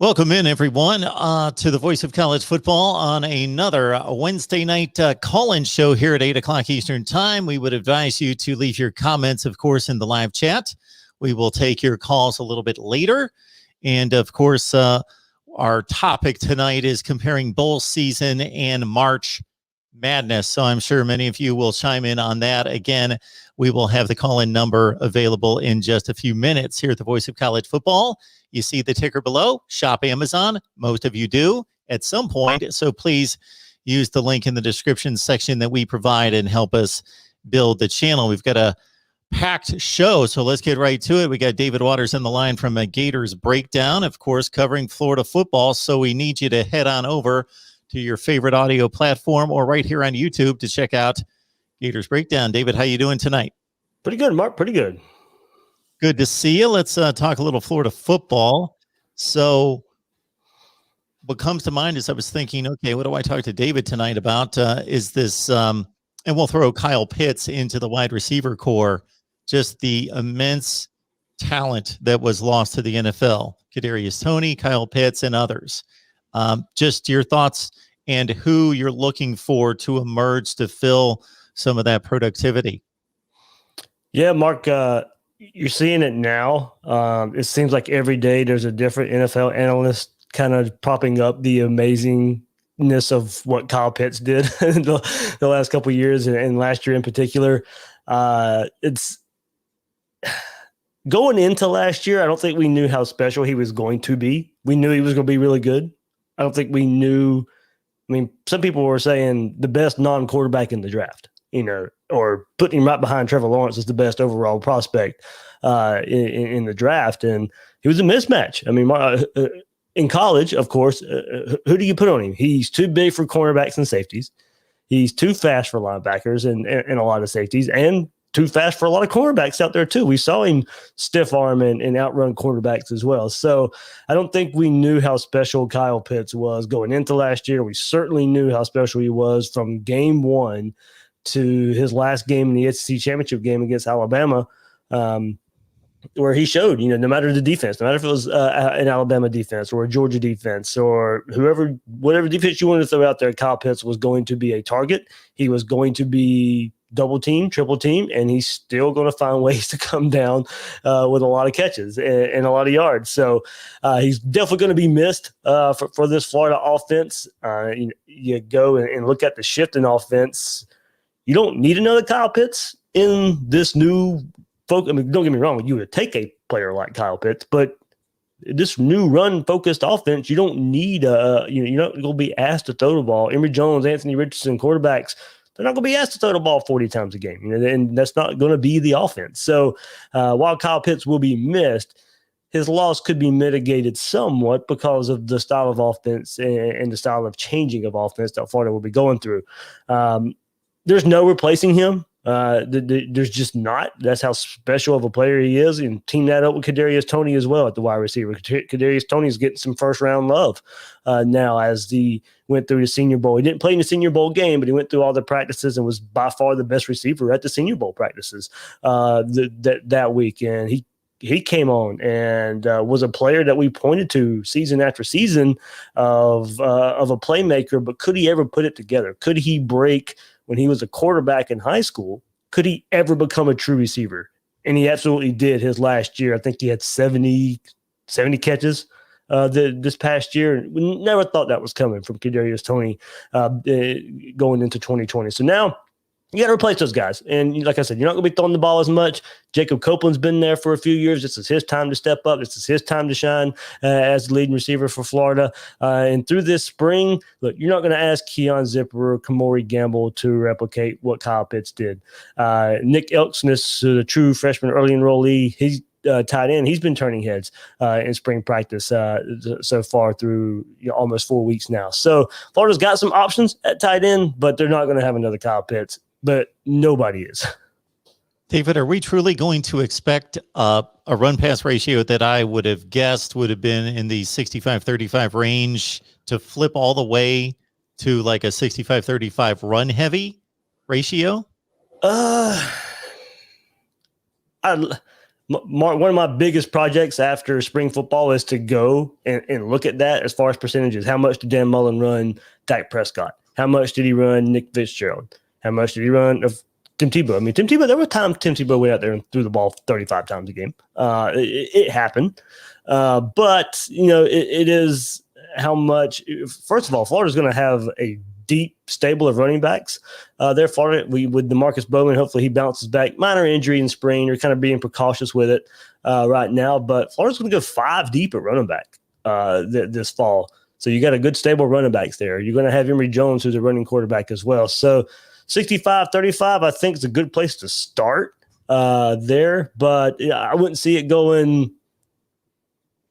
Welcome in, everyone, to the Voice of College Football on another Wednesday night call-in show here at 8 o'clock Eastern Time. We would advise you to leave your comments, of course, in the live chat. We will take your calls a little bit later. And, of course, our topic tonight is comparing bowl season and March Madness. So I'm sure many of you will chime in on that. Again, we will have the call-in number available in just a few minutes here at the Voice of College Football. You see the ticker below, shop Amazon. Most of you do at some point. So please use the link in the description section that we provide and help us build the channel. We've got a packed show, so let's get right to it. We got David Waters on the line from a Gators Breakdown, of course, covering Florida football. So we need you to head on over to your favorite audio platform or right here on YouTube to check out Gators Breakdown. David, how you doing tonight? Pretty good, Mark. Pretty good. Good to see you. Let's talk a little Florida football. So what comes to mind is I was thinking, okay, what do I talk to David tonight about? Is this, and we'll throw Kyle Pitts into the wide receiver core, just the immense talent that was lost to the NFL. Kadarius Toney, Kyle Pitts, and others. Just your thoughts and who you're looking for to emerge to fill some of that productivity. Yeah, Mark, you're seeing it now. It seems like every day there's a different NFL analyst kind of propping up the amazingness of what Kyle Pitts did the last couple of years and last year in particular. It's going into last year, I don't think we knew how special he was going to be. We knew he was going to be really good. I don't think we knew. I mean, some people were saying the best non-quarterback in the draft, or putting him right behind Trevor Lawrence as the best overall prospect in the draft. And he was a mismatch. I mean, in college, of course, who do you put on him? He's too big for cornerbacks and safeties. He's too fast for linebackers and a lot of safeties, and too fast for a lot of cornerbacks out there too. We saw him stiff arm and outrun cornerbacks as well. So I don't think we knew how special Kyle Pitts was going into last year. We certainly knew how special he was from game one to his last game in the SEC championship game against Alabama, where he showed, no matter the defense, no matter if it was an Alabama defense or a Georgia defense or whatever defense you wanted to throw out there, Kyle Pitts was going to be a target. He was going to be double team, triple team, and he's still going to find ways to come down with a lot of catches and a lot of yards. So he's definitely going to be missed for this Florida offense. You go and look at the shift in offense. You don't need another Kyle Pitts in this new focus. I mean, don't get me wrong, you would take a player like Kyle Pitts, but this new run-focused offense, you don't need you're not going to be asked to throw the ball. Emory Jones, Anthony Richardson, quarterbacks, they're not going to be asked to throw the ball 40 times a game, and that's not going to be the offense. So while Kyle Pitts will be missed, his loss could be mitigated somewhat because of the style of offense and the style of changing of offense that Florida will be going through. There's no replacing him. There's just not. That's how special of a player he is. And team that up with Kadarius Toney as well at the wide receiver. Kadarius Toney is getting some first-round love now as he went through the Senior Bowl. He didn't play in the Senior Bowl game, but he went through all the practices and was by far the best receiver at the Senior Bowl practices that week. And he came on and was a player that we pointed to season after season of a playmaker, but could he ever put it together? Could he break when he was a quarterback in high school? Could he ever become a true receiver? And he absolutely did his last year. I think he had 70 catches this past year. We never thought that was coming from Kadarius Toney going into 2020. So now you got to replace those guys. And like I said, you're not going to be throwing the ball as much. Jacob Copeland's been there for a few years. This is his time to step up. This is his time to shine as the leading receiver for Florida. And through this spring, look, you're not going to ask Keon Zipper or Kamori Gamble to replicate what Kyle Pitts did. Nick Elksness, the true freshman early enrollee, he's tight end. He's been turning heads in spring practice so far through almost 4 weeks now. So Florida's got some options at tight end, but they're not going to have another Kyle Pitts. But nobody is. David, are we truly going to expect a run-pass ratio that I would have guessed would have been in the 65-35 range to flip all the way to like a 65-35 run-heavy ratio? I Mark, one of my biggest projects after spring football is to go and look at that as far as percentages. How much did Dan Mullen run Dak Prescott? How much did he run Nick Fitzgerald? How much did he run of Tim Tebow? I mean, Tim Tebow, there were times Tim Tebow went out there and threw the ball 35 times a game. It happened. But, it is how much – first of all, Florida's going to have a deep stable of running backs. They're Florida with DeMarcus Bowman. Hopefully he bounces back. Minor injury in spring. They're kind of being precautious with it right now. But Florida's going to go 5 deep at running back this fall. So you got a good stable of running backs there. You're going to have Emory Jones, who's a running quarterback as well. So 65-35, I think, is a good place to start there. But I wouldn't see it going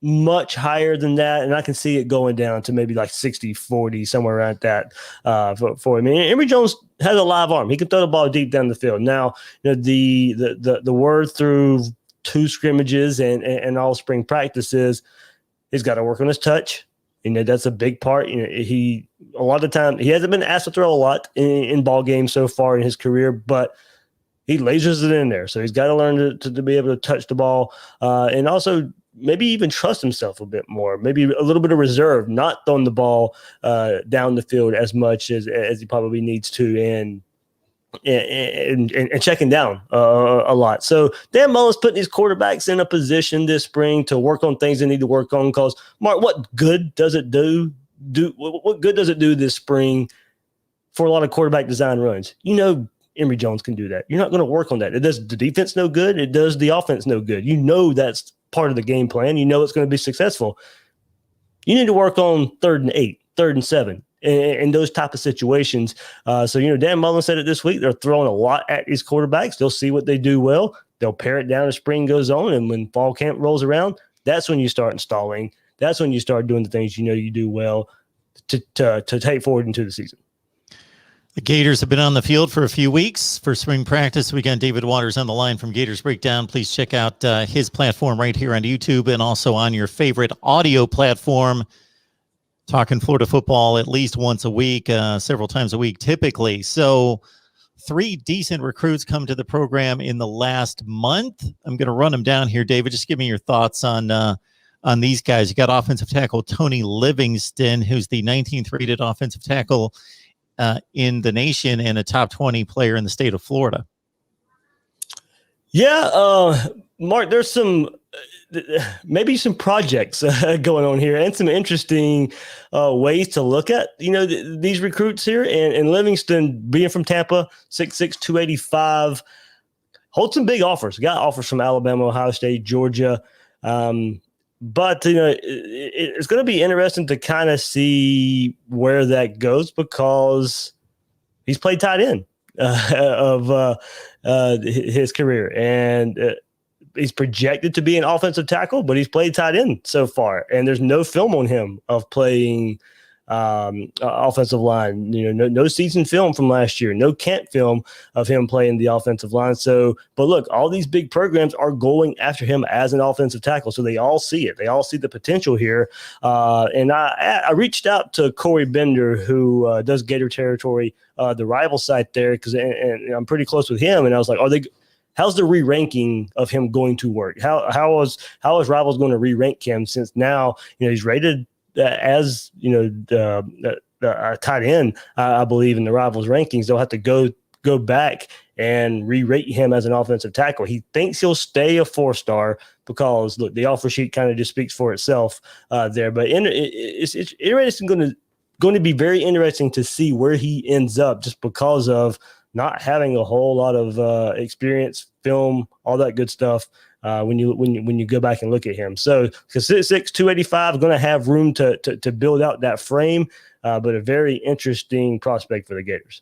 much higher than that, and I can see it going down to maybe like 60-40, somewhere around that for him. Emory Jones has a live arm. He can throw the ball deep down the field. Now, the word through 2 scrimmages and all spring practices, he's got to work on his touch. That's a big part. A lot of the time he hasn't been asked to throw a lot in ball games so far in his career, but he lasers it in there. So he's got to learn to be able to touch the ball and also maybe even trust himself a bit more, maybe a little bit of reserve, not throwing the ball down the field as much as he probably needs to, and checking down a lot. So Dan Mullen's putting these quarterbacks in a position this spring to work on things they need to work on. Because, Mark, what good does it do? What good does it do this spring for a lot of quarterback design runs? Emory Jones can do that. You're not going to work on that. It does the defense no good. It does the offense no good. That's part of the game plan. It's going to be successful. You need to work on 3rd and 8, 3rd and 7, and those type of situations. So Dan Mullen said it this week. They're throwing a lot at these quarterbacks. They'll see what they do well. They'll pare it down as spring goes on, and when fall camp rolls around, that's when you start installing. That's when you start doing the things you do well to take forward into the season. The Gators have been on the field for a few weeks for spring practice. We got David Waters on the line from Gators Breakdown. Please check out his platform right here on YouTube and also on your favorite audio platform. Talking Florida football at least once a week, several times a week typically. So 3 decent recruits come to the program in the last month. I'm going to run them down here, David. Just give me your thoughts on these guys. You got offensive tackle Tony Livingston, who's the 19th rated offensive tackle in the nation and a top 20 player in the state of Florida. Yeah, Mark, there's maybe some projects going on here and some interesting ways to look at, these recruits here. And Livingston, being from Tampa, 6'6", 285, holds some big offers. Got offers from Alabama, Ohio State, Georgia. But, it's going to be interesting to kind of see where that goes, because he's played tight end of his career. And he's projected to be an offensive tackle, but he's played tight end so far. And there's no film on him of playing offensive line. No season film from last year, no camp film of him playing the offensive line. So, but look, all these big programs are going after him as an offensive tackle. So they all see it. They all see the potential here. And I reached out to Corey Bender, who does Gator Territory, the rival site there, and I'm pretty close with him. And I was like, how's the re-ranking of him going to work? How is Rivals going to re-rank him, since now he's rated as the tight end, I believe, in the Rivals rankings. They'll have to go back and re-rate him as an offensive tackle. He thinks he'll stay a 4-star because, look, the offer sheet kind of just speaks for itself there. But it's interesting, going to be very interesting to see where he ends up, just because of not having a whole lot of experience, film, all that good stuff. When you go back and look at him. So, because 6'6", 285 is going to have room to build out that frame, but a very interesting prospect for the Gators.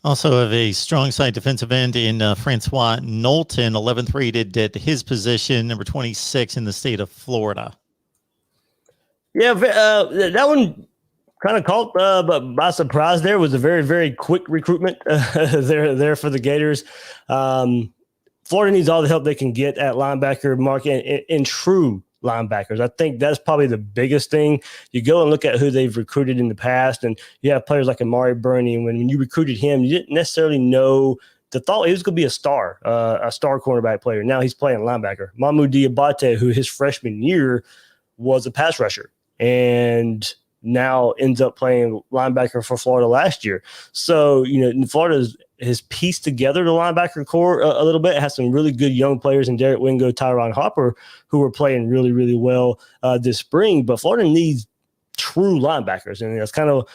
Also have a strong side defensive end in Francois Knowlton, 11th rated at his position, number 26 in the state of Florida. Yeah, that one kind of caught by surprise. There was a very, very quick recruitment there for the Gators. Florida needs all the help they can get at linebacker, Mark, and true linebackers. I think that's probably the biggest thing. You go and look at who they've recruited in the past, and you have players like Amari Burney, and when you recruited him, you didn't necessarily know the thought he was going to be a star cornerback player. Now he's playing linebacker. Mamu Diabate, who his freshman year was a pass rusher, and now ends up playing linebacker for Florida last year. So, Florida has pieced together the linebacker core a little bit. It has some really good young players in Derek Wingo, Tyron Hopper, who are playing really, really well this spring. But Florida needs true linebackers, and it's kind of,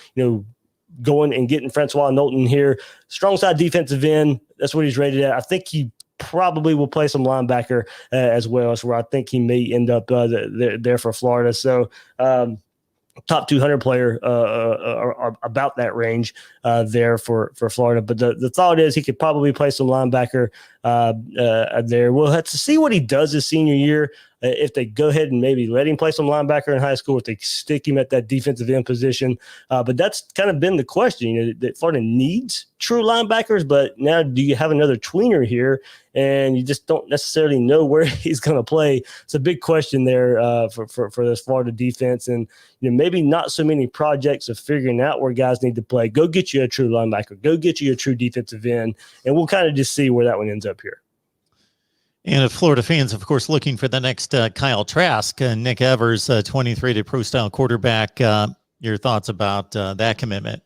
going and getting Francois Knowlton here. Strong side defensive end. That's what he's rated at. I think he probably will play some linebacker as well. That's where I think he may end up there for Florida. So, top 200 player or about that range there for Florida. But the thought is he could probably play some linebacker there. We'll have to see what he does his senior year. If they go ahead and maybe let him play some linebacker in high school, if they stick him at that defensive end position. But that's kind of been the question. That Florida needs true linebackers, but now do you have another tweener here? And you just don't necessarily know where he's going to play. It's a big question there for this Florida defense. And maybe not so many projects of figuring out where guys need to play. Go get you a true linebacker. Go get you a true defensive end. And we'll kind of just see where that one ends up here. And if Florida fans, of course, looking for the next Kyle Trask, Nick Evers, 23-rated pro-style quarterback, your thoughts about that commitment?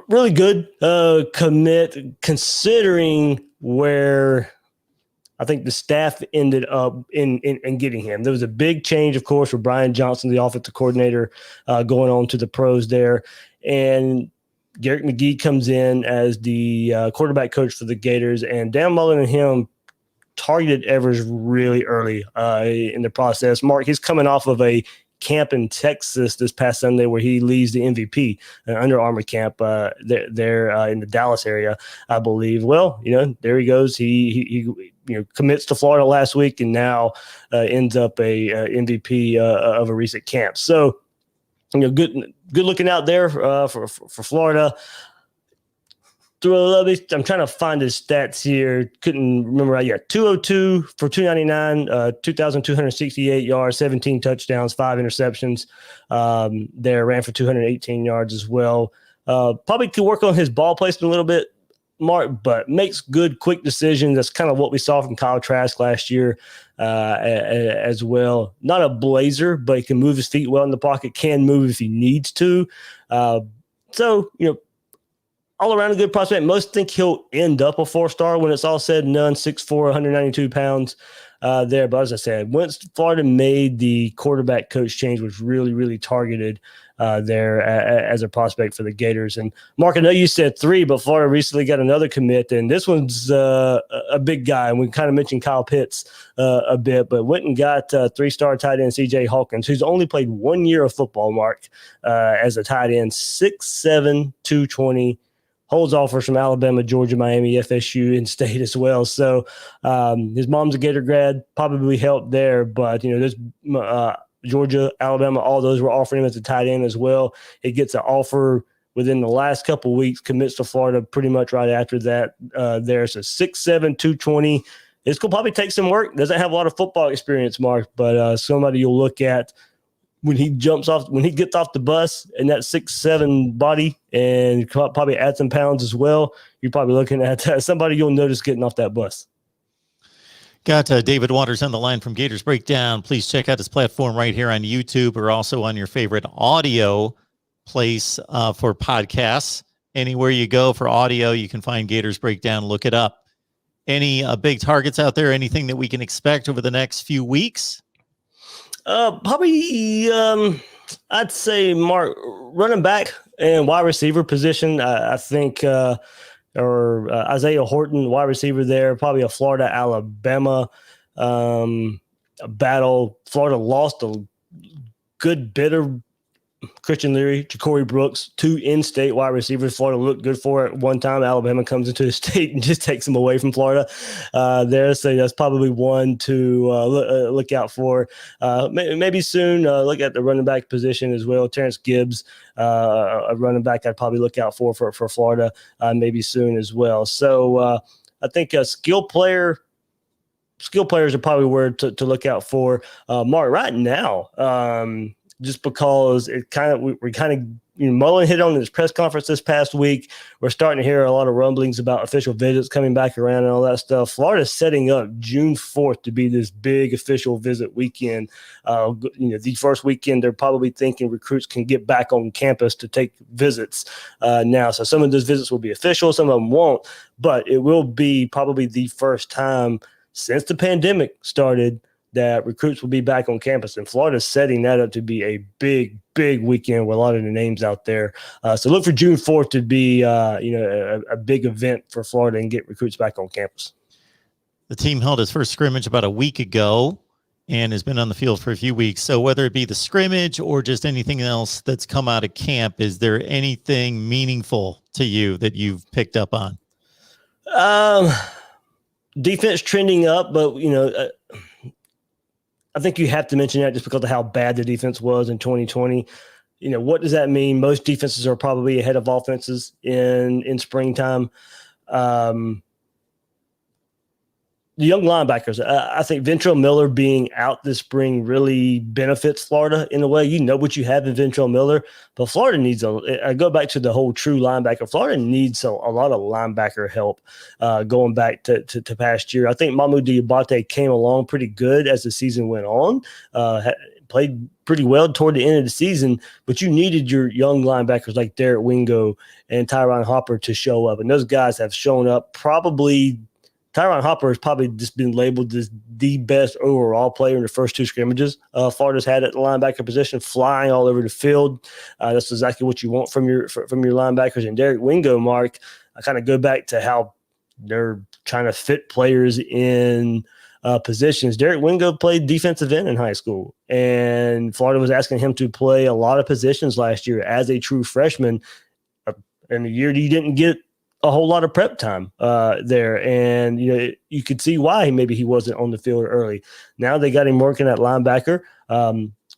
Really good commit, considering where I think the staff ended up in getting him. There was a big change, of course, with Brian Johnson, the offensive coordinator, going on to the pros there. And Garrett McGee comes in as the quarterback coach for the Gators, and Dan Mullen and him targeted Evers really early in the process. Mark, he's coming off of a camp in Texas this past Sunday where he leads the MVP, an Under Armour camp there in the Dallas area, I believe. Well, there he goes. He commits to Florida last week and now ends up a MVP of a recent camp. So, good looking out there for Florida. I'm trying to find his stats here. Couldn't remember right yet. 202 for 299, 2,268 yards, 17 touchdowns, 5 interceptions. There ran for 218 yards as well. Probably could work on his ball placement a little bit, Mark, but makes good, quick decisions. That's kind of what we saw from Kyle Trask last year as well. Not a blazer, but he can move his feet well in the pocket, can move if he needs to. So, all around a good prospect. Most think he'll end up a 4-star when it's all said and done, 6'4", 192 pounds there. But as I said, once Florida made the quarterback coach change, was really, really targeted there as a prospect for the Gators. And Mark, I know you said 3, but Florida recently got another commit, and this one's a big guy. And we kind of mentioned Kyle Pitts a bit, but went and got 3-star tight end C.J. Hawkins, who's only played 1 year of football, Mark, as a tight end, 6'7", 220. Holds offers from Alabama, Georgia, Miami, FSU, and State as well. So his mom's a Gator grad, probably helped there. But, there's Georgia, Alabama, all those were offering him as a tight end as well. He gets an offer within the last couple of weeks, commits to Florida pretty much right after that there. So 6'7", 220. It's going to probably take some work. Doesn't have a lot of football experience, Mark, but somebody you'll look at when he gets off the bus in that 6'7" body, and probably add some pounds as well, you're probably looking at somebody you'll notice getting off that bus. Got David Waters on the line from Gators Breakdown. Please check out his platform right here on YouTube, or also on your favorite audio place for podcasts. Anywhere you go for audio, you can find Gators Breakdown. Look it up. Any big targets out there? Anything that we can expect over the next few weeks? Probably, I'd say, Mark, running back and wide receiver position. I think, or Isaiah Horton, wide receiver there. Probably a Florida-Alabama battle. Florida lost a good bit of Christian Leary, Ja'Cory Brooks, 2 in-state wide receivers. Florida looked good for it one time. Alabama comes into the state and just takes them away from Florida there. So that's probably one to look out for. Maybe soon look at the running back position as well. Terrence Gibbs, a running back I'd probably look out for Florida maybe soon as well. So I think skill players are probably where to look out for. Mark, right now, just because we're kind of Mullen hit on his press conference this past week. We're starting to hear a lot of rumblings about official visits coming back around and all that stuff. Florida's setting up June 4th to be this big official visit weekend. The first weekend they're probably thinking recruits can get back on campus to take visits now. So some of those visits will be official, some of them won't, but it will be probably the first time since the pandemic started that recruits will be back on campus, and Florida's setting that up to be a big, big weekend with a lot of the names out there. So look for June 4th to be, a big event for Florida and get recruits back on campus. The team held its first scrimmage about a week ago and has been on the field for a few weeks. So whether it be the scrimmage or just anything else that's come out of camp, is there anything meaningful to you that you've picked up on? Defense trending up, but, I think you have to mention that just because of how bad the defense was in 2020. What does that mean? Most defenses are probably ahead of offenses in springtime. The young linebackers, I think Ventrell Miller being out this spring really benefits Florida in a way. You know what you have in Ventrell Miller, but Florida needs I go back to the whole true linebacker. Florida needs a lot of linebacker help going back to past year. I think Mamu Diabate came along pretty good as the season went on, played pretty well toward the end of the season, but you needed your young linebackers like Derek Wingo and Tyron Hopper to show up, and those guys have shown up. Probably Tyron Hopper has probably just been labeled as the best overall player in the first two scrimmages Florida's had at the linebacker position, flying all over the field. That's exactly what you want from your linebackers. And Derek Wingo, Mark, I kind of go back to how they're trying to fit players in positions. Derek Wingo played defensive end in high school, and Florida was asking him to play a lot of positions last year as a true freshman. In the year he didn't get a whole lot of prep time there. And, you could see why maybe he wasn't on the field early. Now they got him working at linebacker,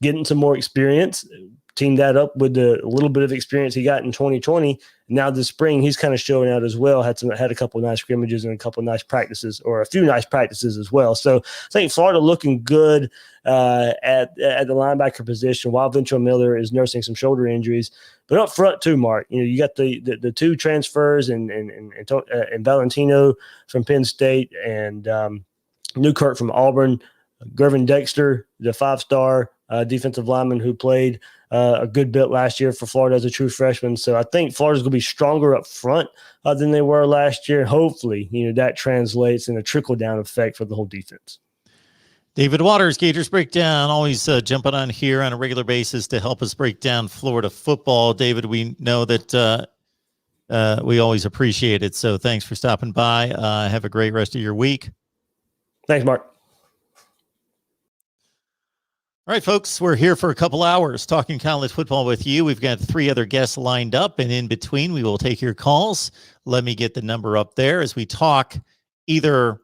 getting some more experience, teamed that up with the little bit of experience he got in 2020. Now this spring, he's kind of showing out as well. Had a couple of nice scrimmages and a couple of nice practices, or a few nice practices as well. So I think Florida looking good at the linebacker position while Ventrell Miller is nursing some shoulder injuries. But up front too, Mark, you got the two transfers and Valentino from Penn State and Newkirk from Auburn, Gervin Dexter, the 5-star defensive lineman who played a good bit last year for Florida as a true freshman. So I think Florida's going to be stronger up front than they were last year. Hopefully, that translates in a trickle-down effect for the whole defense. David Waters, Gators Breakdown, always jumping on here on a regular basis to help us break down Florida football. David, we know that we always appreciate it. So thanks for stopping by. Have a great rest of your week. Thanks, Mark. All right, folks, we're here for a couple hours talking college football with you. We've got 3 other guests lined up, and in between, we will take your calls. Let me get the number up there as we talk either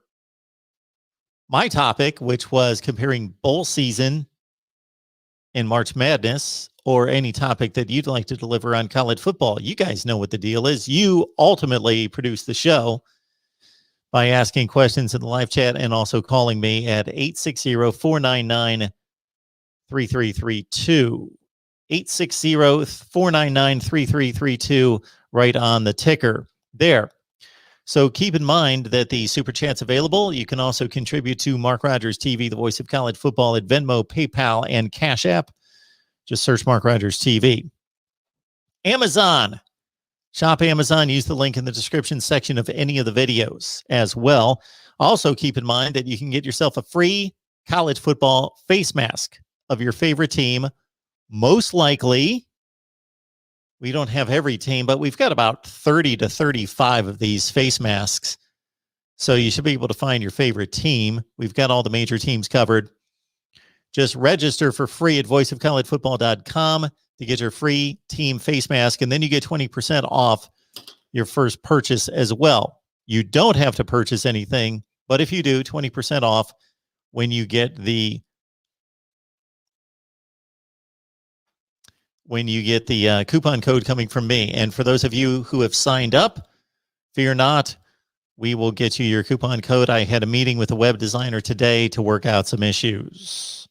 my topic, which was comparing bowl season and March Madness, or any topic that you'd like to deliver on college football. You guys know what the deal is. You ultimately produce the show by asking questions in the live chat and also calling me at 860-499-3332. 860-499-3332, right on the ticker there. So keep in mind that the Super Chat's available. You can also contribute to Mark Rogers TV, the voice of college football, at Venmo, PayPal, and Cash App. Just search Mark Rogers TV. Amazon. Shop Amazon. Use the link in the description section of any of the videos as well. Also keep in mind that you can get yourself a free college football face mask of your favorite team. Most likely, we don't have every team, but we've got about 30 to 35 of these face masks. So you should be able to find your favorite team. We've got all the major teams covered. Just register for free at voiceofcollegefootball.com to get your free team face mask, and then you get 20% off your first purchase as well. You don't have to purchase anything, but if you do, 20% off when you get the coupon code coming from me. And for those of you who have signed up, fear not, we will get you your coupon code. I had a meeting with a web designer today to work out some issues.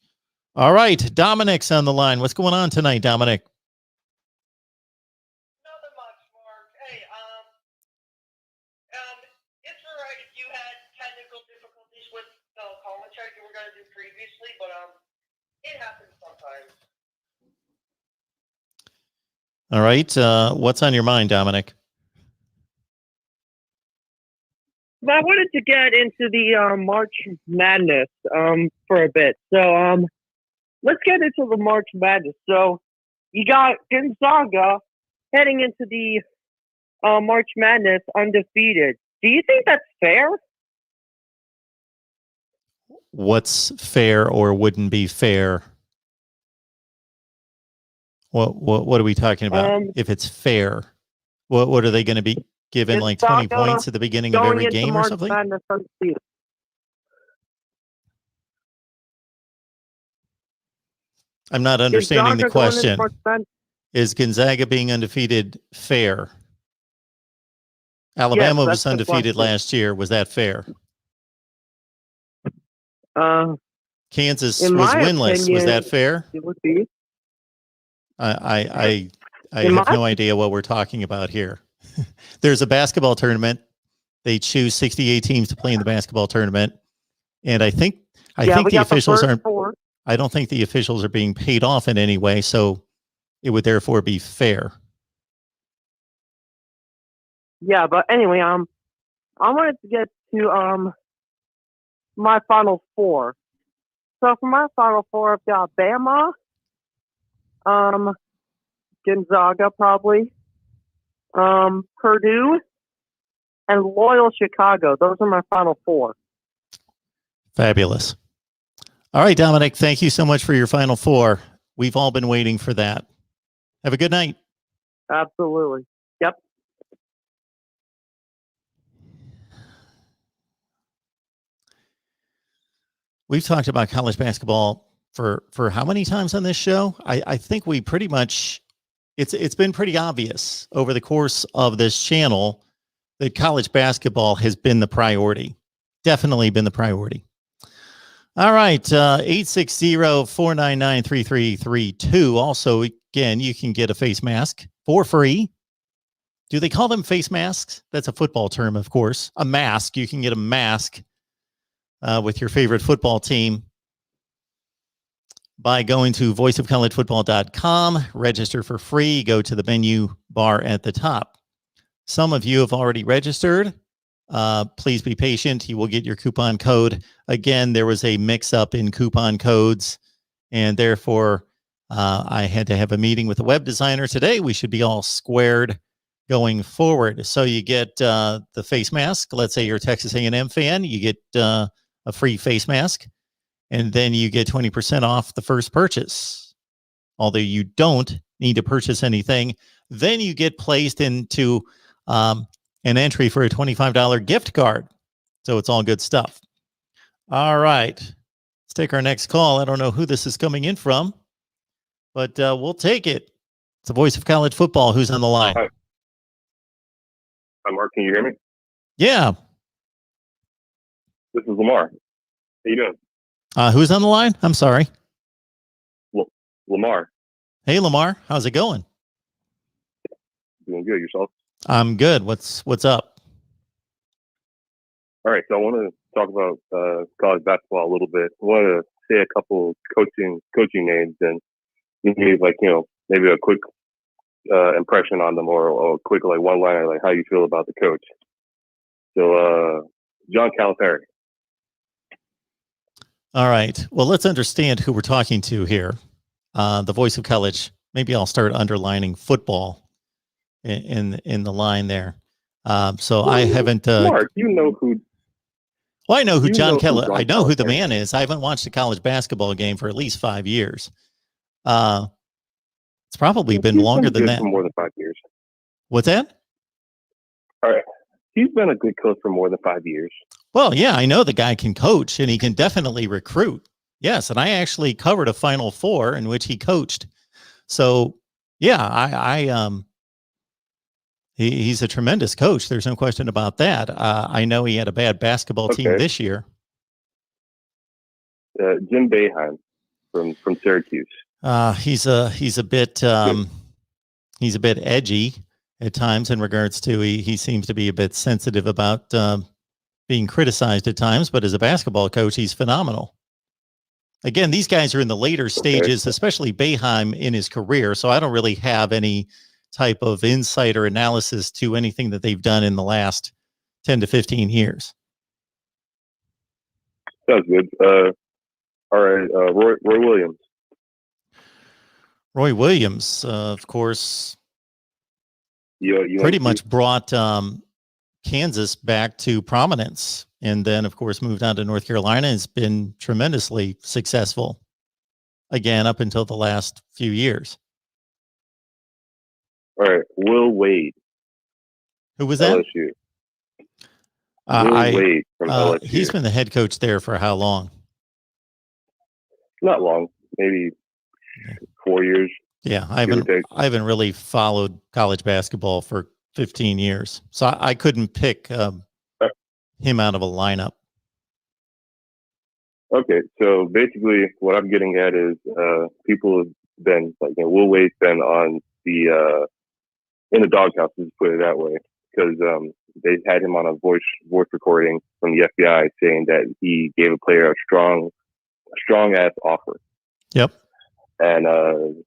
All right, Dominic's on the line. What's going on tonight, Dominic? much, Mark. Hey, it's alright if you had technical difficulties with the commentary you were going to do previously, but it happens sometimes. All right. What's on your mind, Dominic? Well, I wanted to get into the March Madness for a bit. So let's get into the March Madness. So you got Gonzaga heading into the March Madness undefeated. Do you think that's fair? What's fair or wouldn't be fair? What are we talking about? If it's fair, what are they going to be given, like 20 points at the beginning of every game or something? Madness undefeated. I'm not understanding the question. Is Gonzaga being undefeated fair? Alabama was undefeated last year. Was that fair? Kansas was winless. Was that fair? It would be. I have no idea what we're talking about here. There's a basketball tournament. They choose 68 teams to play in the basketball tournament, and I think the officials aren't. I don't think the officials are being paid off in any way, so it would therefore be fair. Yeah, but anyway, I wanted to get to my Final Four. So for my Final Four, I've got Bama, Gonzaga probably, Purdue, and Loyal Chicago. Those are my Final Four. Fabulous. All right, Dominic, thank you so much for your Final Four. We've all been waiting for that. Have a good night. Absolutely. Yep. We've talked about college basketball for how many times on this show? I think we pretty much, it's been pretty obvious over the course of this channel that college basketball has been the priority. Definitely been the priority. All right, 860-499-3332. Also, again, you can get a face mask for free. Do they call them face masks? That's a football term, of course. A mask. You can get a mask with your favorite football team by going to voiceofcollegefootball.com. Register for free. Go to the menu bar at the top. Some of you have already registered. Please be patient. You will get your coupon code. Again, there was a mix-up in coupon codes, and therefore I had to have a meeting with the web designer today. We should be all squared going forward. So you get the face mask. Let's say you're a Texas A&M fan. You get a free face mask, and then you get 20% off the first purchase. Although you don't need to purchase anything, then you get placed into an entry for a $25 gift card. So it's all good stuff. All right. Let's take our next call. I don't know who this is coming in from, but we'll take it. It's the voice of college football. Who's on the line? Hi. Hi, Mark. Can you hear me? Yeah. This is Lamar. How you doing? Who's on the line? I'm sorry. Lamar. Hey, Lamar. How's it going? Doing good. Yourself? I'm good. What's up? All right. So I want to talk about college basketball a little bit. I want to say a couple coaching names and maybe maybe a quick impression on them or a quick one liner, like how you feel about the coach. So John Calipari. All right. Well, let's understand who we're talking to here. The voice of college. Maybe I'll start underlining football in the line there. So I haven't. Mark, you know who? Well, I know who John Kelly. I know who the man is. I haven't watched a college basketball game for at least 5 years. It's probably been longer than that. For more than 5 years. What's that? All right. He's been a good coach for more than 5 years. Well, yeah, I know the guy can coach and he can definitely recruit. Yes, and I actually covered a Final Four in which he coached. So, yeah, he's a tremendous coach. There's no question about that. I know he had a bad basketball team this year. Jim Boeheim from Syracuse. He's a bit edgy, at times in regards to he seems to be a bit sensitive about being criticized at times, but as a basketball coach, he's phenomenal. Again, these guys are in the later stages, especially Boeheim in his career, so I don't really have any type of insight or analysis to anything that they've done in the last 10 to 15 years. Sounds good. All right, Roy Williams. Roy Williams, of course, pretty much brought Kansas back to prominence, and then, of course, moved on to North Carolina and has been tremendously successful, again, up until the last few years. All right, Will Wade. Who was that? LSU. Will Wade from LSU. He's been the head coach there for how long? Not long, maybe 4 years. Yeah, I haven't really followed college basketball for 15 years, so I couldn't pick him out of a lineup. Okay, so basically, what I'm getting at is people have been Will Wade's been on the in the doghouse, let's put it that way, because they had him on a voice recording from the FBI saying that he gave a player a strong ass offer. Yep. And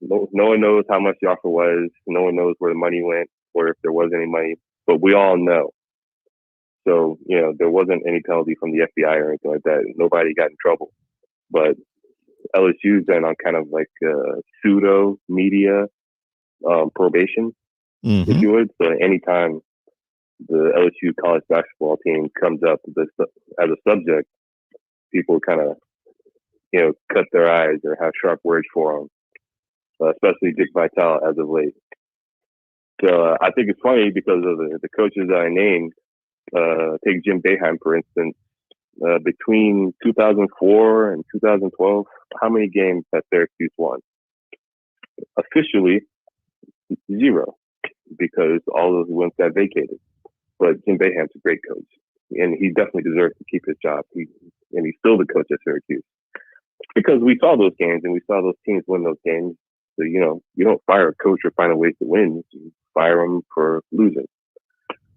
no one knows how much the offer was. No one knows where the money went or if there was any money, but we all know. So, there wasn't any penalty from the FBI or anything like that. Nobody got in trouble. But LSU's been on kind of like pseudo media probation, if you would. So anytime the LSU college basketball team comes up as a subject, people kind of, cut their eyes or have sharp words for them, especially Dick Vitale as of late. So I think it's funny because of the coaches that I named. Take Jim Boeheim, for instance. Between 2004 and 2012, how many games has Syracuse won? Officially, 0, because all those wins got vacated. But Jim Boeheim's a great coach, and he definitely deserves to keep his job. He's still the coach at Syracuse. Because we saw those games and we saw those teams win those games. So, you don't fire a coach or find a way to win. You fire them for losing.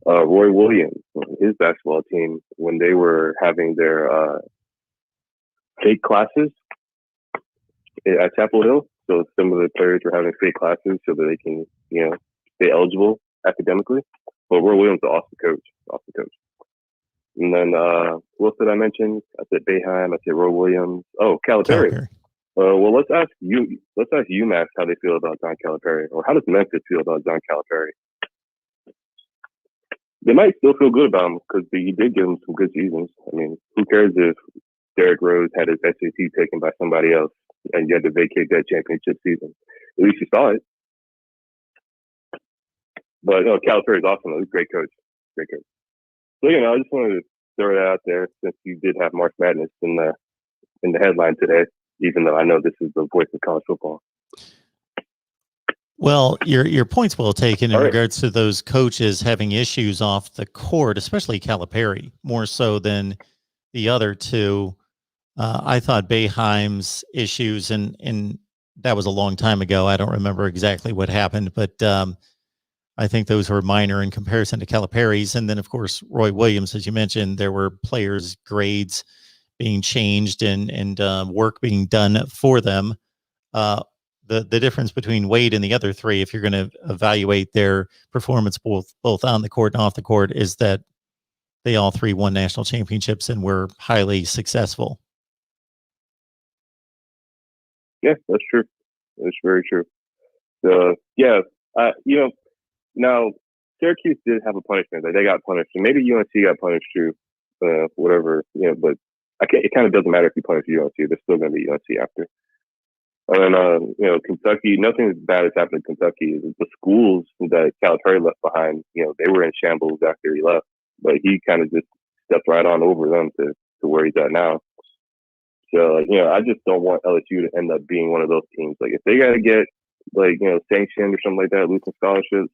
Roy Williams, his basketball team, when they were having their fake classes at Chapel Hill, so some of the players were having fake classes so that they can, stay eligible academically. But Roy Williams is an awesome coach. And then who else did I mention? I said Boeheim. I said Roy Williams. Oh, Calipari. Well, let's ask UMass how they feel about John Calipari, or how does Memphis feel about John Calipari? They might still feel good about him because he did give them some good seasons. I mean, who cares if Derrick Rose had his SAT taken by somebody else and you had to vacate that championship season? At least you saw it. But no, Calipari is awesome. He's a great coach. So, I just wanted to throw that out there since you did have March Madness in the headline today, even though I know this is the voice of college football. Well, your point's well taken in regards to those coaches having issues off the court, especially Calipari, more so than the other two. I thought Boeheim's issues, and that was a long time ago. I don't remember exactly what happened, but I think those were minor in comparison to Calipari's. And then, of course, Roy Williams, as you mentioned, there were players' grades being changed and work being done for them. The difference between Wade and the other three, if you're going to evaluate their performance both on the court and off the court, is that they all three won national championships and were highly successful. Yeah, that's true. That's very true. Now Syracuse did have a punishment. Like, they got punished, and maybe UNC got punished too. Whatever, but it kind of doesn't matter if you punish UNC. They're still going to be UNC after. And then, Kentucky, nothing bad has happened in Kentucky. The schools that Calipari left behind, they were in shambles after he left. But he kind of just stepped right on over them to where he's at now. So, I just don't want LSU to end up being one of those teams. Like, if they got to get, sanctioned or something like that, losing scholarships,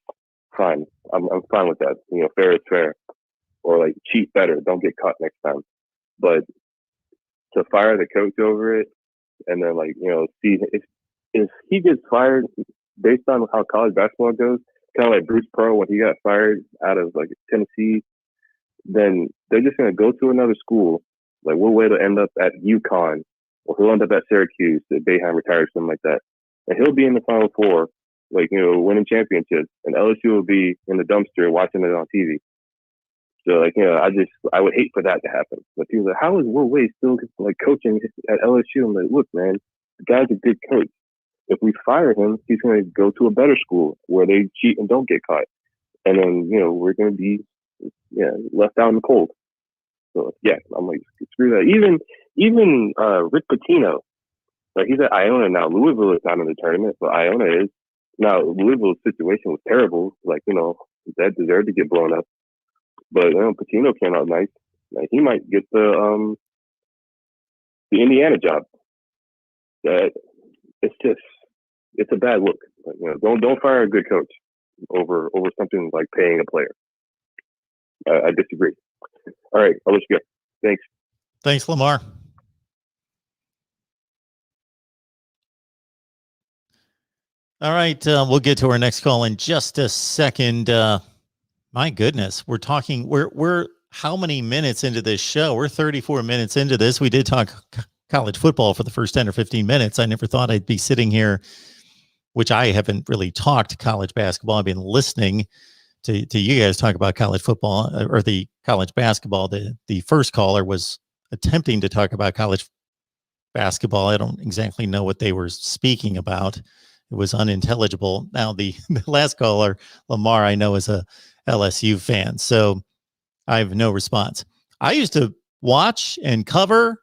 fine. I'm fine with that. Fair is fair. Or, cheat better. Don't get caught next time. But to fire the coach over it, and then, see if he gets fired based on how college basketball goes, kind of like Bruce Pearl when he got fired out of like Tennessee, then they're just going to go to another school. Like we'll wait to end up at UConn, or he'll end up at Syracuse, if Boeheim retires, something like that. And he'll be in the Final Four, like, winning championships. And LSU will be in the dumpster watching it on TV. So, like, I would hate for that to happen. But people are like, how is Will Wade still, like, coaching at LSU? I'm like, look, man, the guy's a good coach. If we fire him, he's going to go to a better school where they cheat and don't get caught. And then, we're going to be left out in the cold. So, yeah, I'm like, screw that. Even Rick Pitino, like, he's at Iona now. Louisville is not in the tournament, but Iona is. Now, Louisville's situation was terrible. Like, that deserved to get blown up. But Pitino came out nice. Like, he might get the Indiana job. It's a bad look. Like, don't fire a good coach over something like paying a player. I disagree. All right, I'll let you go. Thanks. Thanks, Lamar. All right, we'll get to our next call in just a second. My goodness, we're how many minutes into this show? We're 34 minutes into this. We did talk college football for the first 10 or 15 minutes. I never thought I'd be sitting here, which I haven't really talked college basketball. I've been listening to you guys talk about college football or the college basketball. The first caller was attempting to talk about college basketball. I don't exactly know what they were speaking about. It was unintelligible. Now, the last caller, Lamar, I know is a LSU fan, so I have no response. I used to watch and cover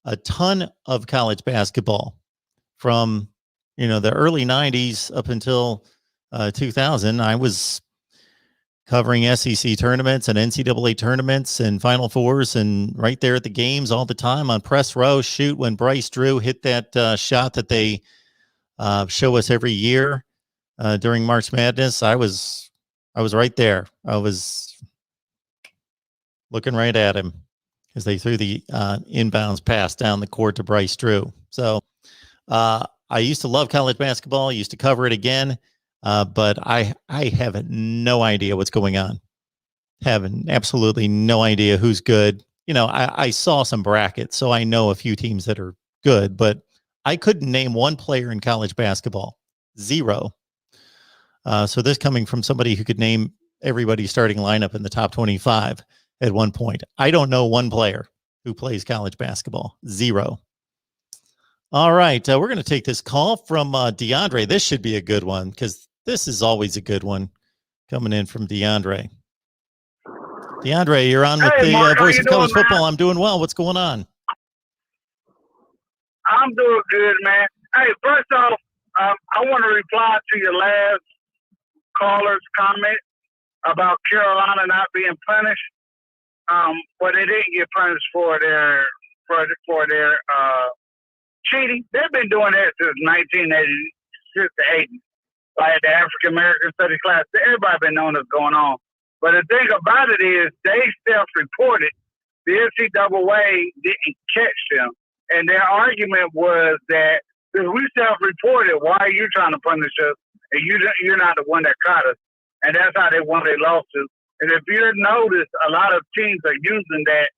a ton of college basketball from, the early 90s up until 2000. I was covering SEC tournaments and NCAA tournaments and Final Fours and right there at the games all the time on press row. Shoot, when Bryce Drew hit that shot that they show us every year during March Madness, I was right there. I was looking right at him as they threw the inbounds pass down the court to Bryce Drew. So I used to love college basketball. I used to cover it again, but I have no idea what's going on. Having absolutely no idea who's good. I saw some brackets, so I know a few teams that are good, but I couldn't name one player in college basketball. Zero. So this coming from somebody who could name everybody's starting lineup in the top 25 at one point. I don't know one player who plays college basketball. Zero. All right. We're going to take this call from DeAndre. This should be a good one because this is always a good one coming in from DeAndre. DeAndre, you're on with the Mark, Voice of College man? Football. I'm doing well. What's going on? I'm doing good, man. Hey, first off, I want to reply to your last caller's comment about Carolina not being punished, but they didn't get punished for their cheating. They've been doing that since 1980, like the African American Studies class. Everybody been knowing what's going on. But the thing about it is, they self-reported. The NCAA didn't catch them. And their argument was that if we self-reported, why are you trying to punish us? And you're not the one that caught us. And that's how they won their lawsuit. And if you notice, a lot of teams are using that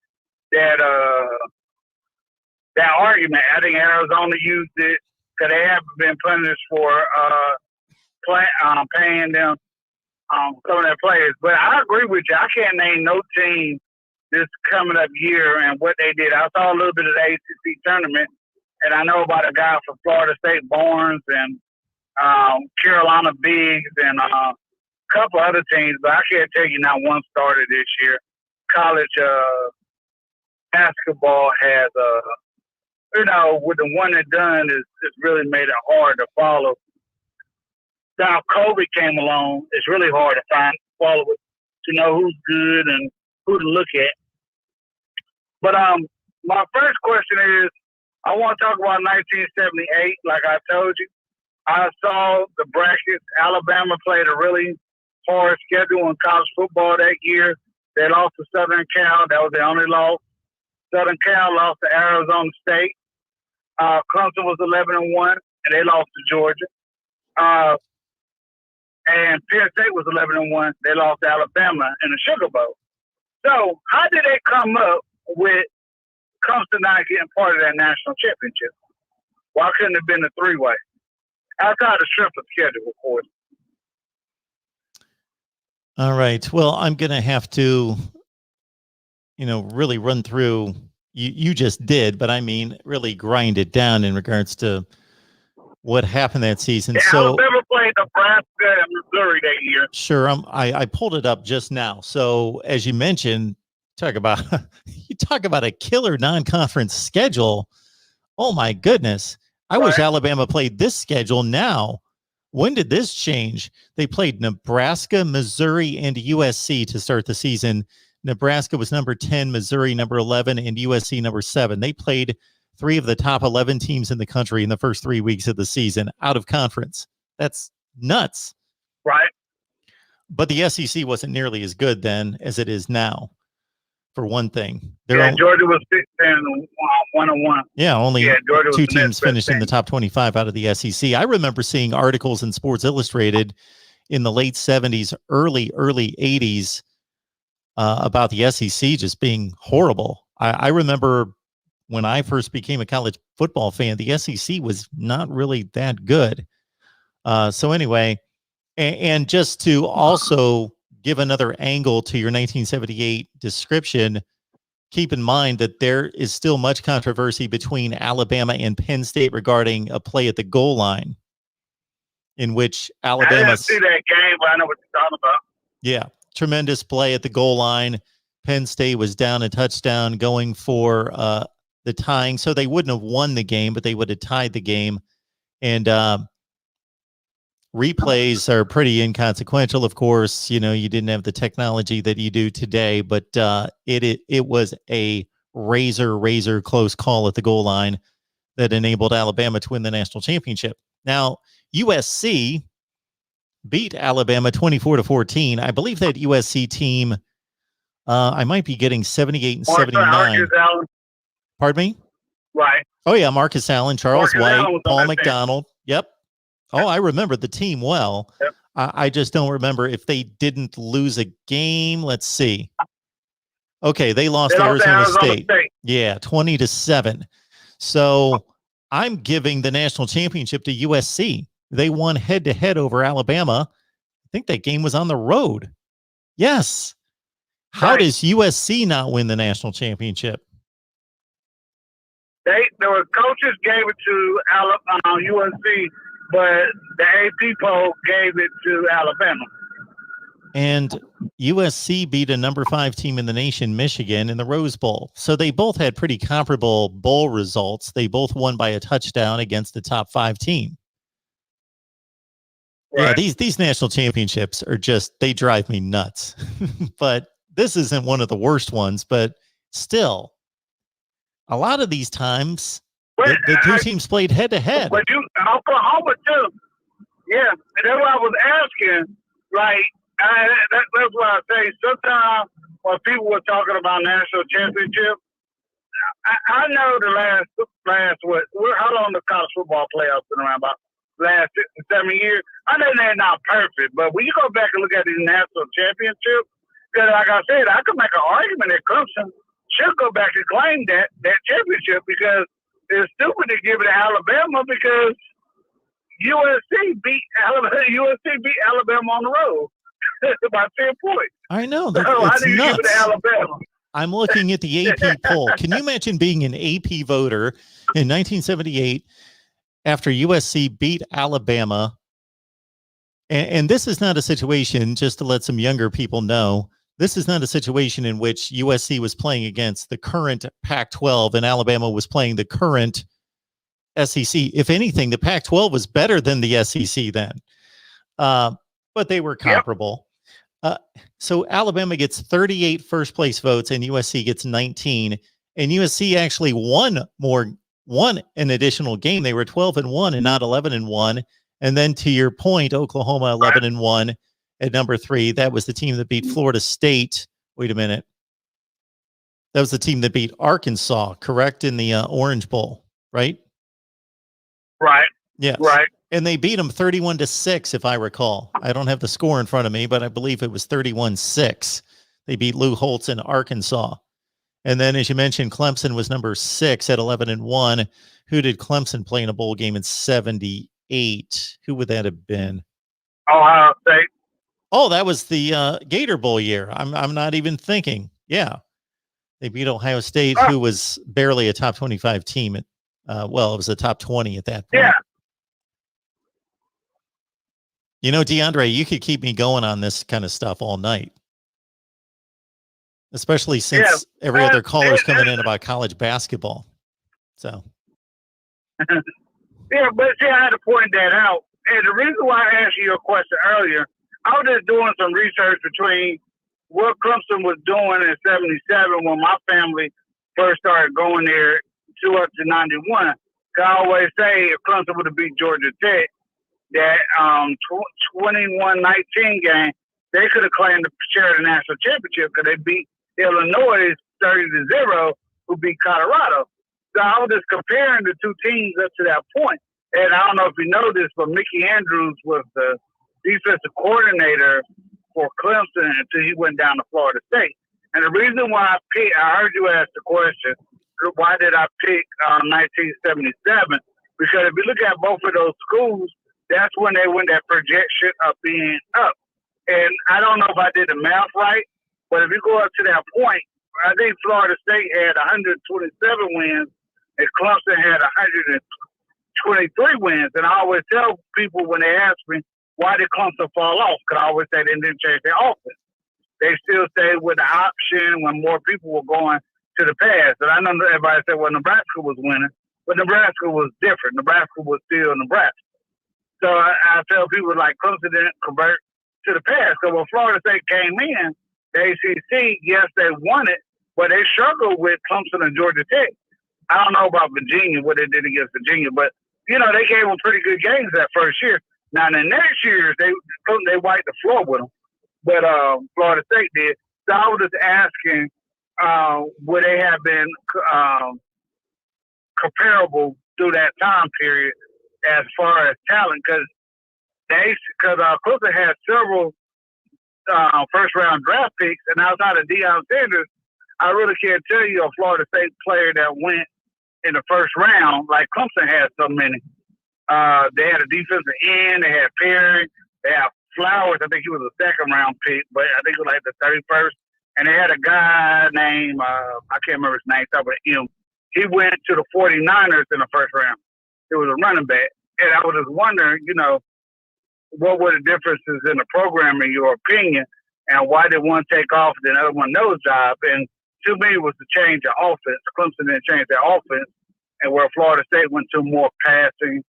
argument. I think Arizona used it because they haven't been punished for paying them some of their players. But I agree with you. I can't name no team this coming up year and what they did. I saw a little bit of the ACC tournament, and I know about a guy from Florida State, Barnes, and Carolina Biggs, and a couple other teams, but I can't tell you not one starter this year. College basketball has, with the one and done, it's really made it hard to follow. Now COVID came along, it's really hard to follow it, to know who's good and who to look at. But my first question is, I want to talk about 1978. Like I told you, I saw the brackets. Alabama played a really hard schedule in college football that year. They lost to Southern Cal. That was their only loss. Southern Cal lost to Arizona State. Clemson was 11-1, and they lost to Georgia. and Penn State was 11-1. They lost to Alabama in the Sugar Bowl. So how did they come up with Clemson not getting part of that national championship? Why couldn't it have been a three-way? Outside the strength of schedule, of course. All right. Well, I'm going to have to, really run through. You just did, but I mean, really grind it down in regards to what happened that season. Yeah, so Alabama played Nebraska and Missouri that year. Sure. I pulled it up just now. So as you mentioned, talk about a killer non-conference schedule. Oh my goodness. I wish Alabama played this schedule now. When did this change? They played Nebraska, Missouri, and USC to start the season. Nebraska was number 10, Missouri number 11, and USC number 7. They played 3 of the top 11 teams in the country in the first 3 weeks of the season out of conference. That's nuts. Right. But the SEC wasn't nearly as good then as it is now, for one thing. Georgia was 1-1. Yeah, only Georgia 2 teams finished in the top 25 out of the SEC. I remember seeing articles in Sports Illustrated in the late 70s, early 80s about the SEC just being horrible. I remember when I first became a college football fan, the SEC was not really that good. So anyway, and just to also give another angle to your 1978 description, keep in mind that there is still much controversy between Alabama and Penn State regarding a play at the goal line in which Alabama... I didn't see that game, but I know what you're talking about. Yeah, tremendous play at the goal line. Penn State was down a touchdown going for the tying, so they wouldn't have won the game, but they would have tied the game. And replays are pretty inconsequential, of course. You didn't have the technology that you do today, but it was a razor close call at the goal line that enabled Alabama to win the national championship. Now, USC beat Alabama 24-14. I believe that USC team, I might be getting 78 and 79. Pardon me? Right. Oh, yeah, Marcus Allen, Charles White, Paul McDonald. Yep. Oh, I remember the team well. Yep. I just don't remember if they didn't lose a game. Let's see. Okay, they lost to Arizona State. Yeah, 20-7. So I'm giving the national championship to USC. They won head-to-head over Alabama. I think that game was on the road. Yes. How does USC not win the national championship? There were coaches gave it to USC, but the AP poll gave it to Alabama. And USC beat a number 5 team in the nation, Michigan, in the Rose Bowl. So they both had pretty comparable bowl results. They both won by a touchdown against the top 5 team. Right. Yeah, these national championships are they drive me nuts. But this isn't one of the worst ones, but still, a lot of these times, the 2 teams played head-to-head. But Oklahoma, too. Yeah, and that's what I was asking. Like, that's what I say. Sometimes when people were talking about national championship, I know the last how long the college football playoffs been around? About last 6 or 7 years. I know they're not perfect, but when you go back and look at these national championships, because like I said, I could make an argument that Clemson should go back and claim that championship, because it's stupid to give it to Alabama because USC beat Alabama on the road by 10 points. I know. So how do you nuts. give it to Alabama? I'm looking at the AP poll. Can you imagine being an AP voter in 1978 after USC beat Alabama? And this is not a situation, just to let some younger people know, this is not a situation in which USC was playing against the current Pac-12 and Alabama was playing the current SEC. If anything, the Pac-12 was better than the SEC then. But they were comparable. So Alabama gets 38 first place votes and USC gets 19. And USC actually won an additional game. They were 12-1 and not 11-1. And then to your point, Oklahoma 11-1 at number 3. That was the team that beat Florida State. Wait a minute. That was the team that beat Arkansas, correct? In the Orange Bowl, right? Right. Yes. Right. And they beat them 31-6, if I recall. I don't have the score in front of me, but I believe it was 31-6. They beat Lou Holtz in Arkansas. And then, as you mentioned, Clemson was number 6 at 11-1. Who did Clemson play in a bowl game in 78? Who would that have been? Ohio State. Oh, that was the Gator Bowl year. I'm not even thinking. Yeah. They beat Ohio State, who was barely a top 25 team. Well, it was a top 20 at that point. Yeah. You know, DeAndre, you could keep me going on this kind of stuff all night, especially since every other caller's coming in about college basketball. So, yeah, but see, I had to point that out. And the reason why I asked you your question earlier, I was just doing some research between what Clemson was doing in '77 when my family first started going there up to '91. I always say if Clemson would have beat Georgia Tech, that 21-19 game, they could have claimed to share the national championship because they beat Illinois 30-0, who beat Colorado. So I was just comparing the two teams up to that point. And I don't know if you know this, but Mickey Andrews was the defensive coordinator for Clemson until he went down to Florida State. And the reason why I heard you ask the question, why did I pick 1977? Because if you look at both of those schools, that's when they went that projection of being up. And I don't know if I did the math right, but if you go up to that point, I think Florida State had 127 wins and Clemson had 123 wins. And I always tell people when they ask me, why did Clemson fall off? Because I always say they didn't change their offense. They still stayed with the option when more people were going to the pass. And I know everybody said, well, Nebraska was winning, but Nebraska was different. Nebraska was still Nebraska. So I tell people like Clemson didn't convert to the pass. So when Florida State came in, the ACC, yes, they won it, but they struggled with Clemson and Georgia Tech. I don't know about Virginia, what they did against Virginia, but, you know, they gave them pretty good games that first year. Now, the next year, they wiped the floor with them, but Florida State did. So I was just asking, would they have been comparable through that time period as far as talent? Because Clemson had several first-round draft picks, and outside of Deion Sanders, I really can't tell you a Florida State player that went in the first round like Clemson had so many. They had a defensive end. They had Perry. They had Flowers. I think he was a second-round pick, but I think it was like the 31st. And they had a guy named, I can't remember his name, but he went to the 49ers in the first round. It was a running back. And I was just wondering, you know, what were the differences in the program, in your opinion, and why did one take off and the other one nosedive? And to me, it was to change the offense. Clemson didn't change their offense, and where Florida State went to more passing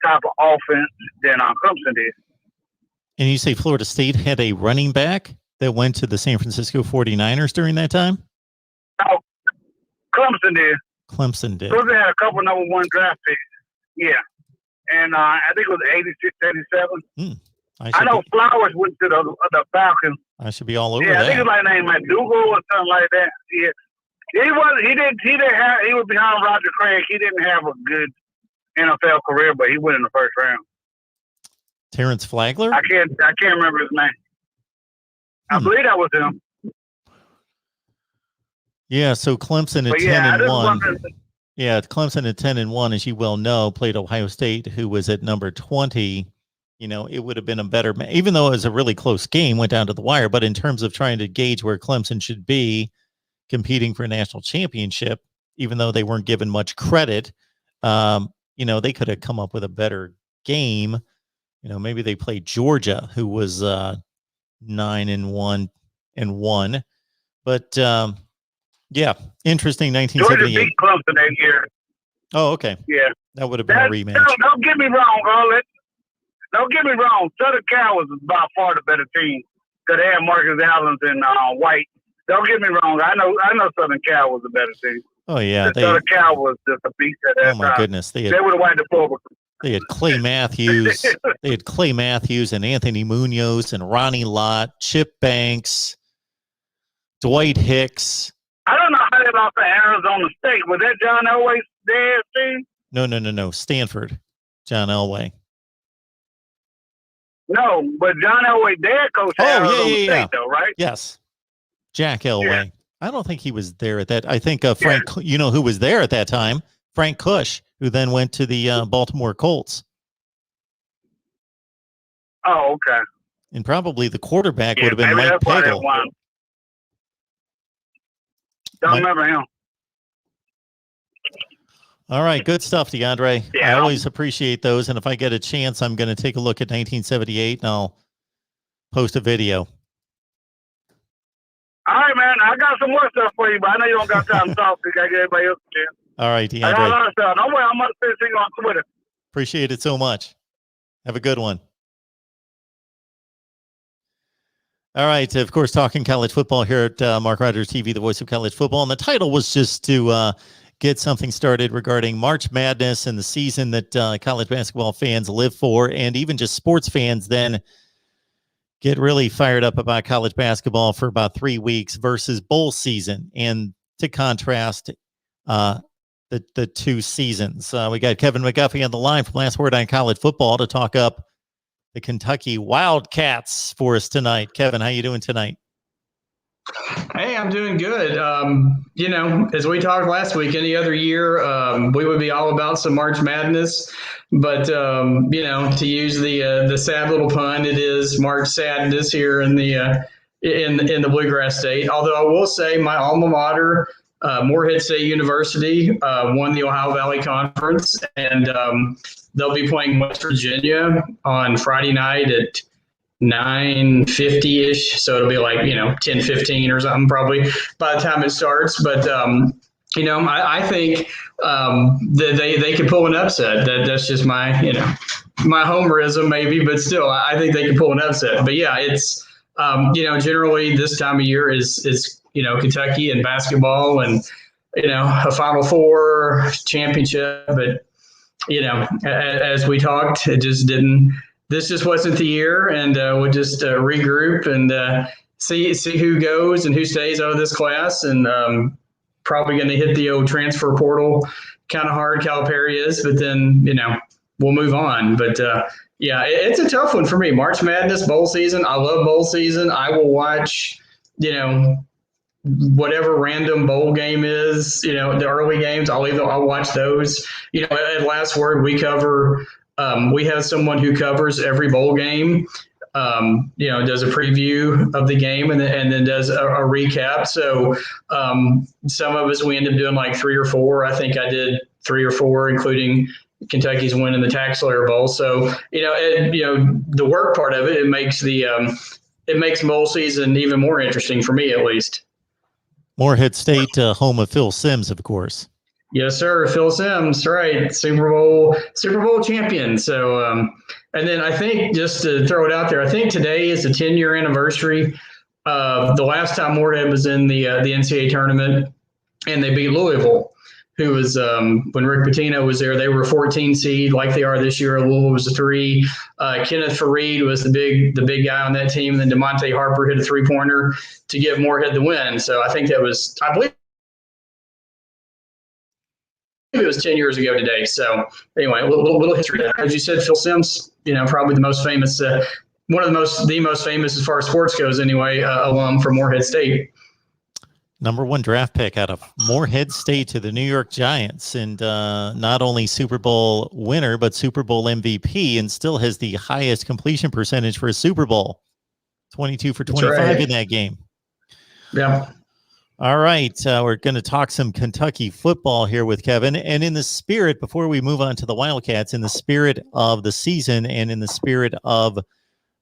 type of offense than Clemson did. And you say Florida State had a running back that went to the San Francisco 49ers during that time? No, Clemson did. Clemson did. Clemson had a couple number one draft picks. Yeah. And I think it was 86, 87. I know Flowers went to the Falcons. I should be all over that. I think it was like named McDougal or something like that. Yeah. He was behind Roger Craig. He didn't have a good NFL career, but he went in the first round. Terrence Flagler? I can't remember his name. I believe that was him. Yeah, so Clemson at 10-1. Yeah, Clemson at 10-1, as you well know, played Ohio State, who was at number 20. You know, it would have been a better, even though it was a really close game, went down to the wire. But in terms of trying to gauge where Clemson should be competing for a national championship, even though they weren't given much credit, you know, they could have come up with a better game. You know, maybe they played Georgia, who was 9-1 and 1. But yeah, interesting. 1978. Georgia beat Clemson that year. Oh, okay. Yeah, that would have been a rematch. Don't get me wrong, Garland. Don't get me wrong. Southern Cal was by far the better team because they had Marcus Allen and White. Don't get me wrong. I know Southern Cal was the better team. Oh yeah, Southern Cal was just a beast at that time. Oh my goodness, they would have wiped the floor. They had Clay Matthews. They had Clay Matthews and Anthony Munoz and Ronnie Lott, Chip Banks, Dwight Hicks. I don't know how they lost to Arizona State. Was that John Elway's dad team? No. Stanford. John Elway. No, but John Elway dad coached at Arizona State, though, right? Yes. Jack Elway. Yeah. I don't think he was there at that. I think Frank, you know who was there at that time? Frank Cush, who then went to the Baltimore Colts. Oh, okay. And probably the quarterback would have been Mike Pagel. Don't remember him. All right, good stuff, DeAndre. Yeah. I always appreciate those, and if I get a chance, I'm going to take a look at 1978, and I'll post a video. All right, man. I got some more stuff for you, but I know you don't got time to talk because I got everybody else to do. All right, DeAndre. I got a lot of stuff. Don't worry, I'm going to see you on Twitter. Appreciate it so much. Have a good one. All right, of course, talking college football here at Mark Rogers TV, the voice of college football. And the title was just to get something started regarding March Madness and the season that college basketball fans live for, and even just sports fans then get really fired up about college basketball for about 3 weeks versus bowl season. And to contrast the two seasons, we got Kevin Mcguffey on the line from Last Word on College Football to talk up the Kentucky Wildcats for us tonight. Kevin, how you doing tonight? Hey, I'm doing good. You know, as we talked last week, any other year, we would be all about some March Madness. But, you know, to use the sad little pun, it is March Sadness here in the Bluegrass State. Although I will say my alma mater, Morehead State University, won the Ohio Valley Conference, and they'll be playing West Virginia on Friday night at 9:50-ish. So it'll be like, you know, 10:15 or something probably by the time it starts. But, you know, I think that they could pull an upset. That's just my, you know, my homerism maybe, but still, I think they can pull an upset. But yeah, it's, you know, generally this time of year is, you know, Kentucky and basketball and, you know, a Final Four championship. But, you know, as we talked, it just didn't. This just wasn't the year, and we'll just regroup and see who goes and who stays out of this class, and probably going to hit the old transfer portal kind of hard. Calipari is, but then, you know, we'll move on. But yeah, it's a tough one for me. March Madness, bowl season. I love bowl season. I will watch, you know, whatever random bowl game is, you know, the early games. I'll watch those. You know, at Last Word, we cover. We have someone who covers every bowl game, you know, does a preview of the game and then does a recap. So some of us, we end up doing like 3 or 4. I think I did 3 or 4, including Kentucky's win in the Tax-Slayer Bowl. So, you know, the work part of it, it makes bowl season even more interesting for me, at least. Morehead State, home of Phil Simms, of course. Yes, sir. Phil Simms, right. Super Bowl champion. So, and then I think, just to throw it out there, I think today is the 10-year anniversary of the last time Morehead was in the NCAA tournament, and they beat Louisville, who was, when Rick Pitino was there, they were a 14 seed like they are this year. Louisville was a 3. Kenneth Fareed was the big guy on that team. And then DeMonte Harper hit a 3-pointer to give Morehead the win. So I think that was, I believe, it was 10 years ago today. So anyway, a little history there. As you said, Phil Simms, you know, probably the most famous, one of the most famous as far as sports goes anyway, alum from Morehead State. Number 1 draft pick out of Morehead State to the New York Giants, and not only Super Bowl winner, but Super Bowl MVP, and still has the highest completion percentage for a Super Bowl. 22 for 25 in that game. Yeah. All right, we're going to talk some Kentucky football here with Kevin. And in the spirit, before we move on to the Wildcats, in the spirit of the season and in the spirit of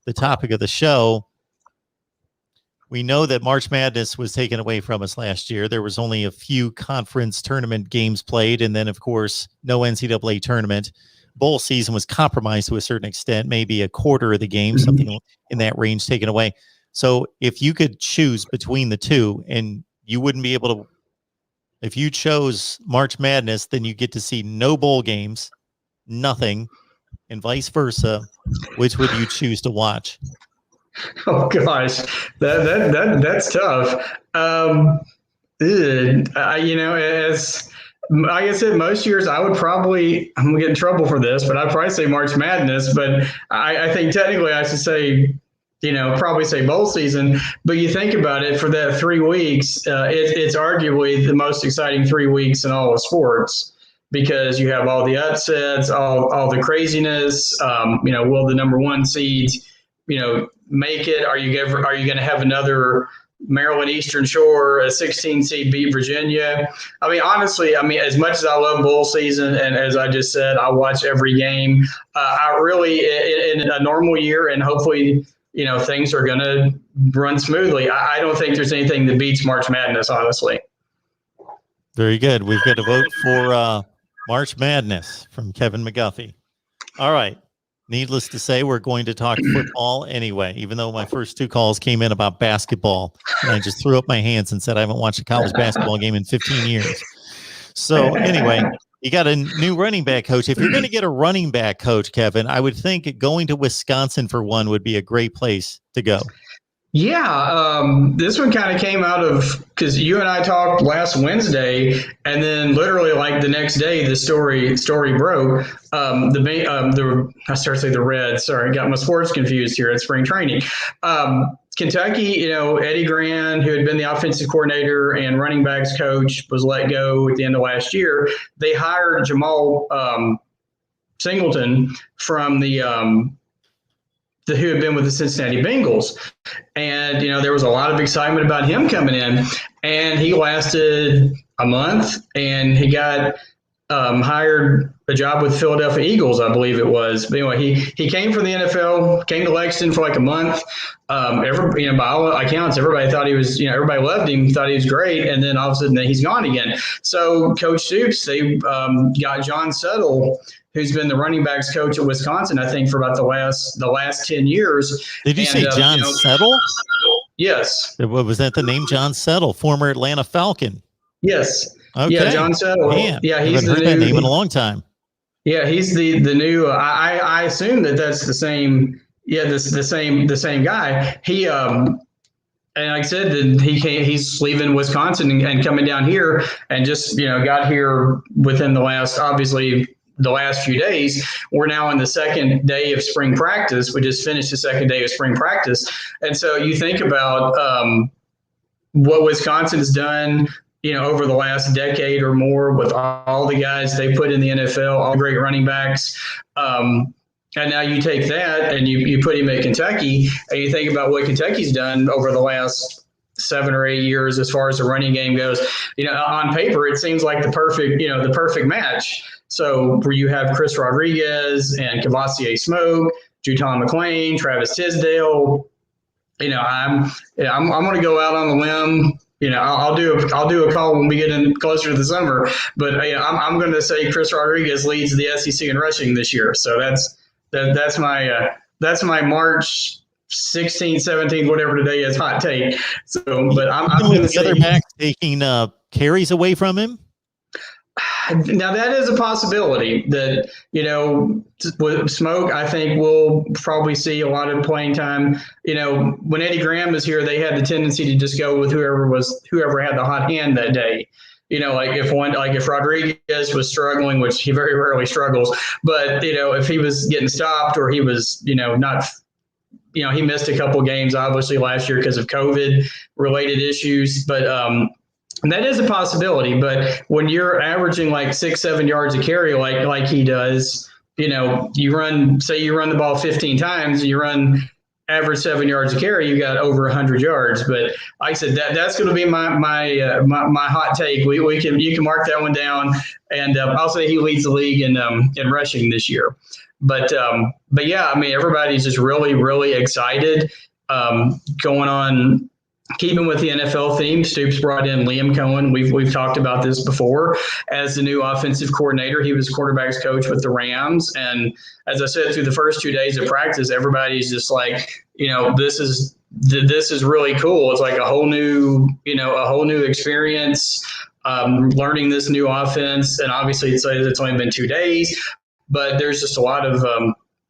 the topic of the show, we know that March Madness was taken away from us last year. There was only a few conference tournament games played, and then, of course, no NCAA tournament. Bowl season was compromised to a certain extent, maybe a quarter of the game, something in that range taken away. So if you could choose between the two, and you wouldn't be able to, if you chose March Madness, then you get to see no bowl games, nothing, and vice versa. Which would you choose to watch? Oh gosh, that's tough. You know, as like I said, most years I'm going to get in trouble for this, but I'd probably say March Madness. But I think technically I should say, probably say bowl season. But you think about it, for that 3 weeks, it's arguably the most exciting 3 weeks in all of sports, because you have all the upsets, all the craziness. Will the number one seeds, make it? Are you going to have another Maryland Eastern Shore, a 16 seed beat Virginia? I mean, honestly, as much as I love bowl season, and as I just said, I watch every game. I really, in a normal year, and hopefully, things are going to run smoothly, I don't think there's anything that beats March Madness, honestly. Very good. We've got a vote for March Madness from Kevin Mcguffey. All right. Needless to say, we're going to talk football anyway, even though my first 2 calls came in about basketball. And I just threw up my hands and said, I haven't watched a college basketball game in 15 years. So anyway, you got a new running back coach. If you're going to get a running back coach, Kevin, I would think going to Wisconsin for one would be a great place to go. Yeah, this one kind of came out of, because you and I talked last Wednesday, and then literally like the next day, the story broke. I started to say the Reds. Sorry, got my sports confused here at spring training. Kentucky, Eddie Gran, who had been the offensive coordinator and running backs coach, was let go at the end of last year. They hired Jamal Singleton from who had been with the Cincinnati Bengals. And, there was a lot of excitement about him coming in, and he lasted a month, and he got hired a job with Philadelphia Eagles, I believe it was. But anyway, he came from the NFL, came to Lexington for like a month. By all accounts, everybody thought he was, everybody loved him, thought he was great. And then all of a sudden he's gone again. So Coach Stoops, they got John Settle, who's been the running backs coach at Wisconsin, I think, for about the last 10 years. Did you say John Settle? Yes. Was that the name, John Settle, former Atlanta Falcon? Yes. Okay. Yeah, John Settle. Man, yeah, he's heard that name in a long time. Yeah, he's the new. I assume that's the same. Yeah, the same guy. He and like I said, he's leaving Wisconsin and coming down here, and just got here within the last few days. We're now in the second day of spring practice. We just finished the second day of spring practice. And so you think about what Wisconsin's done, over the last decade or more, with all the guys they put in the NFL, all great running backs. And now you take that and you put him at Kentucky, and you think about what Kentucky's done over the last 7 or 8 years as far as the running game goes. On paper, it seems like the perfect match. So where you have Chris Rodriguez and Cavassier Smoke, Juton McClain, Travis Tisdale, I'm going to go out on a limb. I'll do a call when we get in closer to the summer. But I'm going to say Chris Rodriguez leads the SEC in rushing this year. So that's my March 16th, 17th, whatever today is, hot take. So, but I'm going to say other back taking carries away from him. Now that is a possibility that, with Smoke, I think we'll probably see a lot of playing time. When Eddie Graham was here, they had the tendency to just go with whoever had the hot hand that day. If Rodriguez was struggling, which he very rarely struggles, but, if he was getting stopped, or he was, not, he missed a couple games, obviously, last year because of COVID related issues, but, that is a possibility. But when you're averaging like 6-7 yards a carry, like he does, you run the ball 15 times, you run average 7 yards a carry, you got over 100 yards. But like I said, that's going to be my hot take. You can mark that one down, and I'll say he leads the league in rushing this year. But yeah, everybody's just really, really excited going on. Keeping with the NFL theme, Stoops brought in Liam Cohen. We've talked about this before as the new offensive coordinator. He was quarterbacks coach with the Rams, and as I said, through the first 2 days of practice, everybody's just like, this is really cool. It's like a whole new experience, learning this new offense, and obviously it's only been 2 days, but there's just a lot of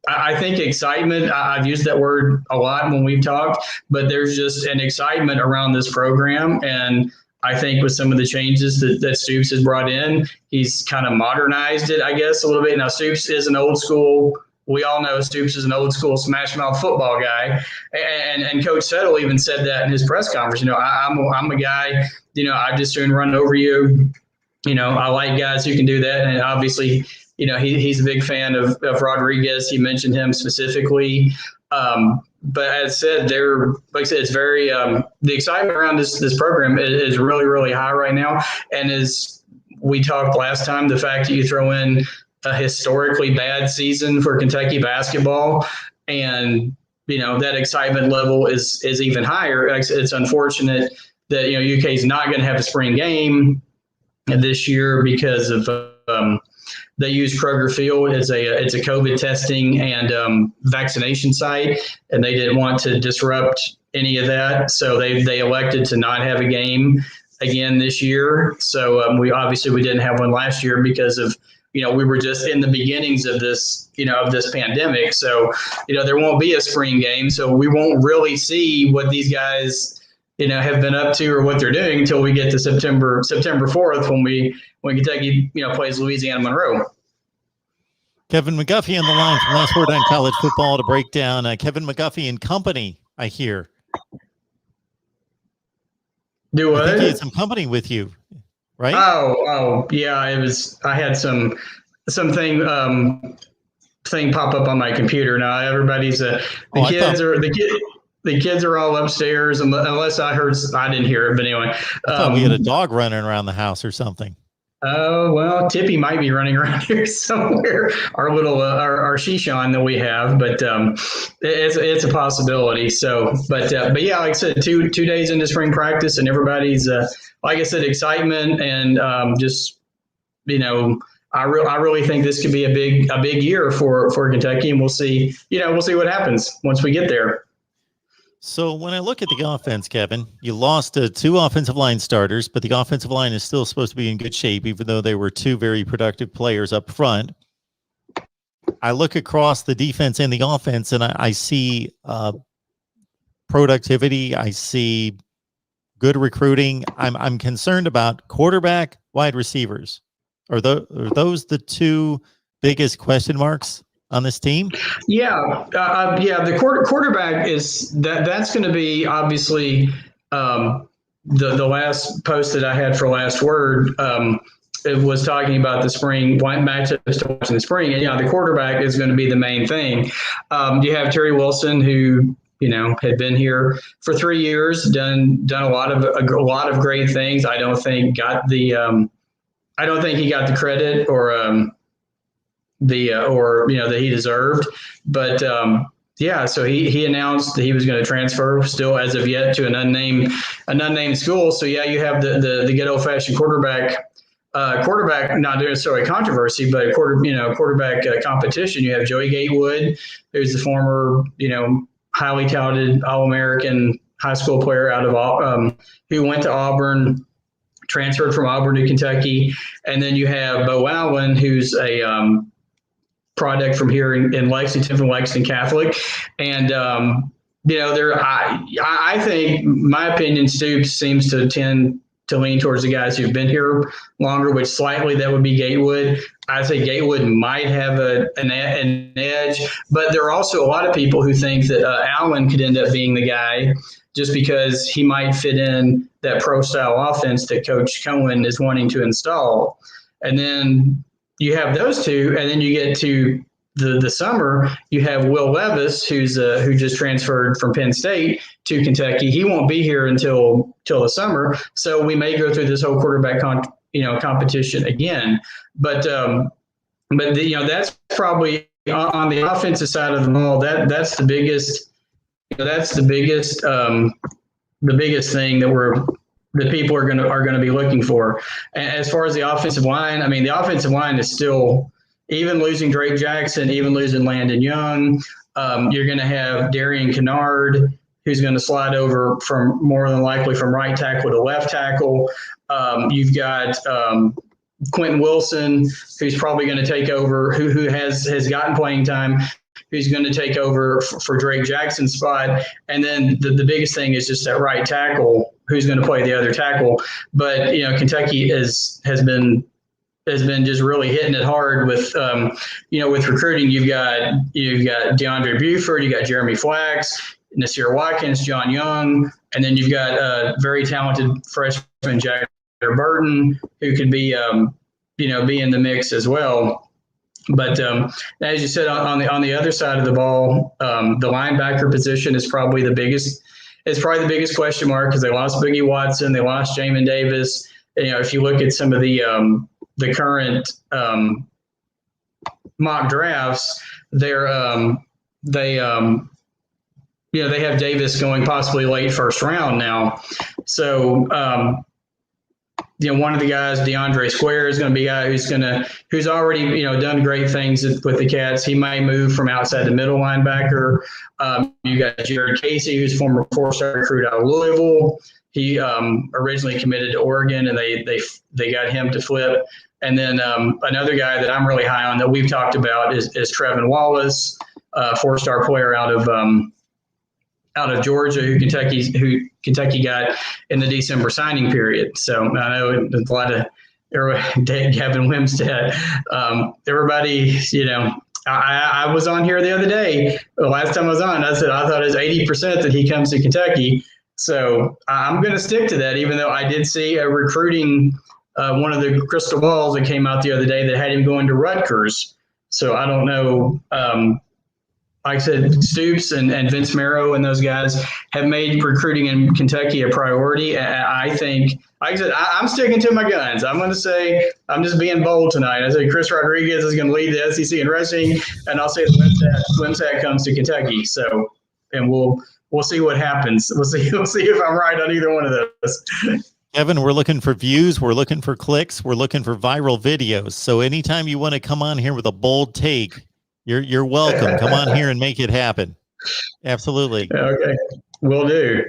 I think excitement. I've used that word a lot when we've talked, but there's just an excitement around this program. And I think with some of the changes that Stoops has brought in, he's kind of modernized it, I guess, a little bit. Now, Stoops is an old school. We all know Stoops is an old school smash mouth football guy, and Coach Settle even said that in his press conference. I'm a guy. I just soon run over you. I like guys who can do that, and obviously, he's a big fan of Rodriguez. He mentioned him specifically. But as said, it's very the excitement around this program is really, really high right now. And as we talked last time, the fact that you throw in a historically bad season for Kentucky basketball, and that excitement level is even higher. It's unfortunate that UK is not going to have a spring game this year because of they use Kroger Field as it's a COVID testing and vaccination site, and they didn't want to disrupt any of that, so they elected to not have a game again this year. So we didn't have one last year because of we were just in the beginnings of this of this pandemic. So there won't be a spring game, so we won't really see what these guys have been up to or what they're doing until we get to September 4th when Kentucky plays Louisiana Monroe. Kevin Mcguffey on the line from Last Word on College Football to break down Kevin Mcguffey and company, I hear. Do what? I think he had some company with you, right? Oh, yeah. It was. I had some thing pop up on my computer. Now everybody's the kids are all upstairs, unless I didn't hear it. But anyway, I thought we had a dog running around the house or something. Oh, well, Tippy might be running around here somewhere. Our little our Shishan that we have, but it's a possibility. So, but yeah, like I said, two days into spring practice, and everybody's like I said, excitement and just I really think this could be a big year for Kentucky, and we'll see what happens once we get there. So when I look at the offense, Kevin, you lost two offensive line starters, but the offensive line is still supposed to be in good shape, even though they were two very productive players up front. I look across the defense and the offense, and I see productivity. I see good recruiting. I'm concerned about quarterback, wide receivers. Are those the two biggest question marks on this team? Yeah. The quarterback that's going to be obviously the last post that I had for Last Word. It was talking about the spring matchups to watch in the spring, and the quarterback is going to be the main thing. You have Terry Wilson, who had been here for 3 years, done a lot of great things. I don't think he got the credit or that he deserved, but so he announced that he was going to transfer, still as of yet, to an unnamed school. So you have the good old fashioned quarterback, not necessarily controversy, but quarterback competition. You have Joey Gatewood, who's the former highly touted All-American high school player out of who went to Auburn, transferred from Auburn to Kentucky, and then you have Bo Allen, who's a product from here in Lexington, from Lexington Catholic. And, I think, my opinion, Stoops seems to tend to lean towards the guys who've been here longer, which slightly that would be Gatewood. I say Gatewood might have an edge, but there are also a lot of people who think that Allen could end up being the guy just because he might fit in that pro-style offense that Coach Cohen is wanting to install. And then you have those two, and then you get to the summer, you have Will Levis, who just transferred from Penn State to Kentucky. He won't be here until the summer, so we may go through this whole quarterback competition again. But that's probably on the offensive side of the ball. That's the biggest. That's the biggest thing that people are going to be looking for. And as far as the offensive line, I mean, the offensive line is still, even losing Drake Jackson, even losing Landon Young, you're going to have Darian Kennard, who's going to slide over from, more than likely, from right tackle to left tackle. You've got Quentin Wilson, who's probably going to take over, who has gotten playing time, who's going to take over for Drake Jackson's spot. And then the biggest thing is just that right tackle, who's going to play the other tackle. But Kentucky has been just really hitting it hard with with recruiting. You've got DeAndre Buford, you got Jeremy Flax, Nasir Watkins, John Young, and then you've got a very talented freshman Jack Burton who could be be in the mix as well. But as you said, on the other side of the ball, the linebacker position is probably the biggest. It's probably the biggest question mark because they lost Boogie Watson, they lost Jamin Davis. If you look at some of the current mock drafts, they have Davis going possibly late first round now. So one of the guys, DeAndre Square, is going to be a guy who's already done great things with the Cats. He may move from outside the middle linebacker. You got Jared Casey, who's former 4-star recruit out of Louisville. He originally committed to Oregon, and they got him to flip. And then another guy that I'm really high on that we've talked about is Trevin Wallace, 4-star player out of Georgia, who Kentucky got in the December signing period. So I know there's a lot of Gavin Wimstead. Everybody, I was on here the other day. The last time I was on, I said I thought it was 80% that he comes to Kentucky. So I'm going to stick to that, even though I did see a recruiting one of the crystal balls that came out the other day that had him going to Rutgers. So I don't know. Like I said, Stoops and Vince Marrow and those guys have made recruiting in Kentucky a priority. I think, like I said, I'm sticking to my guns. I'm going to say, I'm just being bold tonight. I say Chris Rodriguez is going to lead the SEC in rushing, and I'll say Wimsatt comes to Kentucky. So, and we'll see what happens. We'll see if I'm right on either one of those. Kevin, we're looking for views. We're looking for clicks. We're looking for viral videos. So anytime you want to come on here with a bold take, you're welcome. Come on here and make it happen. Absolutely. Okay, will do.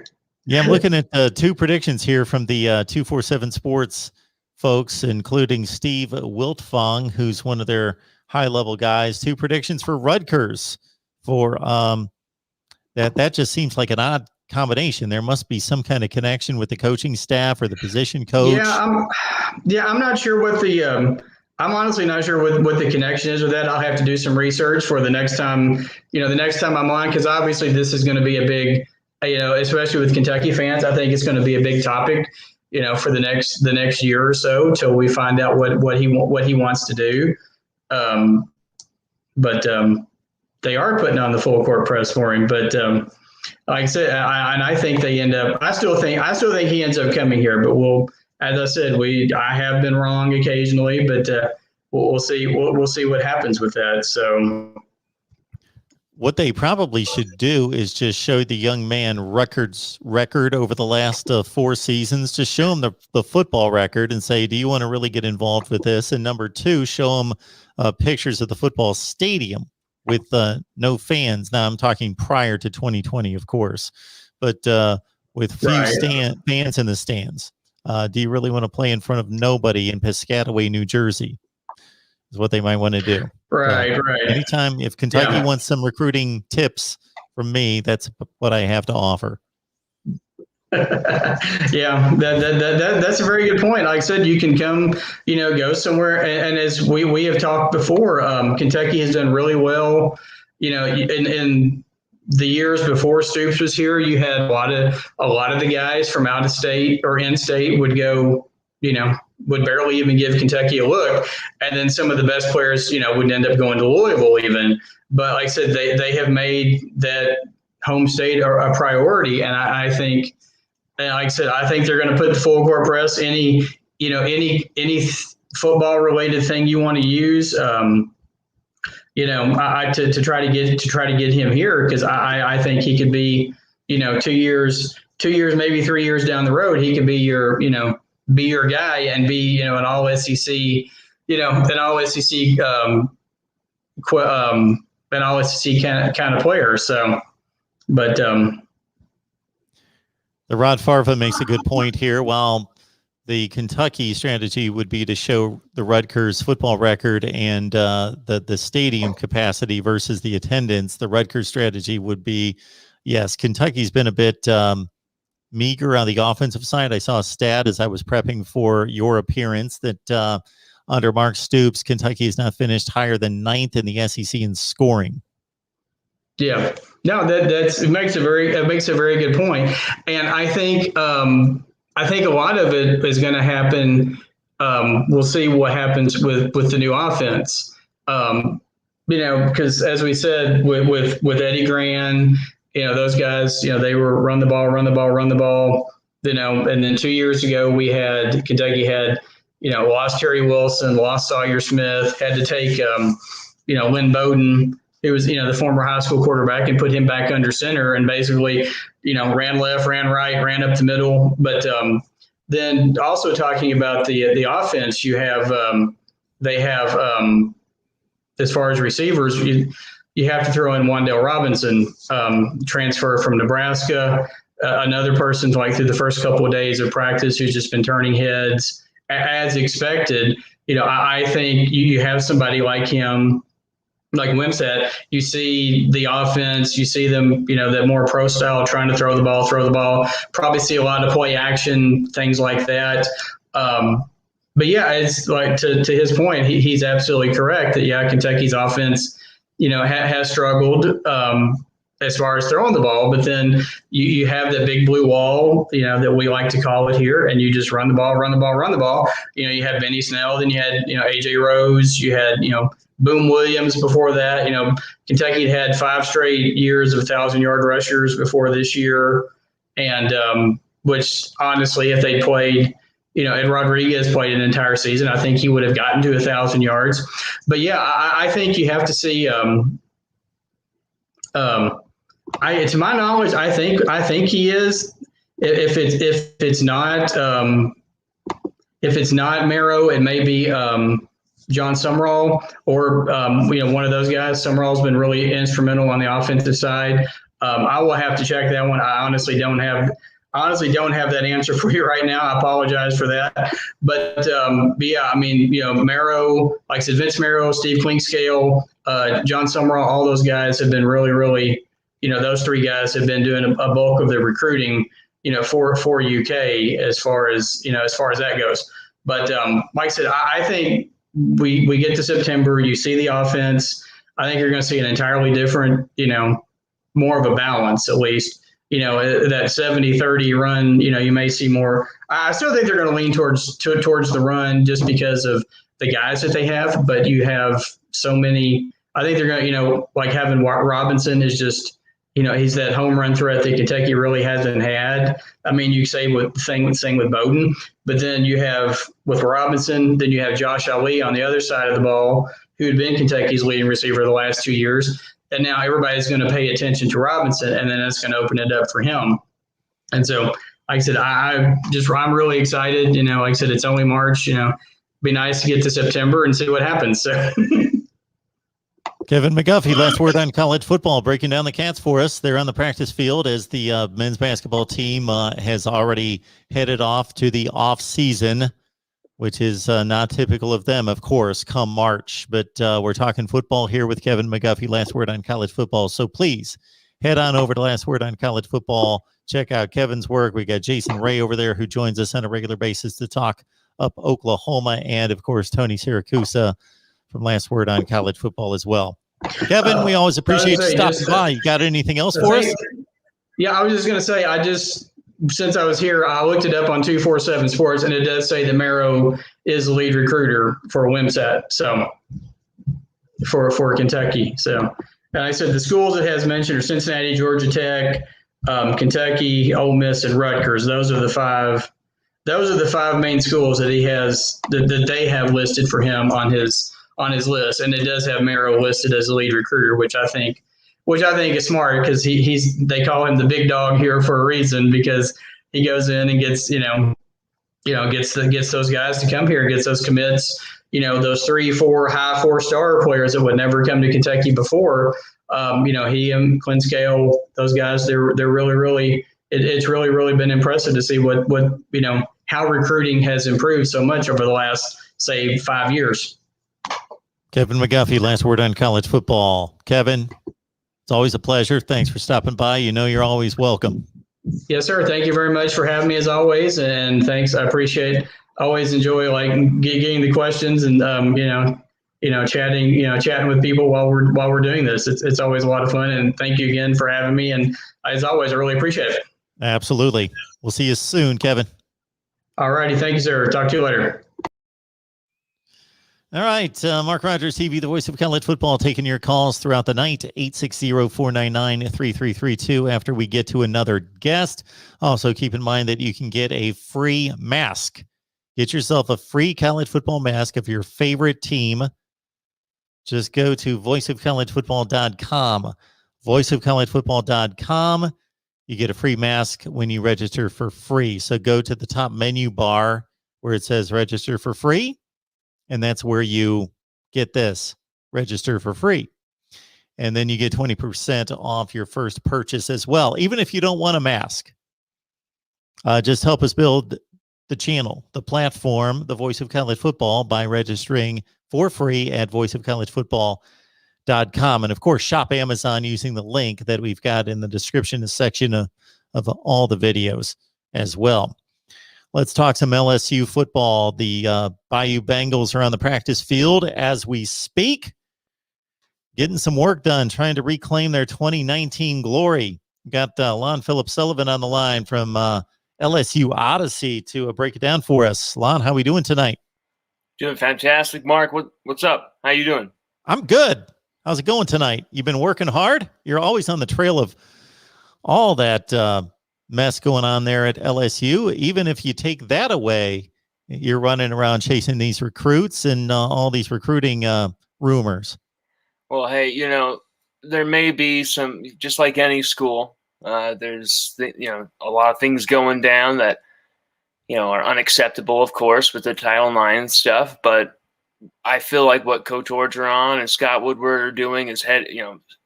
Yeah, I'm looking at 2 predictions here from the 247 Sports folks, including Steve Wiltfong, who's one of their high-level guys. 2 predictions for Rutgers. For that just seems like an odd combination. There must be some kind of connection with the coaching staff or the position coach. I'm not sure what the. I'm honestly not sure what the connection is with that. I'll have to do some research for the next time, the next time I'm on, because obviously this is going to be a big, especially with Kentucky fans, I think it's going to be a big topic, for the next year or so till we find out what he wants to do. But they are putting on the full court press for him. But like I said, I think they end up. I still think he ends up coming here, but as I said, I have been wrong occasionally, but we'll see. We'll see what happens with that. So, what they probably should do is just show the young man record over the last 4 seasons. Just show him the football record and say, "Do you want to really get involved with this?" And number 2, show him pictures of the football stadium with no fans. Now, I'm talking prior to 2020, of course, but with few fans in the stands. Do you really want to play in front of nobody in Piscataway, New Jersey? Is what they might want to do. Right. Anytime, if Kentucky wants some recruiting tips from me, that's what I have to offer. Yeah, that's a very good point. Like I said, you can come, go somewhere. And as we have talked before, Kentucky has done really well, in the years before Stoops was here. You had a lot of the guys from out of state or in state would go, would barely even give Kentucky a look. And then some of the best players, would end up going to Louisville even. But like I said, they have made that home state a priority. And I think, and like I said, I think they're going to put the full court press, any football related thing you want to use, to try to get him here. Cause I think he could be, 2 years, maybe 3 years down the road, he could be your guy and be, an all SEC, an all SEC, an all SEC kind of player. So, but, the Rod Farva makes a good point here. While the Kentucky strategy would be to show the Rutgers football record and the stadium capacity versus the attendance, the Rutgers strategy would be, yes, Kentucky's been a bit meager on the offensive side. I saw a stat as I was prepping for your appearance that under Mark Stoops, Kentucky has not finished higher than 9th in the SEC in scoring. Yeah, no, it makes a very good point, and I think a lot of it is going to happen. We'll see what happens with the new offense. Because as we said with Eddie Gran, those guys, they were run the ball. And then 2 years ago Kentucky had lost Terry Wilson, lost Sawyer Smith, had to take Lynn Bowden, who was the former high school quarterback, and put him back under center and basically ran left, ran right, ran up the middle. But then also talking about the offense, you have they have as far as receivers, you have to throw in Wan'Dale Robinson, transfer from Nebraska. Another person, like through the first couple of days of practice, who's just been turning heads as expected. I think you have somebody like him, like Wimsatt. You see the offense, you see them, that more pro style, trying to throw the ball. Probably see a lot of play action, things like that. But yeah, it's like to his point, he's absolutely correct that Kentucky's offense, has struggled as far as throwing the ball. But then you have that big blue wall, that we like to call it here, and you just run the ball. You had Benny Snell, then you had AJ Rose, you had Boom Williams before that. Kentucky had 5 straight years of 1,000-yard rushers before this year, and which honestly, if they played. Ed Rodriguez played an entire season, I think he would have gotten to 1,000 yards. But yeah, I think you have to see. To my knowledge, I think he is. If it's not Marrow, it may be John Summerall or one of those guys. Summerall's been really instrumental on the offensive side. I will have to check that one. I honestly don't have that answer for you right now. I apologize for that. But yeah, Marrow, like I said, Vince Marrow, Steve Clinkscale, John Summerall, all those guys have been really, really, those 3 guys have been doing a bulk of the recruiting, for UK as far as that goes. But like I said, I think we get to September, you see the offense. I think you're going to see an entirely different, more of a balance at least. That 70-30 run, you may see more. I still think they're going to lean towards the run just because of the guys that they have. But you have so many. I think they're going to, like having Robinson is just, he's that home run threat that Kentucky really hasn't had. You say same with Bowden, but then you have with Robinson, then you have Josh Ali on the other side of the ball, who had been Kentucky's leading receiver the last 2 years. And now everybody's going to pay attention to Robinson, and then that's going to open it up for him. And so, like I said, I'm really excited. Like I said, it's only March. Be nice to get to September and see what happens. So. Kevin Mcguffey, last word on college football, breaking down the Cats for us. They're on the practice field as the men's basketball team has already headed off to the off season, which is not typical of them, of course, come March. But we're talking football here with Kevin Mcguffey, last word on college football. So please head on over to Last Word on College Football. Check out Kevin's work. We got Jason Ray over there who joins us on a regular basis to talk up Oklahoma. And, of course, Tony Siracusa from Last Word on College Football as well. Kevin, we always appreciate you stopping by. You got anything else for us? Yeah, I was just going to say, since I was here, I looked it up on 247 Sports, and it does say that Marrow is the lead recruiter for Wimsatt, so for Kentucky. So, and I said the schools it has mentioned are Cincinnati, Georgia Tech, Kentucky, Ole Miss, and Rutgers. Those are the five main schools that he has that they have listed for him on his list, and it does have Marrow listed as the lead recruiter, which I think is smart because they call him the big dog here for a reason, because he goes in and gets those guys to come here, gets those commits, those 3-4 high 4-star players that would never come to Kentucky before. He and Clinkscale, those guys, they're really, really, it's really, really been impressive to see what how recruiting has improved so much over the last, say, 5 years. Kevin Mcguffey, Last Word on College Football. Kevin, it's always a pleasure. Thanks for stopping by. You're always welcome. Yes, sir. Thank you very much for having me as always. And thanks. I appreciate, always enjoy like getting the questions and, chatting with people while we're doing this. It's always a lot of fun. And thank you again for having me. And as always, I really appreciate it. Absolutely. We'll see you soon, Kevin. All righty. Thank you, sir. Talk to you later. All right. Mark Rogers TV, the voice of college football, taking your calls throughout the night, 860-499-3332 after we get to another guest. Also, keep in mind that you can get a free mask. Get yourself a free college football mask of your favorite team. Just go to voiceofcollegefootball.com. Voiceofcollegefootball.com. You get a free mask when you register for free. So go to the top menu bar where it says register for free. And that's where you get this, register for free. And then you get 20% off your first purchase as well, even if you don't want a mask. Just help us build the channel, the platform, the Voice of College Football, by registering for free at voiceofcollegefootball.com. And of course, shop Amazon using the link that we've got in the description section of all the videos as well. Let's talk some LSU football. The Bayou Bengals are on the practice field as we speak, getting some work done, trying to reclaim their 2019 glory. Got Lon Phillips Sullivan on the line from LSU Odyssey to break it down for us. Lon, how we doing tonight? Doing fantastic, Mark. What's up? How you doing? I'm good. How's it going tonight? You've been working hard? You're always on the trail of all that mess going on there at LSU. Even if you take that away, you're running around chasing these recruits and all these recruiting rumors. Well, hey, there may be some, just like any school, there's, a lot of things going down that, are unacceptable, of course, with the Title IX stuff. But I feel like what Coach Orgeron and Scott Woodward are doing is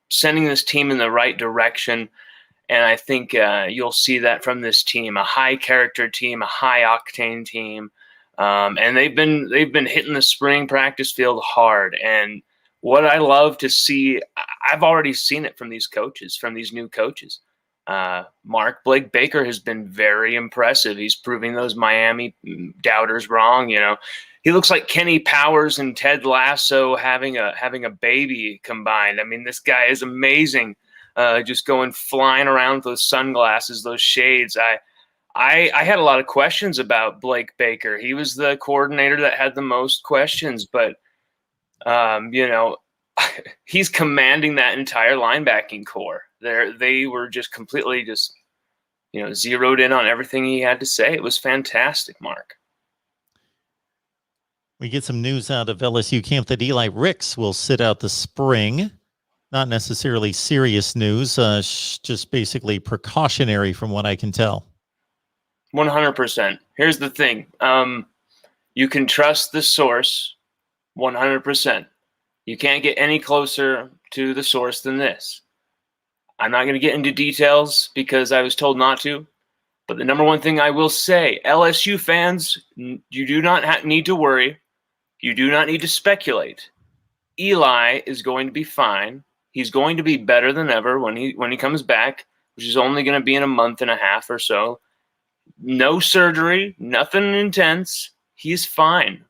sending this team in the right direction. And I think you'll see that from this team, a high character team, a high octane team. And they've been hitting the spring practice field hard. And what I love to see, I've already seen it from these coaches, from these new coaches. Mark Blake Baker has been very impressive. He's proving those Miami doubters wrong. He looks like Kenny Powers and Ted Lasso having a baby combined. I mean, this guy is amazing. Just going flying around with those sunglasses, those shades. I had a lot of questions about Blake Baker. He was the coordinator that had the most questions, but he's commanding that entire linebacking core. They were just completely zeroed in on everything he had to say. It was fantastic, Mark. We get some news out of LSU camp that Eli Ricks will sit out the spring. Not necessarily serious news, just basically precautionary from what I can tell. 100%. Here's the thing. You can trust the source 100%. You can't get any closer to the source than this. I'm not going to get into details because I was told not to. But the number one thing I will say, LSU fans, you do not need to worry. You do not need to speculate. Eli is going to be fine. He's going to be better than ever when he comes back, which is only going to be in a month and a half or so. No surgery, nothing intense. He's fine.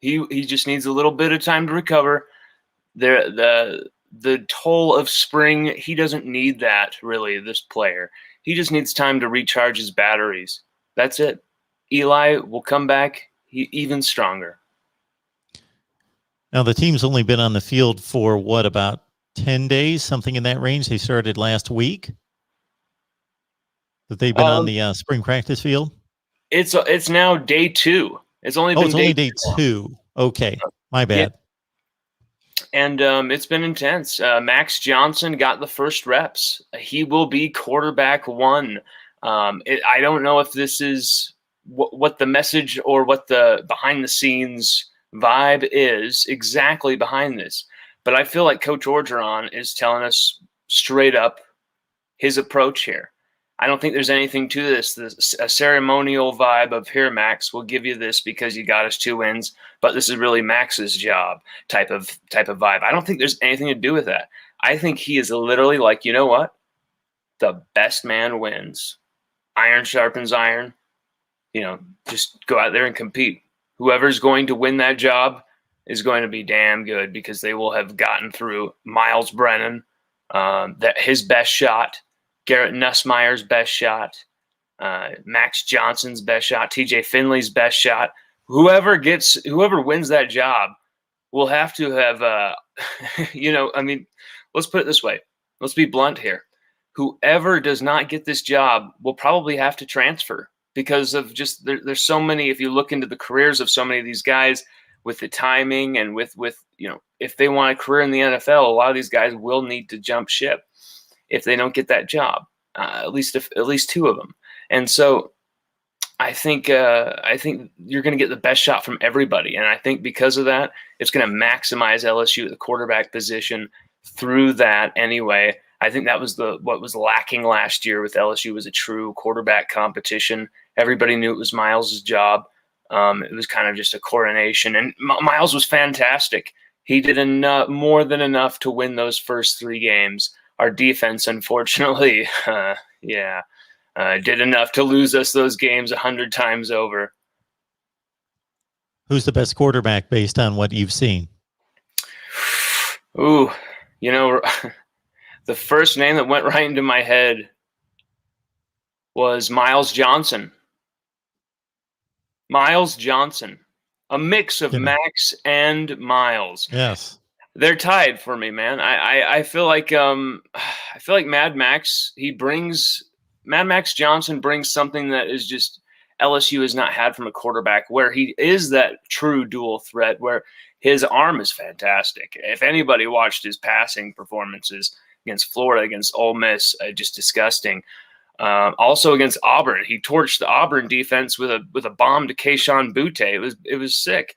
He just needs a little bit of time to recover. The toll of spring, he doesn't need that really, this player. He just needs time to recharge his batteries. That's it. Eli will come back even stronger. Now, the team's only been on the field for about 10 days, something in that range. They started last week. That they've been on the spring practice field? It's now day 2. It's only been day 2. Okay, my bad. Yeah. And it's been intense. Max Johnson got the first reps. He will be quarterback 1. I don't know if this is what the message or what the behind-the-scenes vibe is exactly behind this. But I feel like Coach Orgeron is telling us straight up his approach here. I don't think there's anything to this. A ceremonial vibe of, here, Max, we'll give you this because you got us 2 wins, but this is really Max's job type of vibe. I don't think there's anything to do with that. I think he is literally like, you know what? the best man wins. Iron sharpens iron. Just go out there and compete. Whoever's going to win that job is going to be damn good because they will have gotten through Miles Brennan, his best shot, Garrett Nussmeier's best shot, Max Johnson's best shot, TJ Finley's best shot. Whoever wins that job will have to have, let's put it this way. Let's be blunt here. Whoever does not get this job will probably have to transfer because of just there's so many. If you look into the careers of so many of these guys with the timing and with if they want a career in the NFL, a lot of these guys will need to jump ship if they don't get that job. At least two of them. And so I think you're going to get the best shot from everybody. And I think because of that, it's going to maximize LSU at the quarterback position through that anyway. I think that was what was lacking last year with LSU was a true quarterback competition. Everybody knew it was Miles' job. It was kind of just a coronation. And Miles was fantastic. He did more than enough to win those first 3 games. Our defense, unfortunately, did enough to lose us those games 100 times over. Who's the best quarterback based on what you've seen? Ooh, the first name that went right into my head was Miles Johnson. Miles Johnson, a mix of Max and Miles. Yes, they're tied for me, man. I feel like Mad Max Johnson brings something that is just LSU has not had from a quarterback, where he is that true dual threat, where his arm is fantastic. If anybody watched his passing performances against Florida, against Ole Miss, just disgusting. Also against Auburn, he torched the Auburn defense with a bomb to Kayshon Boutte. It was sick.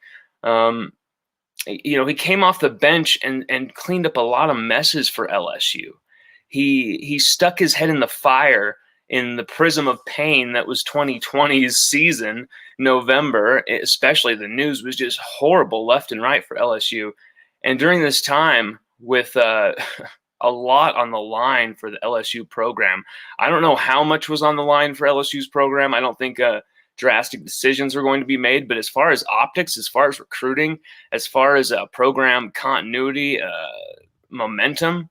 He came off the bench and cleaned up a lot of messes for LSU. He stuck his head in the fire in the prism of pain that was 2020's season, November. Especially the news was just horrible left and right for LSU. And during this time, with a lot on the line for the LSU program, I don't know how much was on the line for LSU's program. I don't think drastic decisions are going to be made. But as far as optics, as far as recruiting, as far as program continuity, momentum,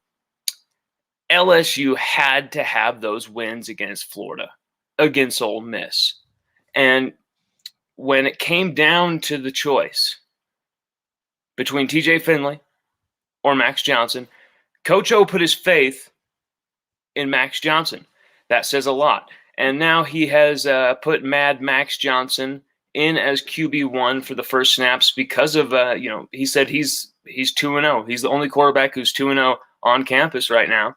LSU had to have those wins against Florida, against Ole Miss. And when it came down to the choice between TJ Finley or Max Johnson, Coach O put his faith in Max Johnson. That says a lot. And now he has put Mad Max Johnson in as QB1 for the first snaps because of, he said he's 2-0. He's the only quarterback who's 2-0 on campus right now.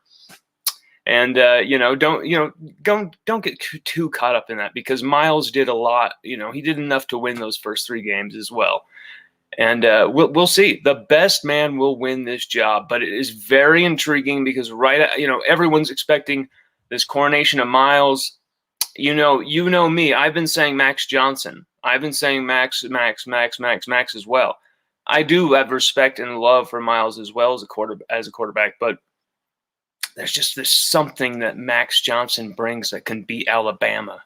And, don't get too caught up in that, because Miles did a lot. He did enough to win those first 3 games as well. And we'll see. The best man will win this job, but it is very intriguing because everyone's expecting this coronation of Miles. You know me. I've been saying Max Johnson. I've been saying Max as well. I do have respect and love for Miles as well as a quarterback, but there's something that Max Johnson brings that can beat Alabama.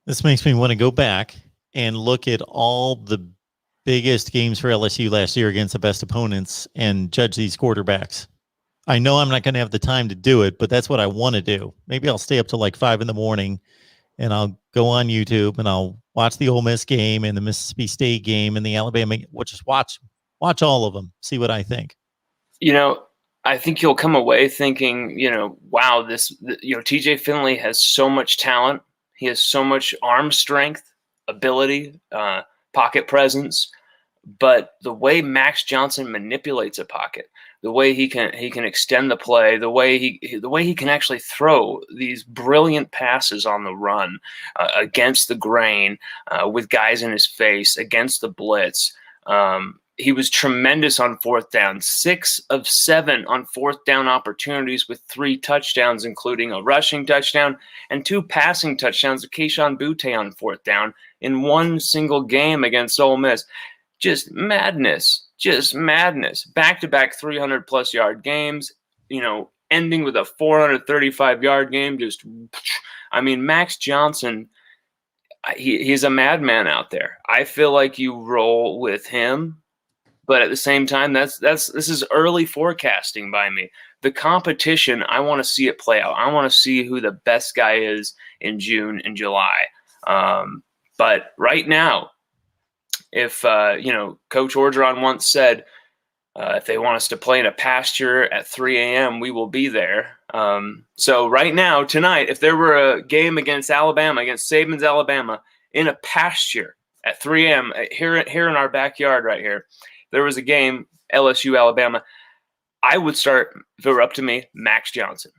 This makes me want to go back and look at all the biggest games for LSU last year against the best opponents and judge these quarterbacks. I know I'm not going to have the time to do it, but that's what I want to do. Maybe I'll stay up till like 5 a.m. and I'll go on YouTube and I'll watch the Ole Miss game and the Mississippi State game and the Alabama. We'll just watch all of them, see what I think. I think you'll come away thinking, wow, TJ Finley has so much talent. He has so much arm strength, ability, pocket presence, but the way Max Johnson manipulates a pocket, the way he can extend the play, the way he can actually throw these brilliant passes on the run, against the grain, with guys in his face, against the blitz. He was tremendous on 4th down, 6 of 7 on 4th down opportunities with 3 touchdowns, including a rushing touchdown and 2 passing touchdowns to Kayshon Boutte on 4th down in one single game against Ole Miss. Just madness. Back-to-back 300-plus yard games. ending with a 435-yard game. Max Johnson, he's a madman out there. I feel like you roll with him, but at the same time, this is early forecasting by me. The competition, I want to see it play out. I want to see who the best guy is in June and July. But right now, if Coach Orgeron once said, if they want us to play in a pasture at 3 a.m., we will be there. So right now, tonight, if there were a game against Alabama, against Saban's Alabama, in a pasture at 3 a.m. here in our backyard right here, there was a game, LSU Alabama, I would start, if it were up to me, Max Johnson.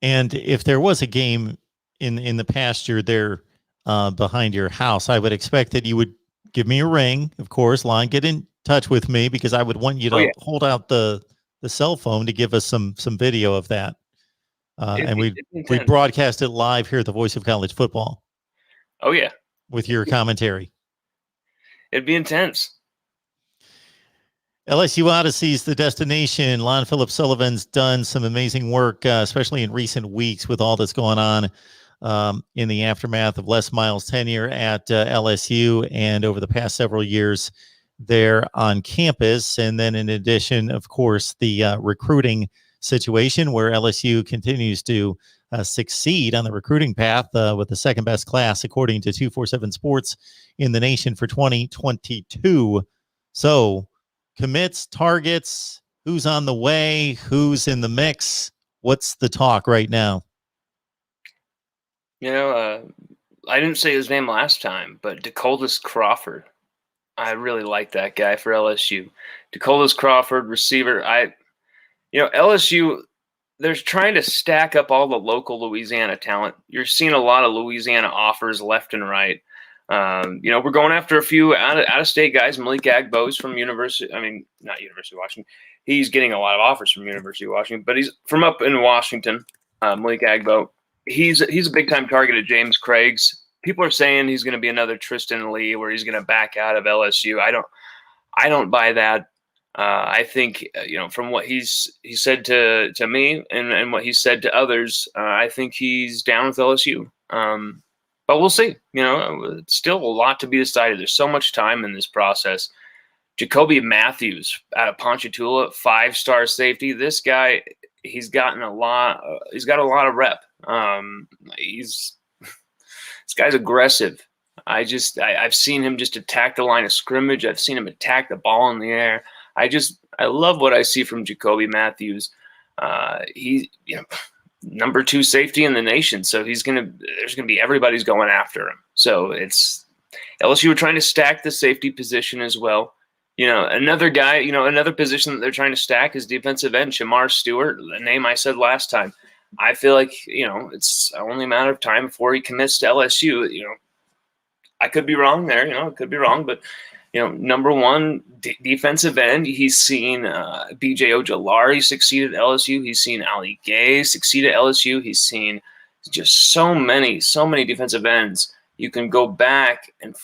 And if there was a game in the pasture there behind your house, I would expect that you would give me a ring, of course, Lon, get in touch with me, because I would want you to hold out the cell phone to give us some video of that. And we broadcast it live here at the Voice of College Football. Oh, yeah. With your commentary. It'd be intense. LSU Odyssey's the destination. Lon Phillips Sullivan's done some amazing work, especially in recent weeks with all that's going on in the aftermath of Les Miles' tenure at LSU and over the past several years there on campus. And then in addition, of course, the recruiting situation where LSU continues to succeed on the recruiting path with the second best class, according to 247 Sports, in the nation for 2022. So commits, targets, who's on the way, who's in the mix? What's the talk right now? I didn't say his name last time, but DeColdis Crawford. I really like that guy for LSU. DeColdis Crawford, receiver. LSU, they're trying to stack up all the local Louisiana talent. You're seeing a lot of Louisiana offers left and right. We're going after a few out-of-state guys. Malik Agbo's from not University of Washington. He's getting a lot of offers from University of Washington, but he's from up in Washington. Malik Agbo. He's a big-time target of James Craig's. People are saying he's going to be another Tristan Lee, where he's going to back out of LSU. I don't buy that. I think from what he said to me and what he said to others, I think he's down with LSU. But we'll see. It's still a lot to be decided. There's so much time in this process. Jacoby Matthews out of Ponchatoula, 5-star safety. This guy, he's got a lot of rep. This guy's aggressive. I've seen him just attack the line of scrimmage. I've seen him attack the ball in the air. I love what I see from Jacoby Matthews. He, number 2 safety in the nation. So there's going to be everybody's going after him. So it's LSU are trying to stack the safety position as well. Another guy, another position that they're trying to stack is defensive end, Shamar Stewart, the name I said last time. I feel like, it's only a matter of time before he commits to LSU. I could be wrong there, it could be wrong, but, number 1 defensive end, he's seen B.J. Ojolari succeed at LSU. He's seen Ali Gay succeed at LSU. He's seen just so many defensive ends. You can go back and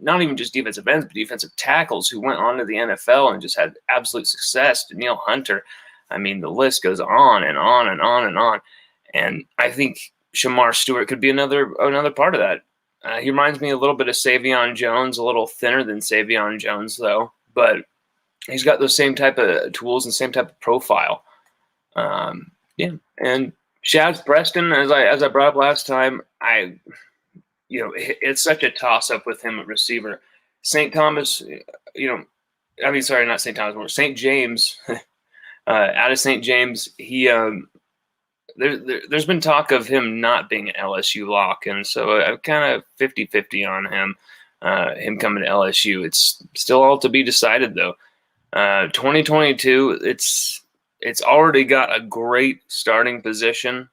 not even just defensive ends, but defensive tackles who went on to the NFL and just had absolute success. Danielle Hunter. The list goes on and on and on and on. And I think Shamar Stewart could be another part of that. He reminds me a little bit of Savion Jones, a little thinner than Savion Jones, though. But he's got those same type of tools and same type of profile. And Shaz Preston, as I brought up last time, it's such a toss-up with him at receiver. St. Thomas, not St. Thomas, St. James, out of St. James, he there's been talk of him not being an LSU lock, and so I'm kind of 50-50 on him coming to LSU. It's still all to be decided, though. 2022, it's already got a great starting position,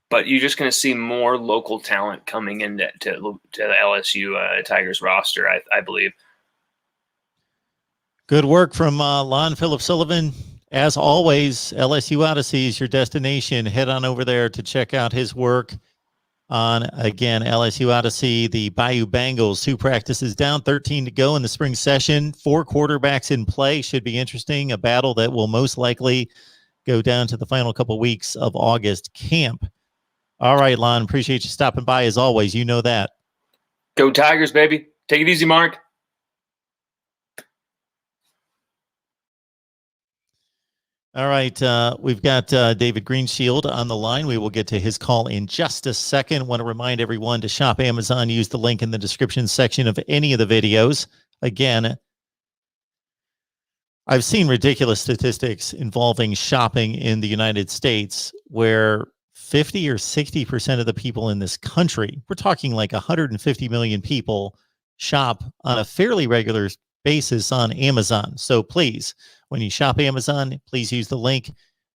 but you're just going to see more local talent coming into the LSU Tigers roster, I believe. Good work from Lon Phillips Sullivan. As always, LSU Odyssey is your destination. Head on over there to check out his work. on, again, LSU Odyssey. The Bayou Bengals, 2 practices down, 13 to go in the spring session. 4 quarterbacks in play. Should be interesting. A battle that will most likely go down to the final couple weeks of August camp. All right, Lon, appreciate you stopping by as always. You know that. Go Tigers, baby. Take it easy, Mark. All right, we've got David Greenshield on the line. We will get to his call in just a second. Want to remind everyone to shop Amazon. Use the link in the description section of any of the videos. Again, I've seen ridiculous statistics involving shopping in the United States where 50 or 60% of the people in this country, we're talking like 150 million people, shop on a fairly regular basis on Amazon. So please, when you shop Amazon, please use the link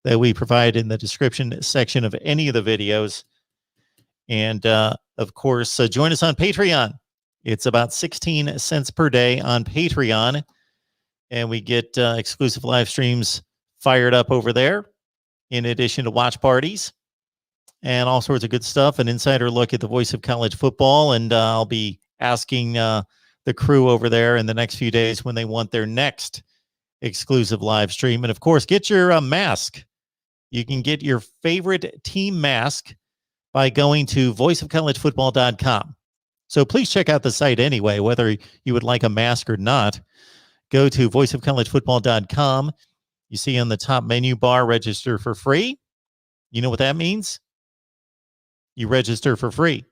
that we provide in the description section of any of the videos. And of course, join us on Patreon. It's about 16 cents per day on Patreon. And we get exclusive live streams fired up over there, in addition to watch parties and all sorts of good stuff. An insider look at the voice of college football. And I'll be asking the crew over there in the next few days when they want their next exclusive live stream. And of course, get your mask. You can get your favorite team mask by going to voiceofcollegefootball.com. So please check out the site anyway, whether you would like a mask or not. Go to voiceofcollegefootball.com. You see on the top menu bar, register for free. You know what that means? You register for free.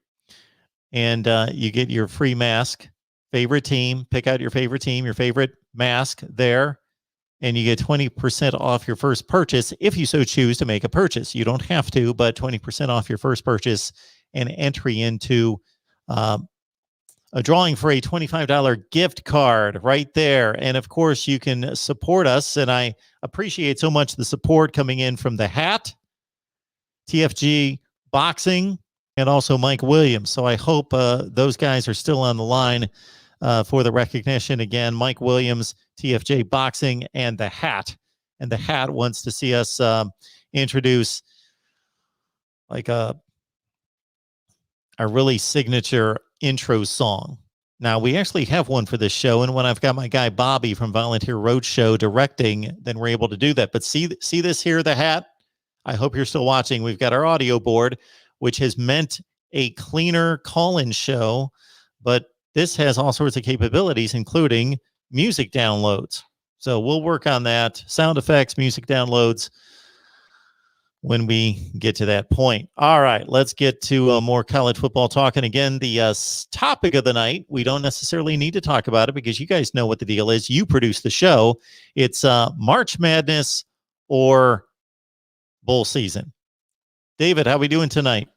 And you get your free mask, favorite team. Pick out your favorite team, your favorite mask there. And you get 20% off your first purchase if you so choose to make a purchase. You don't have to, but 20% off your first purchase and entry into a drawing for a $25 gift card right there. And of course, you can support us. And I appreciate so much the support coming in from the hat, TFG Boxing, and also Mike Williams. So I hope those guys are still on the line for the recognition. Again, Mike Williams, TFJ Boxing, and the hat. And the hat wants to see us introduce like a really signature intro song. Now, we actually have one for this show, and when I've got my guy Bobby from Volunteer Roadshow directing, then we're able to do that. But see this here, the hat? I hope you're still watching. We've got our audio board, which has meant a cleaner call-in show, but this has all sorts of capabilities, including music downloads. So we'll work on that. Sound effects, music downloads when we get to that point. All right, let's get to more college football talk. And again, the topic of the night, we don't necessarily need to talk about it because you guys know what the deal is. You produce the show. It's March Madness or bowl season. David, how we doing tonight?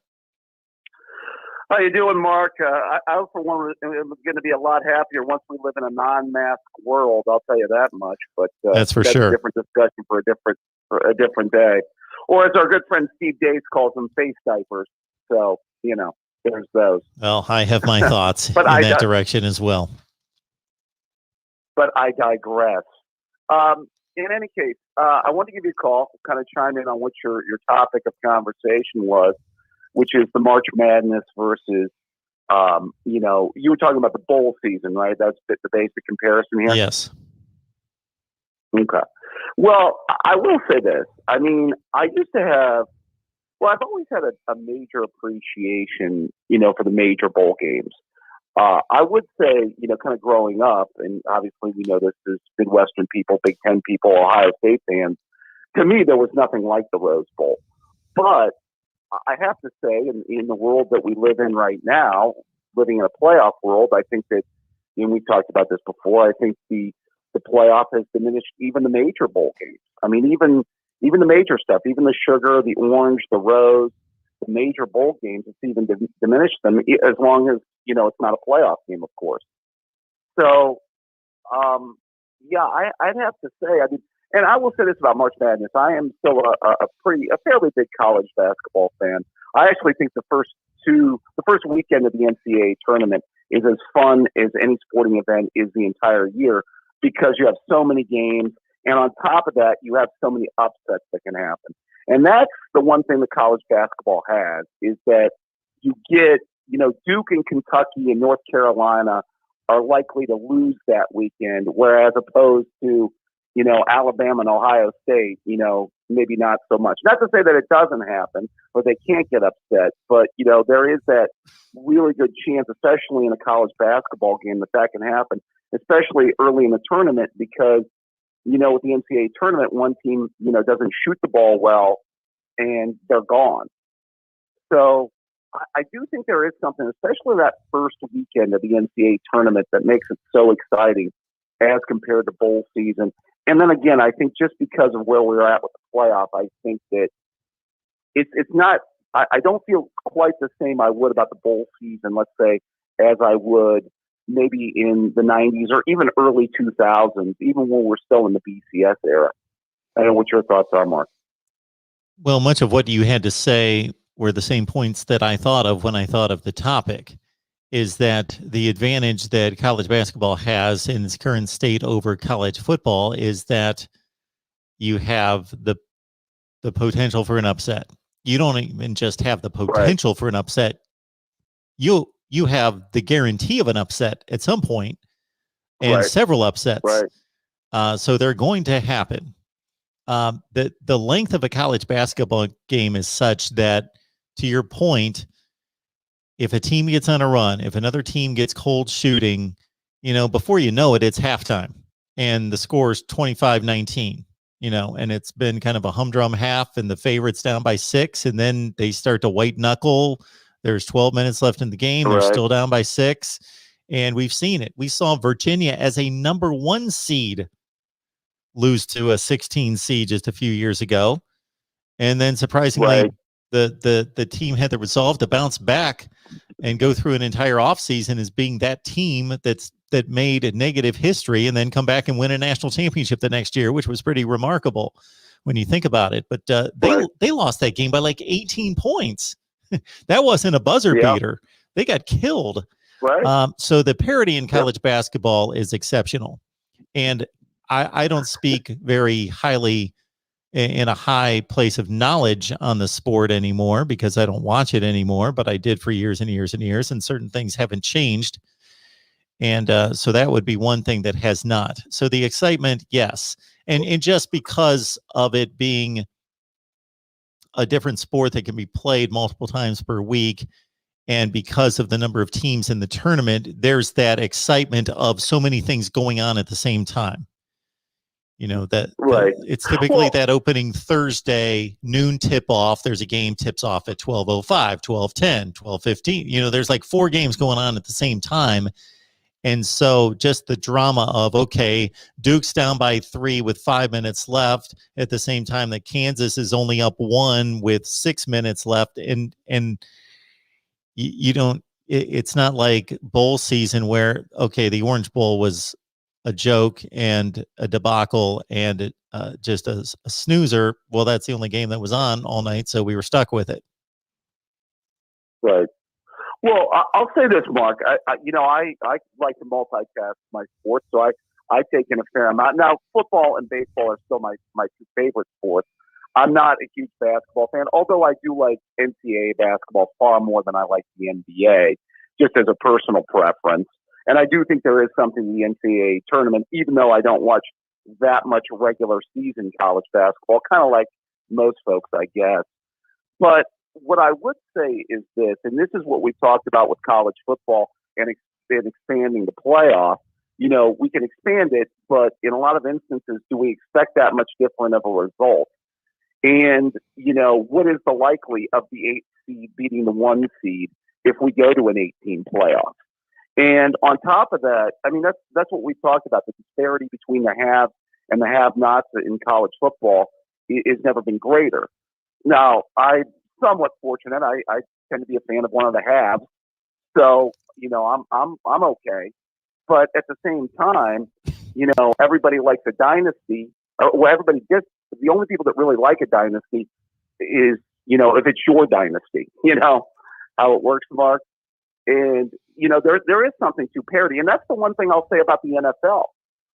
How you doing, Mark? I for one, am going to be a lot happier once we live in a non-mask world. I'll tell you that much. But that's for sure. A different discussion for a different day. Or as our good friend Steve Dace calls them, face diapers. So, there's those. Well, I have my thoughts in that direction as well. But I digress. In any case, I want to give you a call, kind of chime in on what your topic of conversation was, which is the March Madness versus, you were talking about the bowl season, right? That's the basic comparison here? Yes. Okay. Well, I will say this. I mean, I used to have, I've always had a major appreciation, for the major bowl games. I would say, kind of growing up, and obviously we know this is Midwestern people, Big Ten people, Ohio State fans. To me, there was nothing like the Rose Bowl. But I have to say, in the world that we live in right now, living in a playoff world, I think that, and we talked about this before, I think the playoff has diminished even the major bowl games. I mean, even the major stuff, even the sugar, the orange, the rose, the major bowl games, it's even diminished them as long as, it's not a playoff game, of course. So, I'd have to say, and I will say this about March Madness. I am still a fairly big college basketball fan. I actually think the first weekend of the NCAA tournament is as fun as any sporting event is the entire year because you have so many games. And on top of that, you have so many upsets that can happen. And that's the one thing that college basketball has is that you get, Duke and Kentucky and North Carolina are likely to lose that weekend, whereas opposed to, Alabama and Ohio State, maybe not so much. Not to say that it doesn't happen or they can't get upset, but, there is that really good chance, especially in a college basketball game, that can happen, especially early in the tournament because, with the NCAA tournament, one team, doesn't shoot the ball well and they're gone. So I do think there is something, especially that first weekend of the NCAA tournament, that makes it so exciting as compared to bowl season. And then again, I think just because of where we're at with the playoff, I think that it's not, I don't feel quite the same I would about the bowl season, let's say, as I would maybe in the 90s or even early 2000s, even when we're still in the BCS era. I don't know what your thoughts are, Mark. Well, much of what you had to say were the same points that I thought of when I thought of the topic, is that the advantage that college basketball has in its current state over college football is that you have the potential for an upset. You don't even just have the potential for an upset. You have the guarantee of an upset at some point and several upsets. So they're going to happen. The length of a college basketball game is such that, to your point, if a team gets on a run, if another team gets cold shooting, before you know it, it's halftime and the score is 25-19, and it's been kind of a humdrum half and the favorite's down by 6, and then they start to white knuckle. There's 12 minutes left in the game. They're still down by 6, and we've seen it. We saw Virginia as a number 1 seed lose to a 16 seed just a few years ago. And then surprisingly, the team had the resolve to bounce back and go through an entire offseason as being that team that made a negative history and then come back and win a national championship the next year, which was pretty remarkable when you think about it. But they lost that game by like 18 points. That wasn't a buzzer beater. They got killed. So the parity in college basketball is exceptional. And I don't speak very highly in a high place of knowledge on the sport anymore because I don't watch it anymore, but I did for years and years and years, and certain things haven't changed. And so that would be one thing that has not. So the excitement, yes. And just because of it being a different sport that can be played multiple times per week, and because of the number of teams in the tournament, there's that excitement of so many things going on at the same time. It's typically that opening Thursday noon tip off. There's a game tips off at 12:05, 12:10, 12:15. There's like 4 games going on at the same time. And so just the drama of, okay, Duke's down by 3 with 5 minutes left at the same time that Kansas is only up 1 with 6 minutes left. And you don't, it's not like bowl season where, okay, the Orange Bowl was a joke and a debacle and just a snoozer. Well, that's the only game that was on all night, so we were stuck with it. Right. Well, I'll say this, Mark. I like to multitask my sports, so I take in a fair amount. Now, football and baseball are still my 2 favorite sports. I'm not a huge basketball fan, although I do like NCAA basketball far more than I like the NBA, just as a personal preference. And I do think there is something in the NCAA tournament, even though I don't watch that much regular season college basketball, kind of like most folks, I guess. But what I would say is this, and this is what we talked about with college football and expanding the playoff. We can expand it, but in a lot of instances, do we expect that much different of a result? And, what is the likely of the 8th seed beating the 1 seed if we go to an 18 playoff? And on top of that, I mean, that's what we talked about. The disparity between the haves and the have-nots in college football has never been greater. Now, I'm somewhat fortunate. I tend to be a fan of one of the halves, so I'm okay. But at the same time, everybody likes a dynasty. Everybody gets the only people that really like a dynasty is if it's your dynasty. How it works, Mark. And, there is something to parity. And that's the one thing I'll say about the NFL.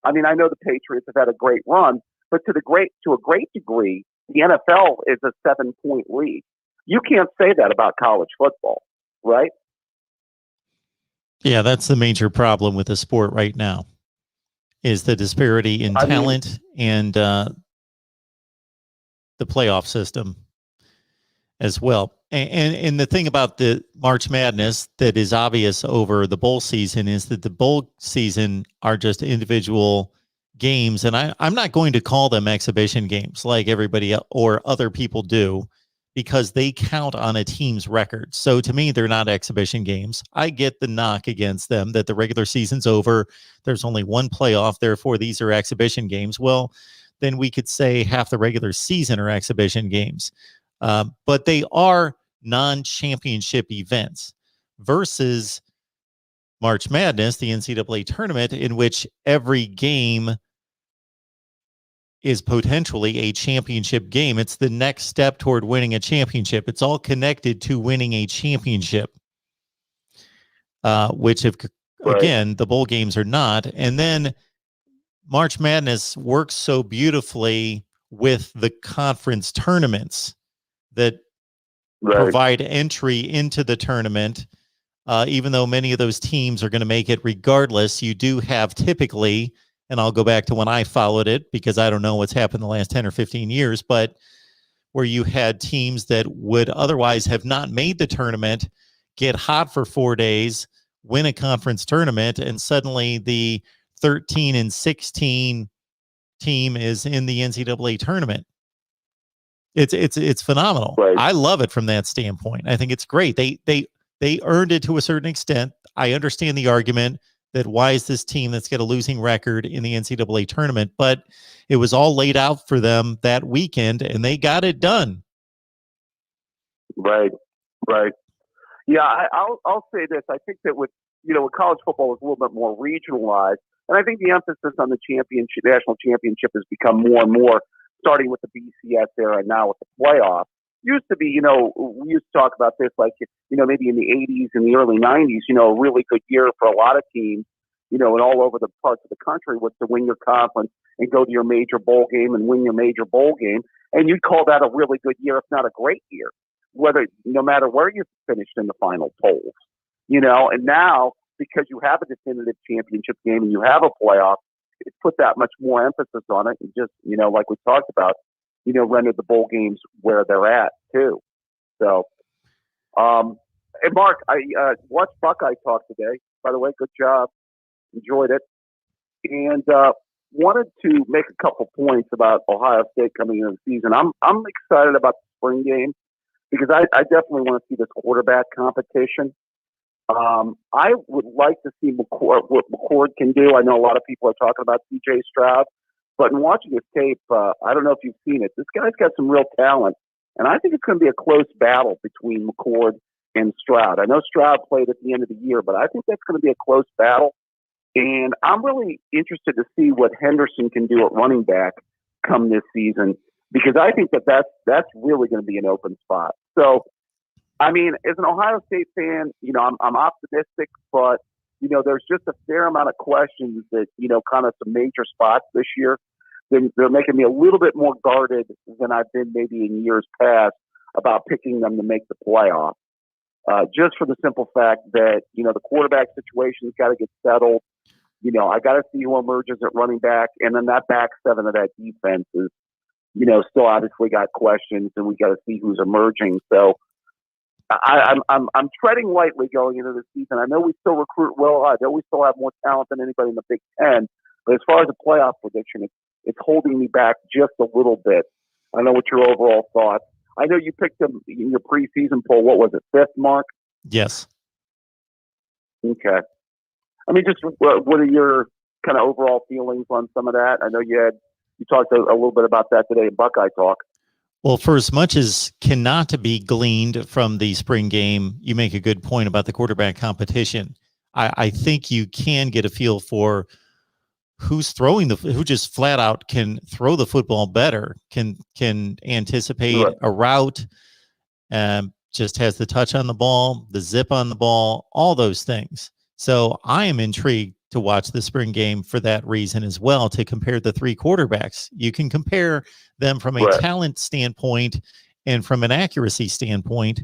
I mean, I know the Patriots have had a great run, but to a great degree, the NFL is a 7-point league. You can't say that about college football, right? Yeah, that's the major problem with the sport right now, is the disparity in talent and the playoff system as well. And the thing about the March Madness that is obvious over the bowl season is that the bowl season are just individual games. And I'm not going to call them exhibition games like everybody or other people do, because they count on a team's record. So to me, they're not exhibition games. I get the knock against them that the regular season's over. There's only one playoff. Therefore, these are exhibition games. Well, then we could say half the regular season are exhibition games. But they are non-championship events versus March Madness, the NCAA tournament, in which every game is potentially a championship game. It's the next step toward winning a championship. It's all connected to winning a championship, which again, the bowl games are not. And then March Madness works so beautifully with the conference tournaments that provide entry into the tournament. Even though many of those teams are going to make it regardless, you do have typically, and I'll go back to when I followed it because I don't know what's happened the last 10 or 15 years, but where you had teams that would otherwise have not made the tournament get hot for 4 days, win a conference tournament, and suddenly the 13 and 16 team is in the NCAA tournament. It's phenomenal. Right. I love it from that standpoint. I think it's great. They earned it to a certain extent. I understand the argument that why is this team that's got a losing record in the NCAA tournament, but it was all laid out for them that weekend and they got it done. Right. Yeah, I'll say this. I think that with college football is a little bit more regionalized, and I think the emphasis on the championship, national championship, has become more and more, starting with the BCS era and now with the playoffs. Used to be, we used to talk about this like, maybe in the 80s and the early 90s, a really good year for a lot of teams, and all over the parts of the country was to win your conference and go to your major bowl game and win your major bowl game. And you'd call that a really good year, if not a great year, no matter where you finished in the final polls, and now because you have a definitive championship game and you have a playoff, it's put that much more emphasis on it. And just, like we talked about, rendered the bowl games where they're at too. So, and Mark, I watched Buckeye Talk today, by the way, good job. Enjoyed it. And, wanted to make a couple points about Ohio State coming into the season. I'm excited about the spring game because I definitely want to see this quarterback competition. I would like to see what McCord can do. I know a lot of people are talking about CJ Stroud, but in watching his tape, I don't know if you've seen it. This guy's got some real talent, and I think it's going to be a close battle between McCord and Stroud. I know Stroud played at the end of the year, but I think that's going to be a close battle. And I'm really interested to see what Henderson can do at running back come this season, because I think that's really going to be an open spot. So, I mean, as an Ohio State fan, I'm optimistic, but, there's just a fair amount of questions that, kind of some major spots this year. They're making me a little bit more guarded than I've been maybe in years past about picking them to make the playoff. Just for the simple fact that, the quarterback situation's got to get settled. I got to see who emerges at running back, and then that back seven of that defense is, still obviously got questions, and we got to see who's emerging. So I'm treading lightly going into the season. I know we still recruit well. I know we still have more talent than anybody in the Big Ten, but as far as a playoff prediction, it's holding me back just a little bit. I know what your overall thoughts. I know you picked them in your preseason poll. What was it, 5th, Mark? Yes. Okay. I mean, just what are your kind of overall feelings on some of that? I know you talked a little bit about that today in Buckeye Talk. Well, for as much as cannot be gleaned from the spring game, you make a good point about the quarterback competition. I think you can get a feel for who's throwing who just flat out can throw the football better, can anticipate a route, just has the touch on the ball, the zip on the ball, all those things. So I am intrigued to watch the spring game for that reason as well, to compare the three quarterbacks. You can compare them from a talent standpoint and from an accuracy standpoint.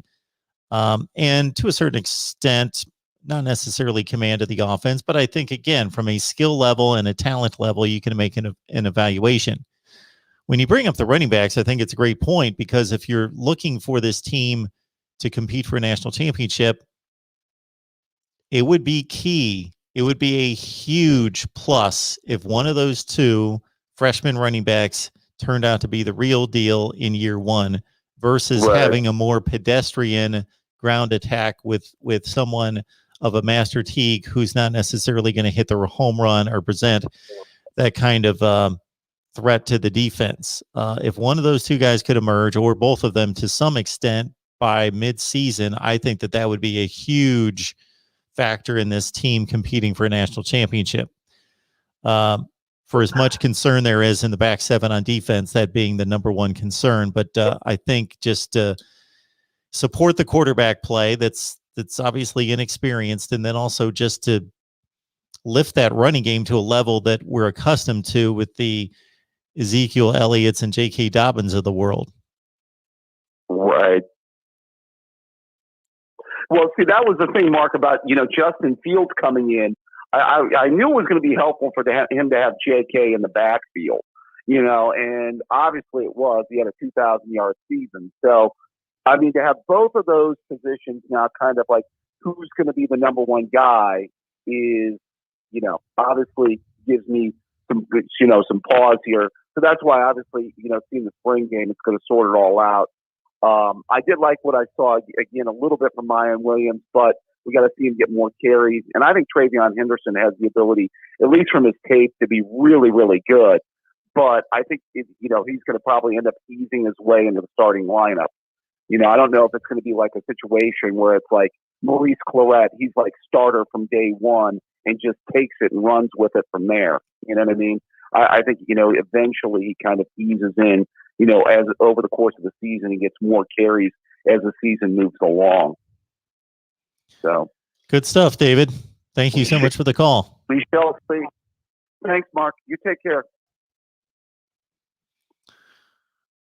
And to a certain extent, not necessarily command of the offense, but I think, again, from a skill level and a talent level, you can make an evaluation. When you bring up the running backs, I think it's a great point, because if you're looking for this team to compete for a national championship, it would be key. It would be a huge plus if one of those two freshman running backs turned out to be the real deal in year one versus having a more pedestrian ground attack with someone of a Master Teague who's not necessarily going to hit the home run or present that kind of threat to the defense. If one of those two guys could emerge, or both of them to some extent, by mid-season, I think that would be a huge factor in this team competing for a national championship. For as much concern there is in the back seven on defense, that being the number one concern. But I think just to support the quarterback play that's obviously inexperienced, and then also just to lift that running game to a level that we're accustomed to with the Ezekiel Elliott's and J.K. Dobbins of the world. Right. Well, see, that was the thing, Mark, about, Justin Fields coming in. I knew it was going to be helpful for him to have J.K. in the backfield, and obviously it was. He had a 2,000-yard season. So, I mean, to have both of those positions now kind of like who's going to be the number one guy is, obviously gives me some pause here. So that's why, obviously, seeing the spring game, it's going to sort it all out. I did like what I saw, again, a little bit from Mayan Williams, but we got to see him get more carries. And I think Travion Henderson has the ability, at least from his tape, to be really, really good. But I think, he's going to probably end up easing his way into the starting lineup. I don't know if it's going to be like a situation where it's like Maurice Clarett, he's like starter from day one and just takes it and runs with it from there. You know what I mean? I think, eventually he kind of eases in, as over the course of the season, he gets more carries as the season moves along. So good stuff, David. Thank you so much for the call. We shall see. Thanks, Mark. You take care.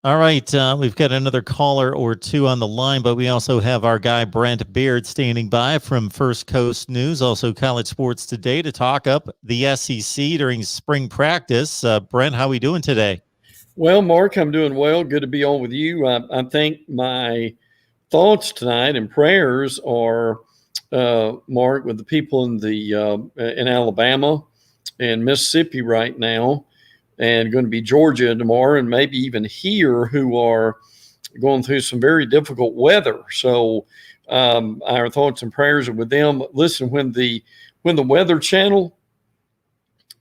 All right. We've got another caller or two on the line, but we also have our guy Brent Beard standing by from First Coast News, also College Sports Today, to talk up the SEC during spring practice. Brent, how are we doing today? Well, Mark, I'm doing well. Good to be on with you. I think my thoughts tonight and prayers are, Mark, with the people in Alabama and Mississippi right now, and going to be Georgia tomorrow, and maybe even here, who are going through some very difficult weather. So our thoughts and prayers are with them. Listen, when the Weather Channel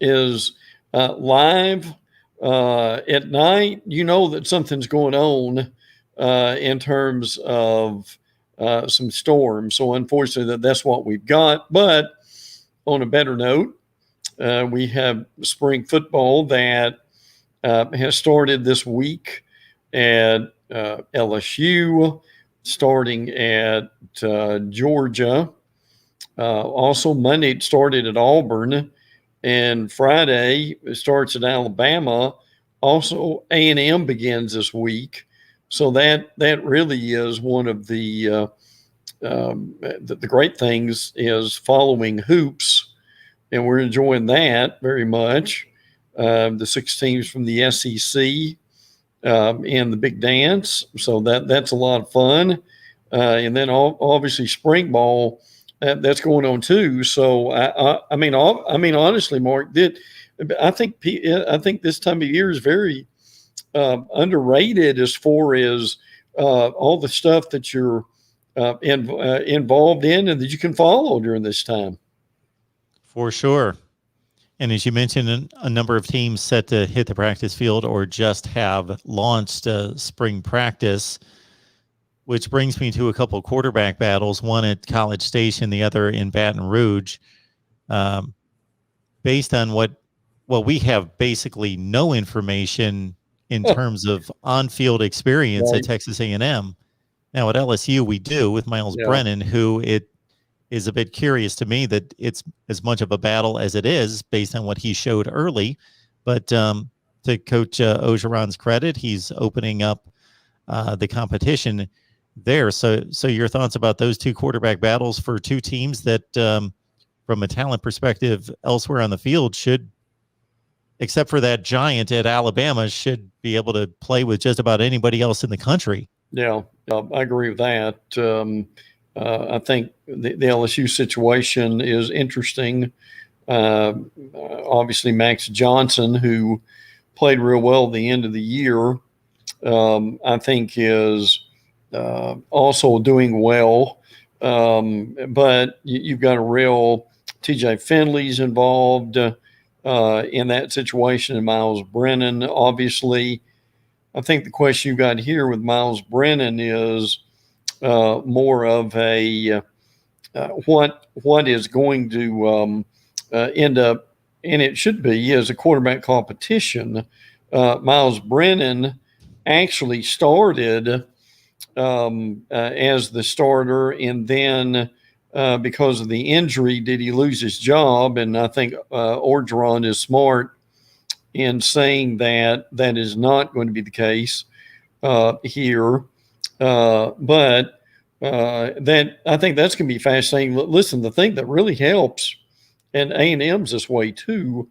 is live at night, that something's going on in terms of some storms. So unfortunately, that's what we've got. But on a better note, we have spring football that has started this week at LSU, starting at Georgia. Also, Monday it started at Auburn, and Friday it starts at Alabama. Also, A&M begins this week. So that really is one of the great things is following hoops. And we're enjoying that very much. The 6 teams from the SEC and the big dance. So that's a lot of fun. And then obviously spring ball, that's going on too. So I mean, honestly, Mark, I think this time of year is very underrated as far as all the stuff that you're involved in and that you can follow during this time. For sure. And as you mentioned, a number of teams set to hit the practice field or just have launched spring practice, which brings me to a couple of quarterback battles, one at College Station, the other in Baton Rouge. Based on what we have basically no information in terms of on-field experience at Texas A&M. Now at LSU, we do with Miles Brennan, who it is a bit curious to me that it's as much of a battle as it is based on what he showed early. But to Coach Ogeron's credit, he's opening up the competition there. So your thoughts about those two quarterback battles for two teams that, from a talent perspective, elsewhere on the field should, except for that giant at Alabama, should be able to play with just about anybody else in the country. Yeah, I agree with that. I think the LSU situation is interesting. Obviously, Max Johnson, who played real well at the end of the year, I think is also doing well. But you've got a real TJ Finley's involved in that situation, and Miles Brennan, obviously. I think the question you got here with Miles Brennan is more of a what is going to end up, and it should be, as a quarterback competition. Miles Brennan actually started as the starter, and then because of the injury, did he lose his job? And I think Orgeron is smart in saying that that is not going to be the case here. But that, I think that's going to be fascinating. Listen, the thing that really helps, and A&M's this way too,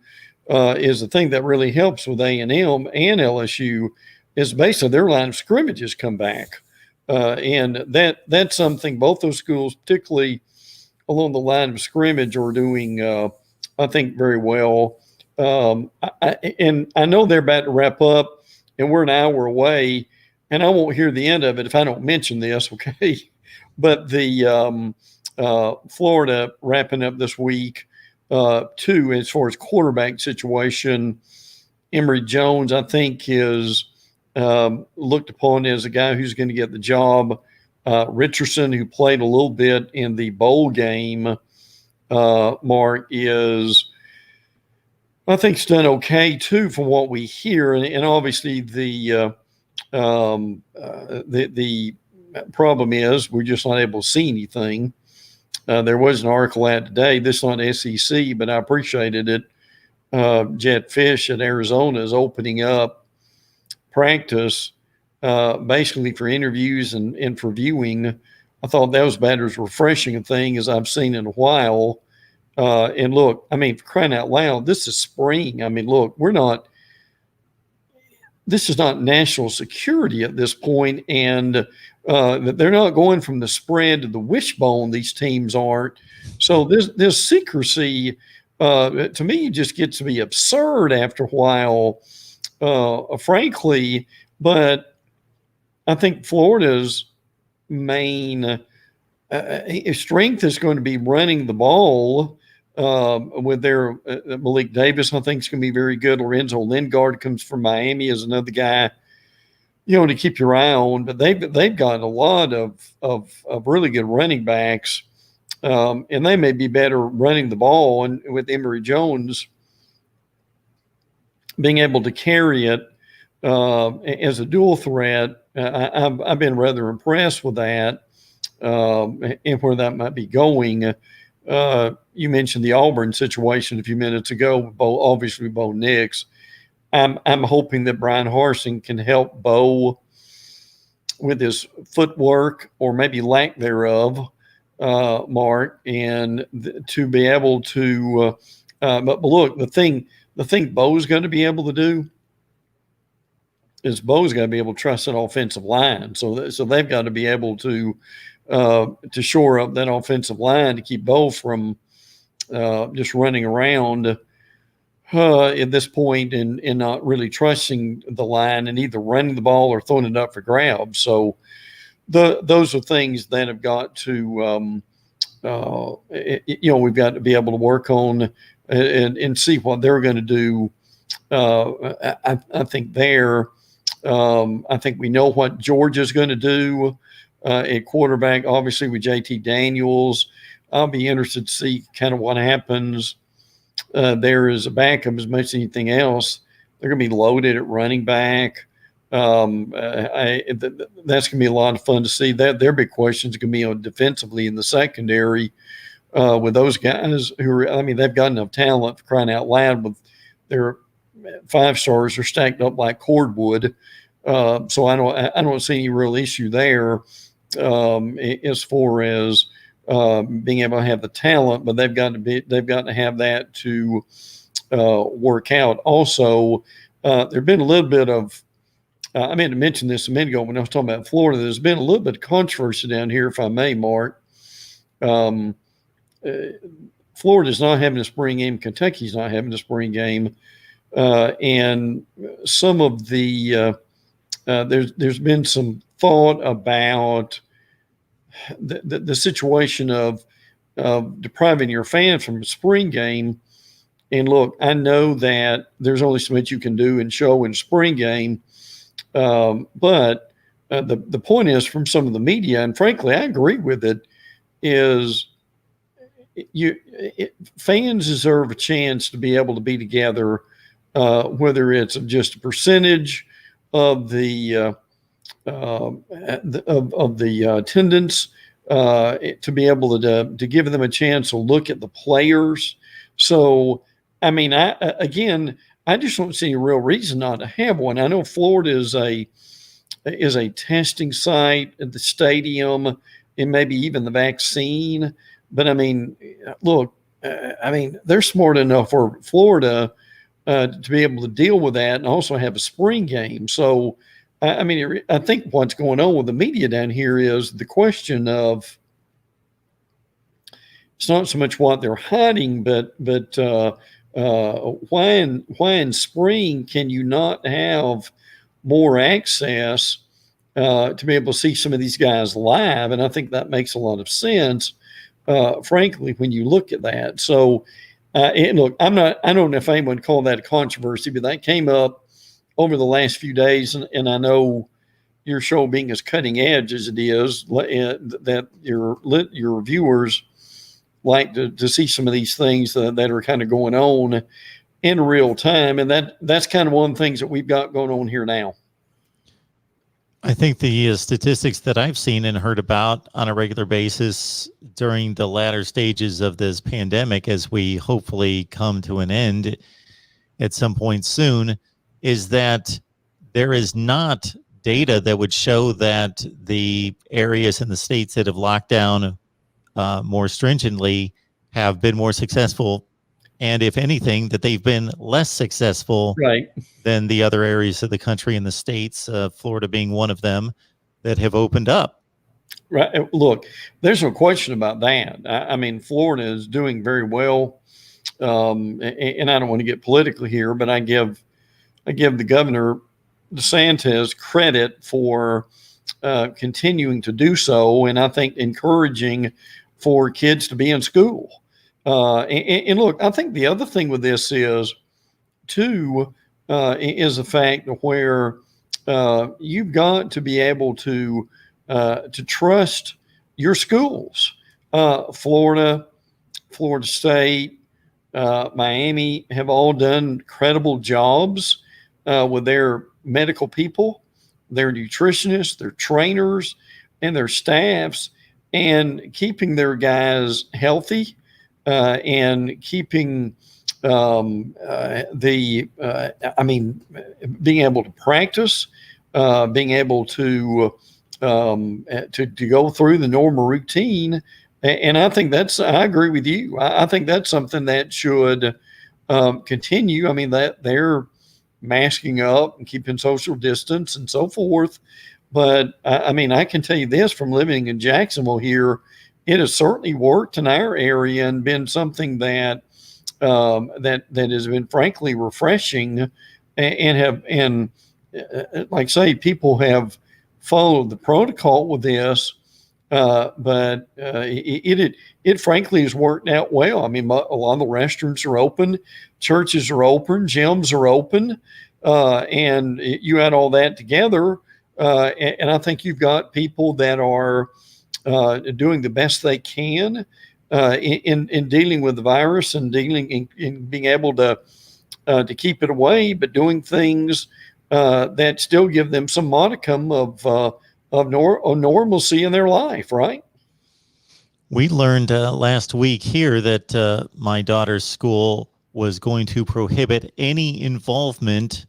is the thing that really helps with A&M and LSU is basically their line of scrimmages come back. And that's something both those schools, particularly along the line of scrimmage, are doing, I think, very well. And I know they're about to wrap up, and we're an hour away, and I won't hear the end of it if I don't mention this, okay? But the Florida wrapping up this week, too, as far as quarterback situation, Emory Jones, I think, is looked upon as a guy who's going to get the job. Richardson, who played a little bit in the bowl game, Mark, is, I think, it's done okay too from what we hear, and obviously the problem is we're just not able to see anything. There was an article out today. This is on SEC, but I appreciated it. Jet Fish at Arizona is opening up practice basically for interviews and for viewing. I thought that was about as refreshing a thing as I've seen in a while. And look, I mean, for crying out loud, this is spring. I mean, look, this is not national security at this point, and they're not going from the spread to the wishbone. These teams aren't. So this secrecy, to me, just gets to be absurd after a while, frankly. But I think Florida's main strength is going to be running the ball. With their Malik Davis, I think is going to be very good. Lorenzo Lingard comes from Miami as another guy, to keep your eye on. But they've got a lot of really good running backs, and they may be better running the ball. And with Emory Jones being able to carry it as a dual threat, I've been rather impressed with that, and where that might be going. You mentioned the Auburn situation a few minutes ago, obviously Bo Nix. I'm hoping that Brian Harsin can help Bo with his footwork, or maybe lack thereof, Mark, and to be able to. But look, the thing Bo's going to be able to do is Bo's got to be able to trust an offensive line. So they've got to be able to shore up that offensive line to keep Bo from just running around at this point and not really trusting the line and either running the ball or throwing it up for grabs. So those are things that have got to, we've got to be able to work on and see what they're going to do. I think I think we know what Georgia's going to do at quarterback, obviously with JT Daniels. I'll be interested to see kind of what happens there as a backup as much as anything else. They're going to be loaded at running back. That's going to be a lot of fun to see. Their big questions are going to be on defensively in the secondary with those guys they've got enough talent, for crying out loud, with their 5-stars are stacked up like cordwood. So I don't see any real issue there. as far as being able to have the talent, but they've got to have that to work out. Also, there's been a little bit of I meant to mention this a minute ago when I was talking about Florida. There's been a little bit of controversy down here, if I may, Mark. Florida's not having a spring game. Kentucky's not having a spring game. And some of the there's been some thought about the situation of depriving your fans from a spring game. And look, I know that there's only so much you can do and show in a spring game. But the point is, from some of the media, and frankly, I agree with it, is fans deserve a chance to be able to be together, whether it's just a percentage of the attendance, to be able to give them a chance to look at the players. So, I mean, I just don't see a real reason not to have one. I know Florida is a testing site at the stadium and maybe even the vaccine. But I mean, look, they're smart enough for Florida to be able to deal with that and also have a spring game. So, I think what's going on with the media down here is the question of, it's not so much what they're hiding, but why in spring can you not have more access to be able to see some of these guys live? And I think that makes a lot of sense, frankly, when you look at that. So, and look, I don't know if anyone called that a controversy, but that came up over the last few days, and I know your show being as cutting edge as it is, that your viewers like to see some of these things that are kind of going on in real time. And that's kind of one of the things that we've got going on here now. I think the statistics that I've seen and heard about on a regular basis during the latter stages of this pandemic, as we hopefully come to an end at some point soon, is that there is not data that would show that the areas in the states that have locked down more stringently have been more successful, and if anything, that they've been less successful than the other areas of the country and the states, Florida being one of them, that have opened up. Right. Look, there's no question about that. I mean, Florida is doing very well, and I don't want to get political here, but I give the governor DeSantis credit for continuing to do so, and I think encouraging for kids to be in school. And look, I think the other thing with this is the fact where you've got to be able to trust your schools. Florida State, Miami have all done incredible jobs with their medical people, their nutritionists, their trainers, and their staffs, and keeping their guys healthy, and keeping being able to practice, being able to go through the normal routine. And I think I agree with you. I think that's something that should continue. I mean, that they're masking up and keeping social distance and so forth. But I can tell you this, from living in Jacksonville here, it has certainly worked in our area and been something that has been frankly refreshing, and like say, people have followed the protocol with this, but it frankly has worked out well. I mean, a lot of the restaurants are open, churches are open, gyms are open, and you add all that together, and I think you've got people that are doing the best they can in dealing with the virus and in being able to keep it away, but doing things that still give them some modicum of normalcy in their life, right? We learned last week here that my daughter's school was going to prohibit any involvement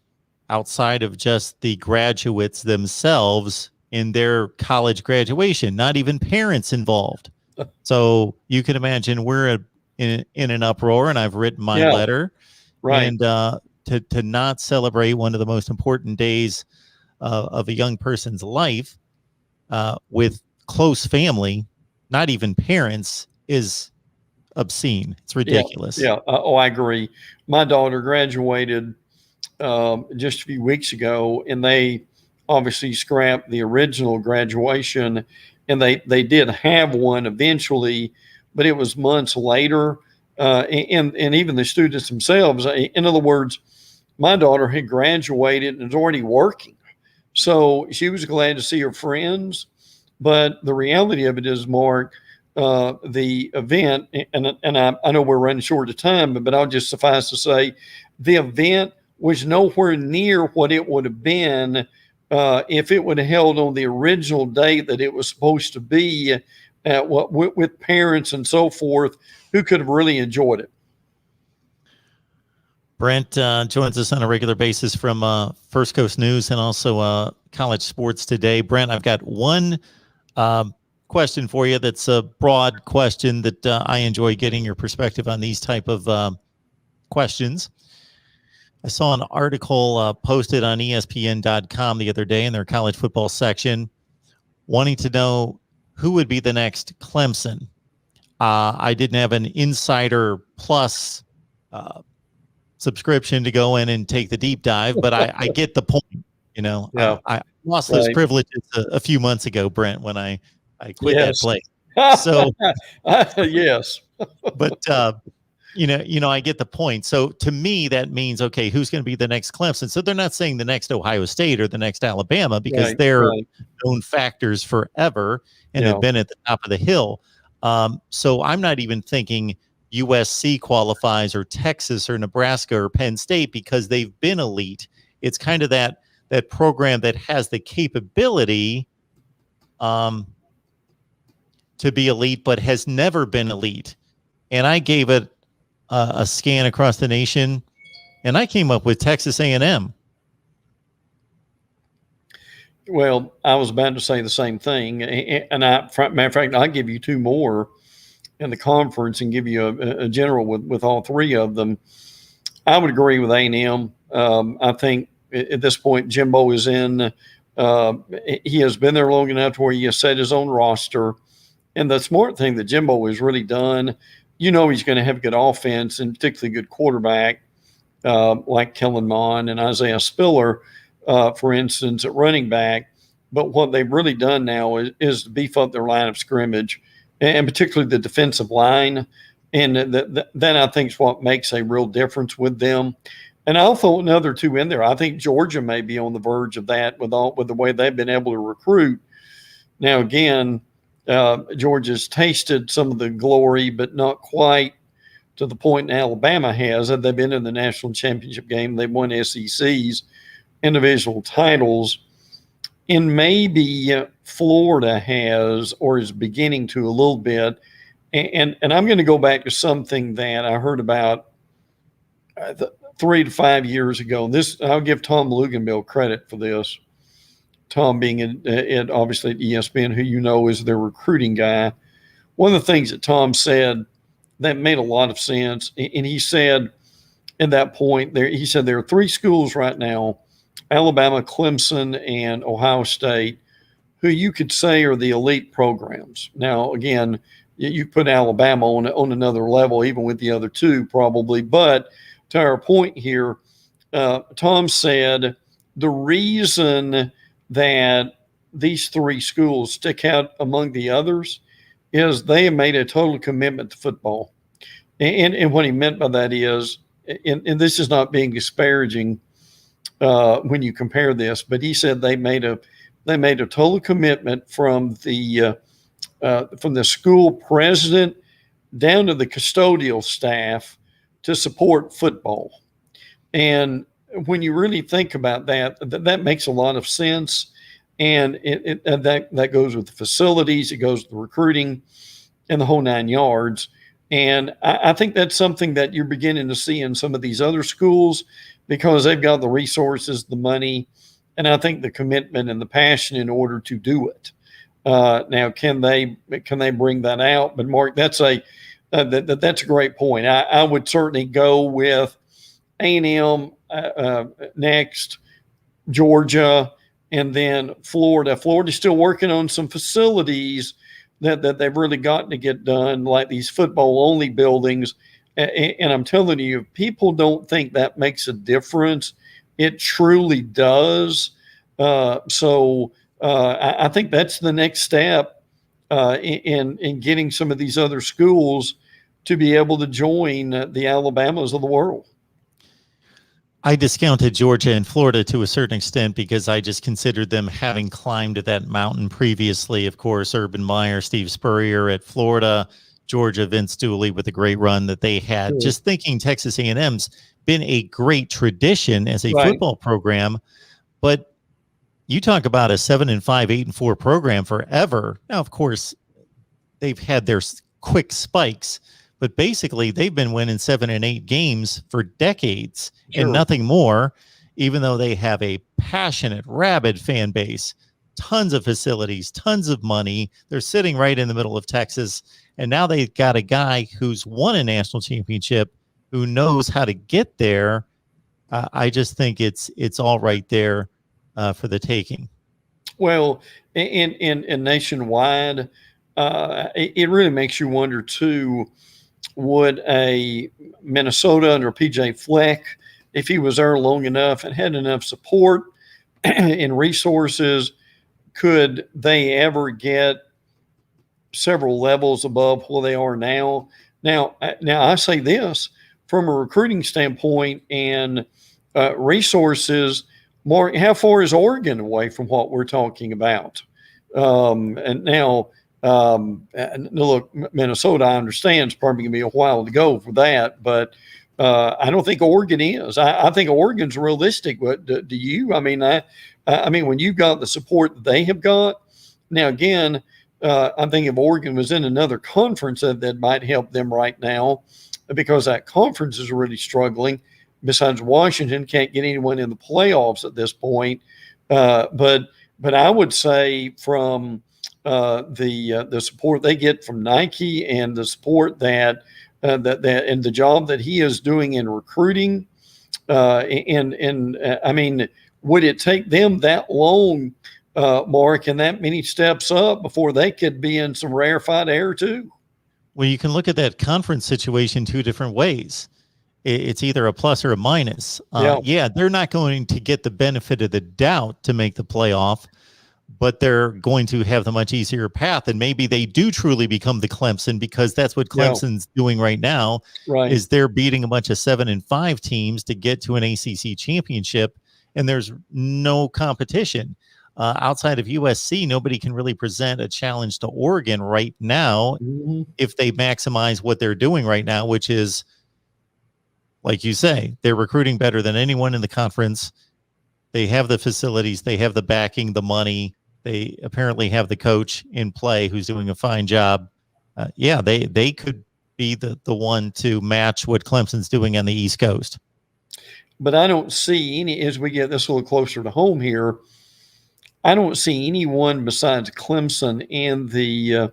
outside of just the graduates themselves in their college graduation, not even parents involved. So you can imagine we're in an uproar, and I've written my letter. Right. And to not celebrate one of the most important days of a young person's life with close family, not even parents, is obscene. It's ridiculous. Yeah. I agree. My daughter graduated just a few weeks ago, and they obviously scrapped the original graduation, and they did have one eventually, but it was months later. And even the students themselves, in other words, my daughter had graduated and was already working. So she was glad to see her friends. But the reality of it is, Mark, the event, and I know we're running short of time, but I'll just suffice to say the event was nowhere near what it would have been if it would have held on the original date that it was supposed to be with parents and so forth who could have really enjoyed it. Brent joins us on a regular basis from First Coast News and also College Sports Today. Brent, I've got one question for you that's a broad question that I enjoy getting your perspective on these type of questions. I saw an article posted on ESPN.com the other day in their college football section wanting to know who would be the next Clemson. I didn't have an Insider Plus subscription to go in and take the deep dive, but I get the point. You know, I lost those privileges a few months ago, Brent, when I quit that place. So yes, but I get the point. So to me, that means, okay, who's going to be the next Clemson? So they're not saying the next Ohio State or the next Alabama, because they're known factors forever and have been at the top of the hill. So I'm not even thinking USC qualifies, or Texas or Nebraska or Penn State, because they've been elite. It's kind of that program that has the capability to be elite, but has never been elite. And I gave it a scan across the nation, and I came up with Texas A&M. Well, I was about to say the same thing, and matter of fact, I'll give you two more in the conference and give you a general with all three of them. I would agree with A&M. I think at this point, Jimbo is in. He has been there long enough to where he has set his own roster. And the smart thing that Jimbo has really done, he's going to have good offense and particularly good quarterback like Kellen Mond and Isaiah Spiller, for instance, at running back. But what they've really done now is to beef up their line of scrimmage, and particularly the defensive line. And that I think is what makes a real difference with them. And I'll throw another two in there. I think Georgia may be on the verge of that with the way they've been able to recruit. Now, again, Georgia's tasted some of the glory, but not quite to the point Alabama has. They've been in the national championship game. They've won SEC's individual titles. And maybe Florida has, or is beginning to a little bit. And I'm going to go back to something that I heard about 3 to 5 years ago. I'll give Tom Luganbill credit for this. Tom being obviously at ESPN, who is their recruiting guy. One of the things that Tom said that made a lot of sense, and he said at that point, he said there are three schools right now, Alabama, Clemson, and Ohio State, who you could say are the elite programs. Now, again, you put Alabama on another level, even with the other two probably. But to our point here, Tom said the reason that these three schools stick out among the others is they have made a total commitment to football. And what he meant by that is, and this is not being disparaging when you compare this, but he said they made a total commitment from the school president down to the custodial staff to support football. And when you really think about that, that makes a lot of sense. And that goes with the facilities, it goes with the recruiting and the whole 9 yards. And I think that's something that you're beginning to see in some of these other schools, because they've got the resources, the money, and I think the commitment and the passion in order to do it. Now, can they bring that out? But Mark, that's a great point. I would certainly go with A&M next, Georgia, and then Florida. Florida's still working on some facilities that they've really gotten to get done, like these football-only buildings. And I'm telling you, if people don't think that makes a difference, it truly does. So I think that's the next step in getting some of these other schools to be able to join the Alabamas of the world. I discounted Georgia and Florida to a certain extent because I just considered them having climbed that mountain previously. Of course, Urban Meyer, Steve Spurrier at Florida, Georgia, Vince Dooley with a great run that they had. Sure. Just thinking Texas A&M's been a great tradition as a football program, but you talk about a 7-5, 8-4 program forever. Now, of course, they've had their quick spikes, but basically they've been winning 7 and 8 games for decades and nothing more, even though they have a passionate, rabid fan base, tons of facilities, tons of money. They're sitting right in the middle of Texas. And now they've got a guy who's won a national championship, who knows how to get there. I just think it's all right there for the taking. Well, in nationwide, it really makes you wonder too, would a Minnesota under PJ Fleck, if he was there long enough and had enough support and resources, could they ever get several levels above where they are now? Now I say this from a recruiting standpoint and resources. Mark, how far is Oregon away from what we're talking about? And now, look, Minnesota, I understand, it's probably going to be a while to go for that, but I don't think Oregon is. I think Oregon's realistic. But do you? I mean, when you've got the support that they have got, now again, I think if Oregon was in another conference, that might help them right now, because that conference is really struggling. Besides Washington, can't get anyone in the playoffs at this point. But I would say from the support they get from Nike and the support that and the job that he is doing in recruiting, and I mean, would it take them that long, Mark, and that many steps up before they could be in some rarefied air too? Well, you can look at that conference situation two different ways. It's either a plus or a minus. Yeah, they're not going to get the benefit of the doubt to make the playoff, but they're going to have the much easier path. And maybe they do truly become the Clemson, because that's what Clemson's doing right now, is they're beating a bunch of 7-5 teams to get to an ACC championship. And there's no competition. Outside of USC, nobody can really present a challenge to Oregon right now if they maximize what they're doing right now, which is, like you say, they're recruiting better than anyone in the conference. They have the facilities, they have the backing, the money. They apparently have the coach in play who's doing a fine job. They could be the one to match what Clemson's doing on the East Coast. But I don't see any, as we get this a little closer to home here, I don't see anyone besides Clemson in the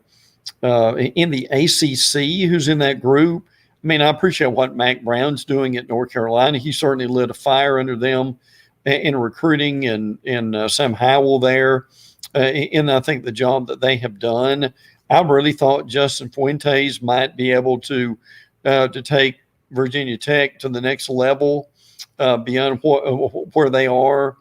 ACC who's in that group. I mean, I appreciate what Mac Brown's doing at North Carolina. He certainly lit a fire under them in recruiting, and Sam Howell there. And I think the job that they have done, I really thought Justin Fuentes might be able to take Virginia Tech to the next level beyond where they are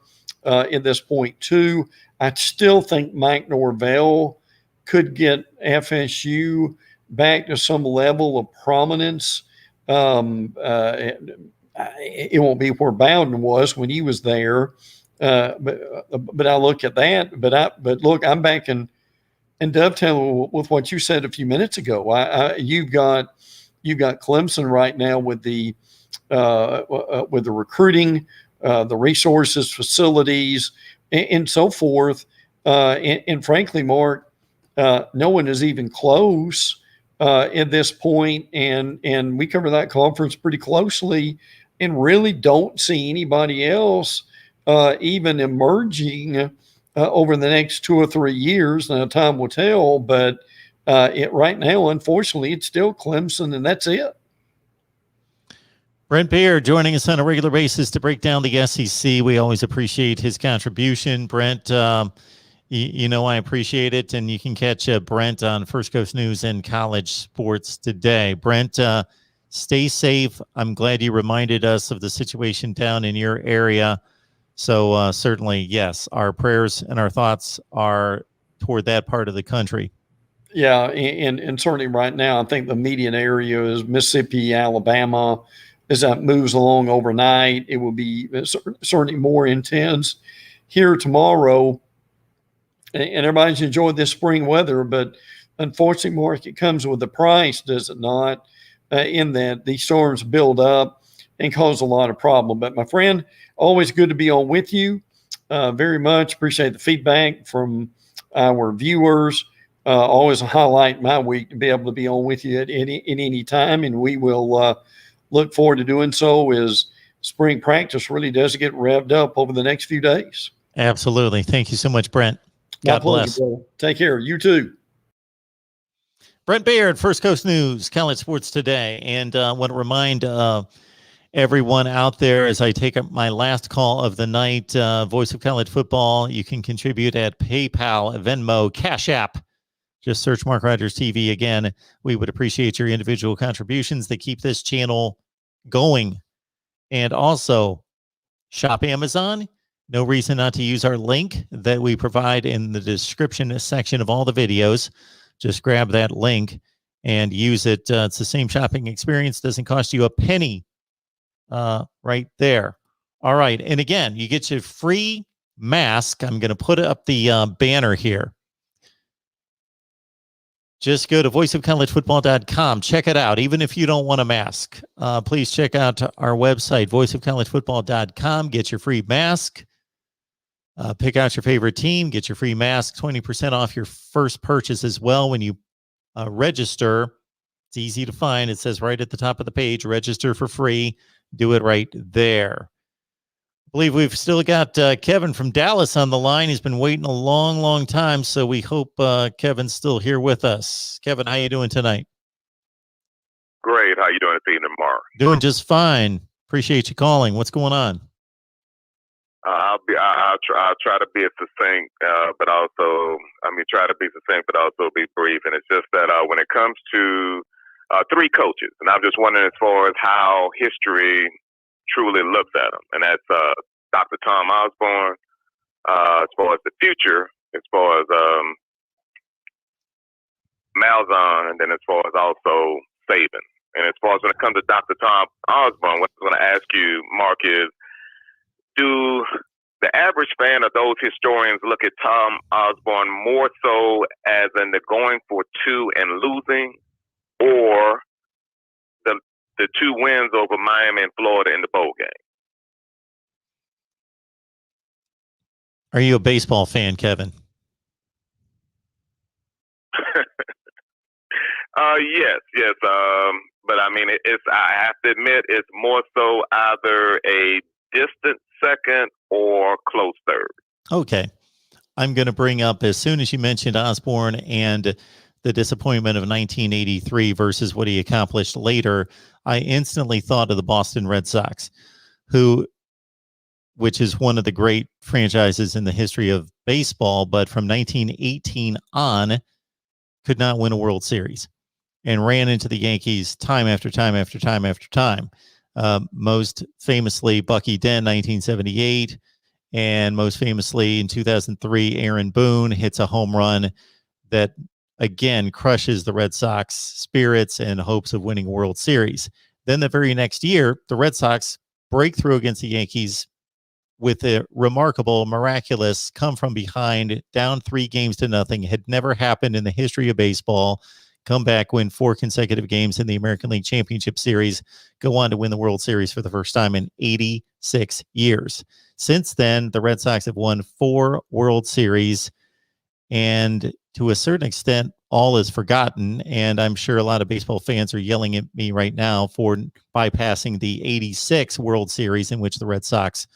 at this point too. I still think Mike Norvell could get FSU back to some level of prominence. It won't be where Bowden was when he was there, but I look at that. But look, I'm back and dovetail with what you said a few minutes ago. You've got Clemson right now with the recruiting, the resources, facilities, and so forth. And frankly, Mark, no one is even close at this point, and we cover that conference pretty closely, and really don't see anybody else even emerging over the next 2 or 3 years. Now, time will tell, but right now, unfortunately, it's still Clemson, and that's it. Brent Beard joining us on a regular basis to break down the SEC. We always appreciate his contribution. Brent, you know I appreciate it, and you can catch Brent on First Coast News and College Sports Today. Brent, stay safe. I'm glad you reminded us of the situation down in your area. So certainly, yes, our prayers and our thoughts are toward that part of the country. Yeah, and certainly right now, I think the median area is Mississippi, Alabama. As that moves along overnight, it will be certainly more intense here tomorrow. And everybody's enjoyed this spring weather, but unfortunately, Mark, it comes with a price, does it not? In that these storms build up and cause a lot of problem. But my friend, always good to be on with you. Very much appreciate the feedback from our viewers. Always a highlight my week to be able to be on with you at any time, and we will look forward to doing so as spring practice really does get revved up over the next few days. Absolutely. Thank you so much, Brent. God bless. Brother. Take care. You too. Brent Beard, First Coast News, College Sports Today. And I want to remind everyone out there as I take up my last call of the night, Voice of College Football, you can contribute at PayPal, Venmo, Cash App. Just search Mark Rogers TV. Again, we would appreciate your individual contributions that keep this channel going. And also, shop Amazon. No reason not to use our link that we provide in the description section of all the videos. Just grab that link and use it. It's the same shopping experience. Doesn't cost you a penny right there. All right. And again, you get your free mask. I'm going to put up the banner here. Just go to voiceofcollegefootball.com. Check it out. Even if you don't want a mask, please check out our website, voiceofcollegefootball.com. Get your free mask. Pick out your favorite team. Get your free mask. 20% off your first purchase as well when you register. It's easy to find. It says right at the top of the page, register for free. Do it right there. I believe we've still got Kevin from Dallas on the line. He's been waiting a long, long time, so we hope Kevin's still here with us. Kevin, how you doing tonight? Great. How you doing this evening, Mark? Doing just fine. Appreciate you calling. What's going on? I'll try to be succinct, but also, try to be succinct, but also be brief. And it's just that when it comes to three coaches, and I'm just wondering as far as how history truly looks at them, and that's Dr. Tom Osborne, as far as the future, as far as Malzahn, and then as far as also Saban. And as far as when it comes to Dr. Tom Osborne, what I'm going to ask you, Mark, is do the average fan of those historians look at Tom Osborne more so as in the going for two and losing, or the two wins over Miami and Florida in the bowl game? Are you a baseball fan, Kevin? Yes. But I have to admit, it's more so either a distant second or close third. Okay. I'm going to bring up, as soon as you mentioned Osborne and the disappointment of 1983 versus what he accomplished later, I instantly thought of the Boston Red Sox, which is one of the great franchises in the history of baseball, but from 1918 on, could not win a World Series and ran into the Yankees time after time after time after time. Most famously, Bucky Dent, 1978, and most famously in 2003, Aaron Boone hits a home run that again crushes the Red Sox spirits and hopes of winning a World Series. Then the very next year, the Red Sox break through against the Yankees with a remarkable, miraculous come from behind, down 3-0. Had never happened in the history of baseball. Come back, win 4 consecutive games in the American League Championship Series, go on to win the World Series for the first time in 86 years. Since then, the Red Sox have won 4 World Series, and to a certain extent, all is forgotten. And I'm sure a lot of baseball fans are yelling at me right now for bypassing the 86 World Series in which the Red Sox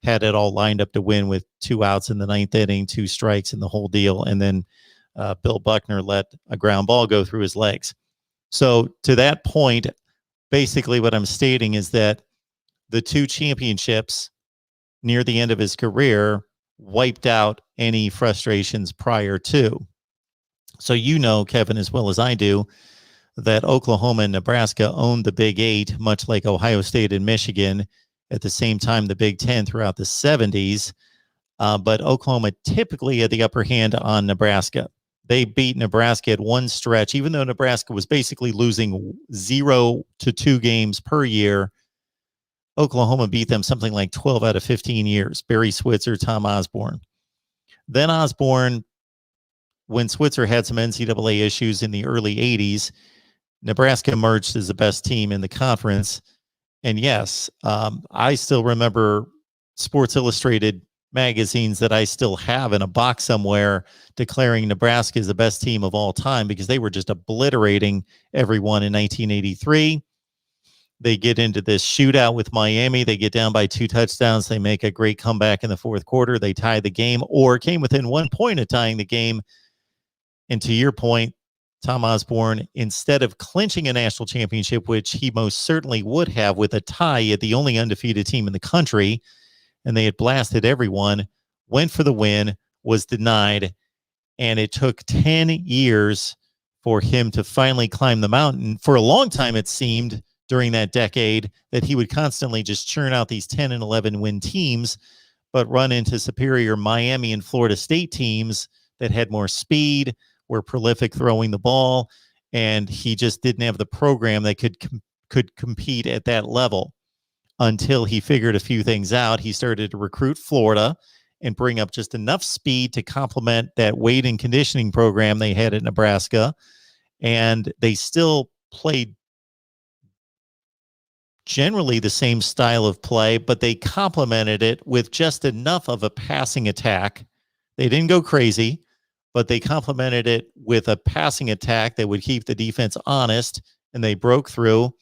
had it all lined up to win with 2 outs in the 9th inning, 2 strikes and the whole deal. And then Bill Buckner let a ground ball go through his legs. So to that point, basically what I'm stating is that the 2 championships near the end of his career wiped out any frustrations prior to. So you know, Kevin, as well as I do, that Oklahoma and Nebraska owned the Big 8, much like Ohio State and Michigan, at the same time the Big 10 throughout the 70s. But Oklahoma typically had the upper hand on Nebraska. They beat Nebraska at one stretch, even though Nebraska was basically losing 0 to 2 games per year. Oklahoma beat them something like 12 out of 15 years. Barry Switzer, Tom Osborne. Then Osborne, when Switzer had some NCAA issues in the early 80s, Nebraska emerged as the best team in the conference. And yes, I still remember Sports Illustrated magazines that I still have in a box somewhere declaring Nebraska is the best team of all time because they were just obliterating everyone in 1983. They get into this shootout with Miami. They get down by 2 touchdowns. They make a great comeback in the 4th quarter. They tie the game or came within 1 point of tying the game. And to your point, Tom Osborne, instead of clinching a national championship, which he most certainly would have with a tie at the only undefeated team in the country, and they had blasted everyone, went for the win, was denied, and it took 10 years for him to finally climb the mountain. For a long time, it seemed during that decade that he would constantly just churn out these 10 and 11 win teams, but run into superior Miami and Florida State teams that had more speed, were prolific throwing the ball, and he just didn't have the program that could compete at that level. Until he figured a few things out, he started to recruit Florida and bring up just enough speed to complement that weight and conditioning program they had at Nebraska. And they still played generally the same style of play, but they complemented it with just enough of a passing attack. They didn't go crazy, but they complemented it with a passing attack that would keep the defense honest, and they broke through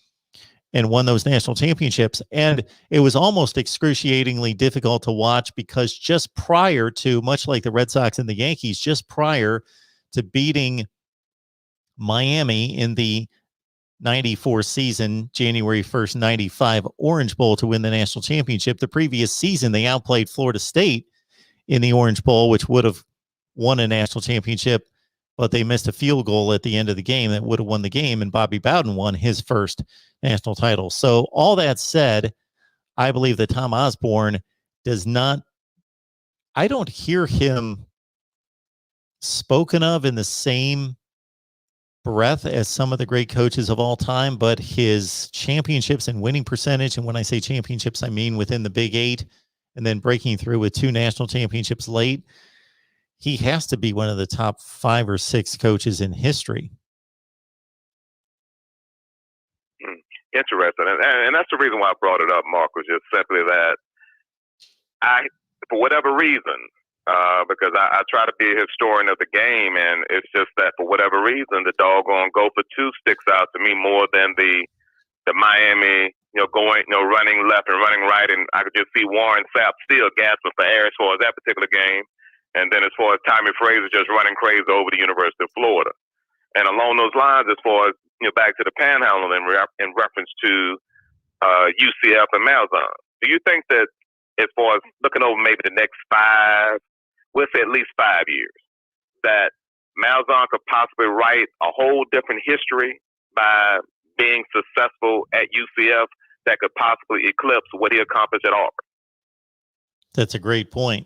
and won those national championships. And it was almost excruciatingly difficult to watch because just prior to, much like the Red Sox and the Yankees, just prior to beating Miami in the 94 season, January 1st, 95 Orange Bowl to win the national championship, the previous season they outplayed Florida State in the Orange Bowl, which would have won a national championship, but they missed a field goal at the end of the game that would have won the game, and Bobby Bowden won his first national title. So all that said, I believe that Tom Osborne does not, I don't hear him spoken of in the same breath as some of the great coaches of all time, but his championships and winning percentage, and when I say championships, I mean within the Big 8 and then breaking through with 2 national championships late, he has to be one of the top 5 or 6 coaches in history. Interesting. And that's the reason why I brought it up, Mark, was just simply that for whatever reason, because I try to be a historian of the game, and it's just that for whatever reason, the doggone go for 2 sticks out to me more than the Miami, going, running left and running right. And I could just see Warren Sapp still gasping for air as far as that particular game. And then as far as Tommy Fraser just running crazy over the University of Florida. And along those lines, as far as, back to the Panhandle in reference to UCF and Malzahn, do you think that as far as looking over maybe the next 5, we'll say at least 5 years, that Malzahn could possibly write a whole different history by being successful at UCF that could possibly eclipse what he accomplished at Auburn? That's a great point.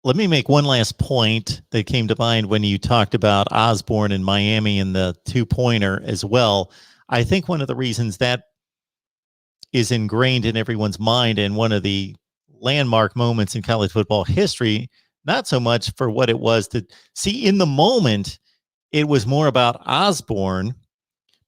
Let me make one last point that came to mind when you talked about Osborne in Miami and the 2-pointer as well. I think one of the reasons that is ingrained in everyone's mind and one of the landmark moments in college football history, not so much for what it was to see in the moment, it was more about Osborne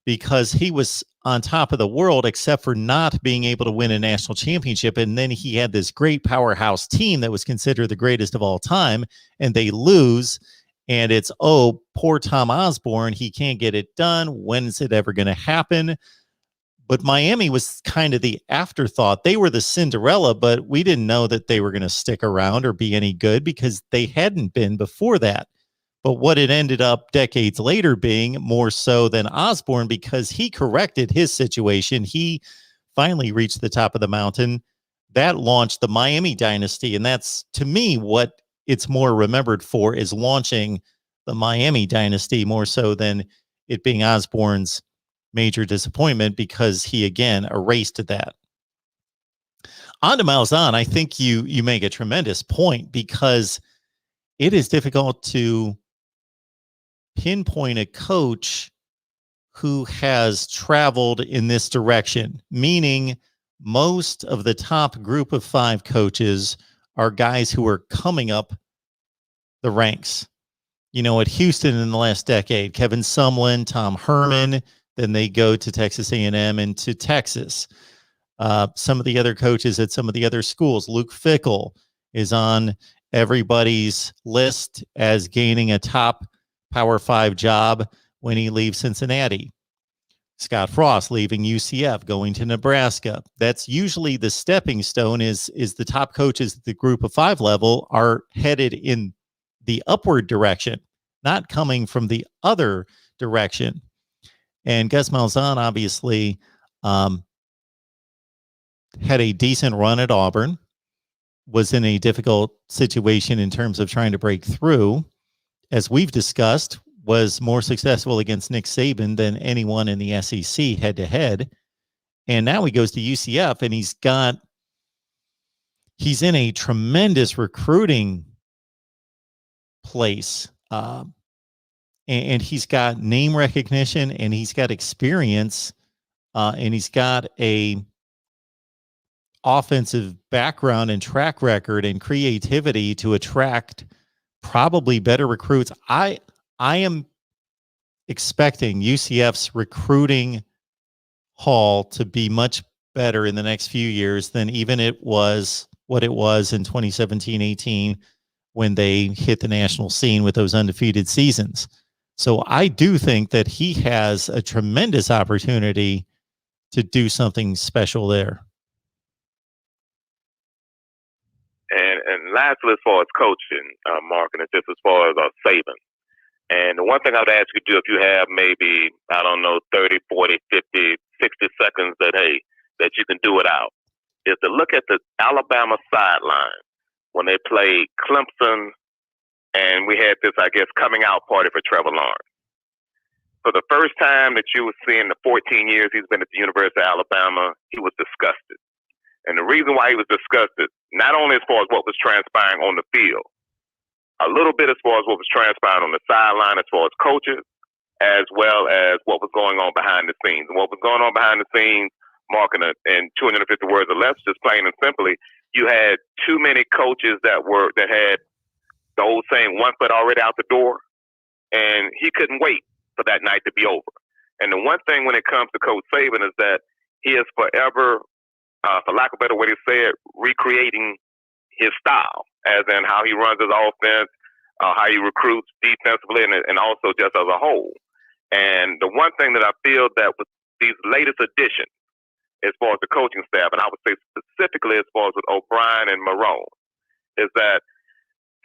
because he was on top of the world, except for not being able to win a national championship. And then he had this great powerhouse team that was considered the greatest of all time, and they lose. And it's, oh, poor Tom Osborne, he can't get it done. When is it ever going to happen? But Miami was kind of the afterthought. They were the Cinderella, but we didn't know that they were going to stick around or be any good because they hadn't been before that. But what it ended up decades later being more so than Osborne, because he corrected his situation. He finally reached the top of the mountain. That launched the Miami dynasty. And that's, to me, what it's more remembered for, is launching the Miami dynasty more so than it being Osborne's major disappointment, because he again erased that. On to Malzahn, I think you make a tremendous point, because it is difficult to pinpoint a coach who has traveled in this direction, meaning most of the top group of 5 coaches are guys who are coming up the ranks. You know, at Houston in the last decade, Kevin Sumlin, Tom Herman, then they go to Texas A&M and to Texas. Some of the other coaches at some of the other schools, Luke Fickell is on everybody's list as gaining a top Power 5 job when he leaves Cincinnati. Scott Frost leaving UCF, going to Nebraska. That's usually the stepping stone, is the top coaches at the group of 5 level are headed in the upward direction, not coming from the other direction. And Gus Malzahn obviously had a decent run at Auburn, was in a difficult situation in terms of trying to break through. As we've discussed, was more successful against Nick Saban than anyone in the SEC head-to-head. And now he goes to UCF, and he's in a tremendous recruiting place. And he's got name recognition, and he's got experience, and he's got a offensive background and track record and creativity to attract probably better recruits. I am expecting UCF's recruiting haul to be much better in the next few years than even it was what it was in 2017-18 when they hit the national scene with those undefeated seasons. So I do think that he has a tremendous opportunity to do something special there. And lastly, as far as coaching, Mark, and just as far as Saban. And the one thing I'd ask you to do, if you have maybe, 30, 40, 50, 60 seconds that you can do it out, is to look at the Alabama sideline when they played Clemson, and we had this, coming out party for Trevor Lawrence. For the first time that you were seeing the 14 years he's been at the University of Alabama, he was disgusted. And the reason why he was disgusted, not only as far as what was transpiring on the field, a little bit as far as what was transpiring on the sideline as far as coaches, as well as what was going on behind the scenes. And what was going on behind the scenes, Mark, in 250 words or less, just plain and simply, you had too many coaches that had the old saying, one foot already out the door, and he couldn't wait for that night to be over. And the one thing when it comes to Coach Saban is that he is forever, for lack of a better way to say it, recreating his style, as in how he runs his offense, how he recruits defensively, and also just as a whole. And the one thing that I feel that with these latest additions, as far as the coaching staff, and I would say specifically as far as with O'Brien and Marone, is that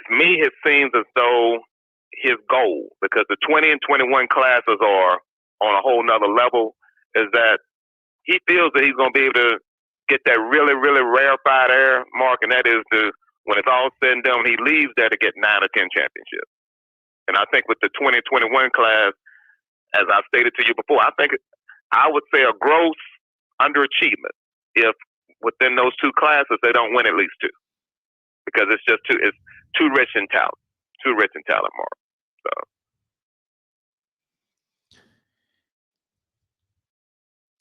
to me it seems as though his goal, because the 20 and 21 classes are on a whole nother level, is that he feels that he's going to be able to get that really, really rarefied air, Mark, and that is when it's all said and done, he leaves there to get 9 or 10 championships. And I think with the 2021 class, as I stated to you before, I would say a gross underachievement if within those 2 classes they don't win at least 2, because it's too rich in talent, Mark. So.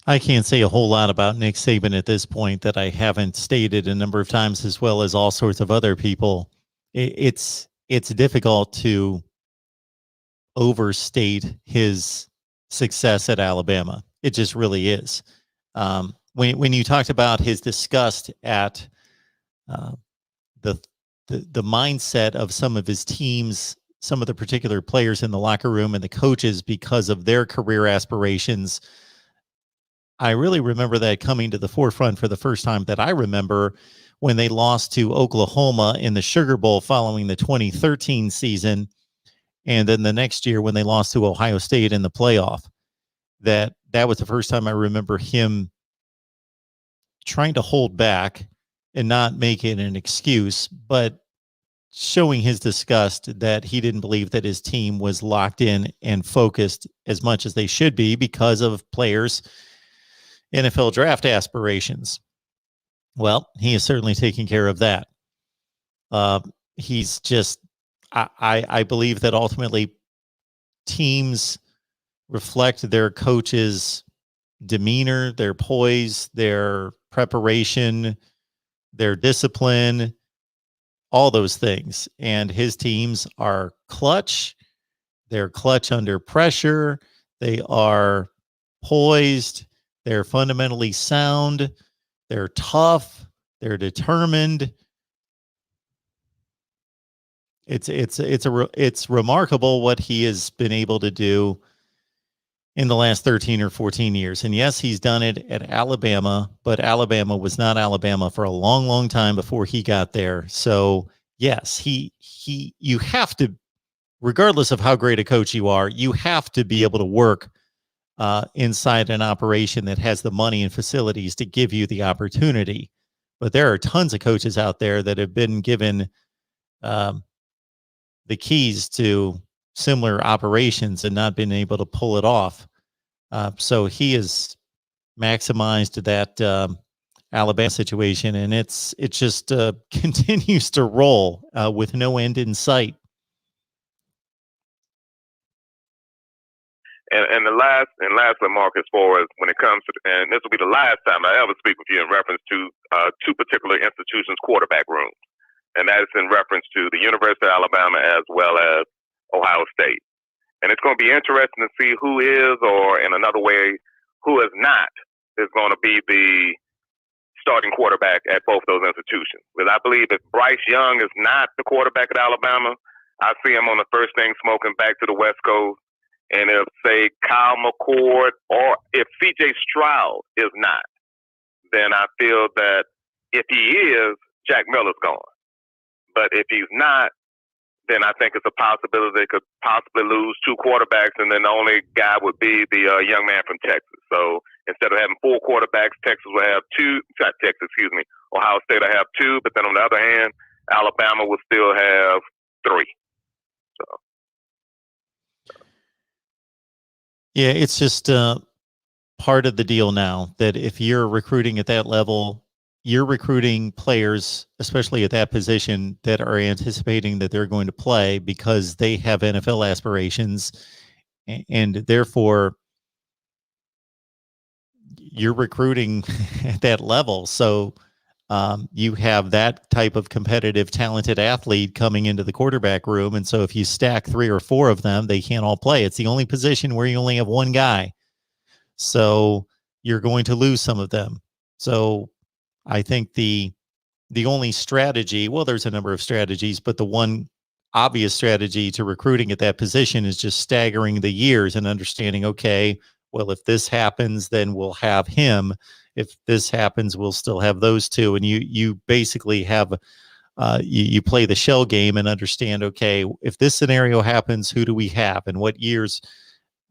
I can't say a whole lot about Nick Saban at this point that I haven't stated a number of times, as well as all sorts of other people. It's difficult to overstate his success at Alabama. It just really is. When you talked about his disgust at the mindset of some of his teams, some of the particular players in the locker room and the coaches because of their career aspirations, I really remember that coming to the forefront for the first time that I remember when they lost to Oklahoma in the Sugar Bowl following the 2013 season. And then the next year when they lost to Ohio State in the playoff, that was the first time I remember him trying to hold back and not make it an excuse, but showing his disgust that he didn't believe that his team was locked in and focused as much as they should be because of players' NFL draft aspirations. Well, he is certainly taking care of that. He's just, I believe that ultimately teams reflect their coaches' demeanor, their poise, their preparation, their discipline, all those things. And his teams are clutch. They're clutch under pressure. They are poised. They're fundamentally sound. They're tough. They're determined. It's remarkable what he has been able to do in the last 13 or 14 years. And yes, he's done it at Alabama, but Alabama was not Alabama for a long, long time before he got there. So yes, you have to, regardless of how great a coach you are, you have to be able to work inside an operation that has the money and facilities to give you the opportunity. But there are tons of coaches out there that have been given the keys to similar operations and not been able to pull it off. So he has maximized that Alabama situation, and it just continues to roll with no end in sight. And lastly, Mark, as far as when it comes to, and this will be the last time I ever speak with you in reference to two particular institutions' quarterback rooms, and that is in reference to the University of Alabama as well as Ohio State. And it's going to be interesting to see who is, or in another way, who is not, is going to be the starting quarterback at both those institutions. Because I believe if Bryce Young is not the quarterback at Alabama, I see him on the first thing smoking back to the West Coast. And if, say, Kyle McCord or if C.J. Stroud is not, then I feel that if he is, Jack Miller's gone. But if he's not, then I think it's a possibility they could possibly lose two quarterbacks, and then the only guy would be the young man from Texas. So instead of having four quarterbacks, Texas will have two. Not Texas, excuse me. Ohio State will have two, but then on the other hand, Alabama will still have three. So. Yeah, it's just part of the deal now that if you're recruiting at that level, you're recruiting players, especially at that position, that are anticipating that they're going to play because they have NFL aspirations, and therefore you're recruiting at that level. So you have that type of competitive, talented athlete coming into the quarterback room. And so if you stack three or four of them, they can't all play. It's the only position where you only have one guy. So you're going to lose some of them. So I think the only strategy, well, there's a number of strategies, but the one obvious strategy to recruiting at that position is just staggering the years and understanding, okay, well, if this happens, then we'll have him. If this happens, we'll still have those two. And you basically have, you play the shell game and understand, okay, if this scenario happens, who do we have and what years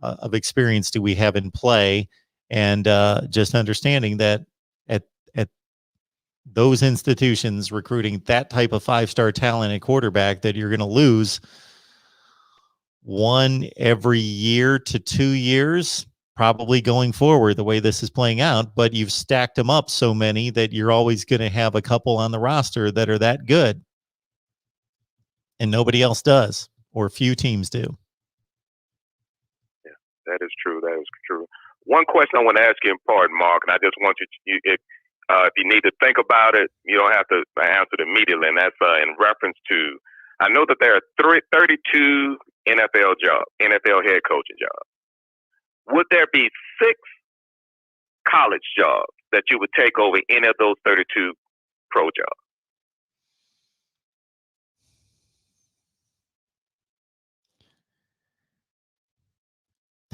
of experience do we have in play? And just understanding that at those institutions recruiting that type of five-star talent at quarterback, that you're going to lose one every year to 2 years, probably going forward the way this is playing out. But you've stacked them up so many that you're always going to have a couple on the roster that are that good, and nobody else does, or few teams do. Yeah, that is true. That is true. One question I want to ask you in part, Mark, and I just want you to, if you need to think about it, you don't have to answer it immediately. And that's in reference to, I know that there are 32 NFL jobs, NFL head coaching jobs. Would there be 6 college jobs that you would take over any of those 32 pro jobs?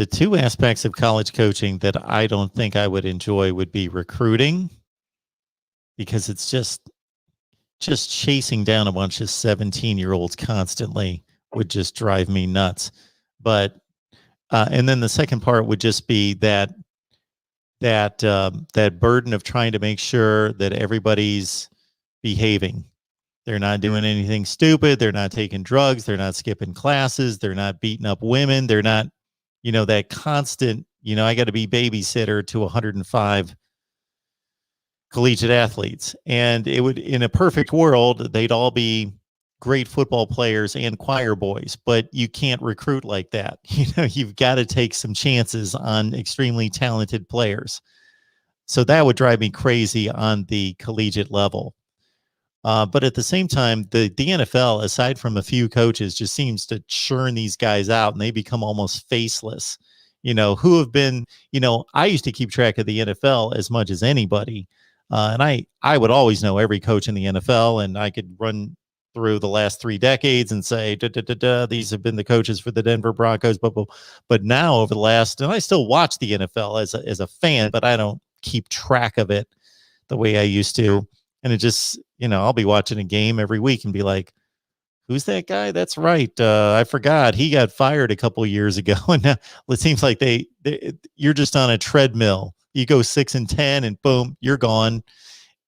The two aspects of college coaching that I don't think I would enjoy would be recruiting, because it's just chasing down a bunch of 17-year-olds constantly would just drive me nuts. But and then the second part would just be that burden of trying to make sure that everybody's behaving. They're not doing anything stupid. They're not taking drugs. They're not skipping classes. They're not beating up women. They're not, that constant, I got to be babysitter to 105 collegiate athletes. And it would, in a perfect world, they'd all be great football players and choir boys, but you can't recruit like that. You've got to take some chances on extremely talented players. So that would drive me crazy on the collegiate level. But at the same time, the NFL, aside from a few coaches, just seems to churn these guys out and they become almost faceless, who have been, I used to keep track of the NFL as much as anybody. And I would always know every coach in the NFL, and I could run through the last 3 decades and say, these have been the coaches for the Denver Broncos. But now over the last, and I still watch the NFL as a fan, but I don't keep track of it the way I used to. And it just, I'll be watching a game every week and be like, who's that guy? That's right. I forgot. He got fired a couple of years ago. And now it seems like you're just on a treadmill. You go 6-10 and boom, you're gone.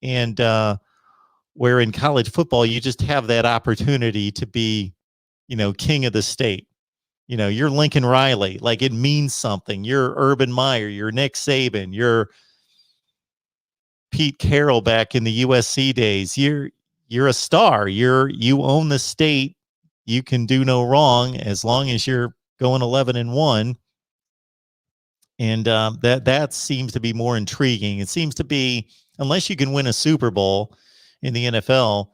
And where in college football, you just have that opportunity to be, king of the state. You're Lincoln Riley. Like, it means something. You're Urban Meyer. You're Nick Saban. You're Pete Carroll back in the USC days. You're a star. You own the state. You can do no wrong as long as you're going 11-1. And that seems to be more intriguing. It seems to be, unless you can win a Super Bowl in the NFL,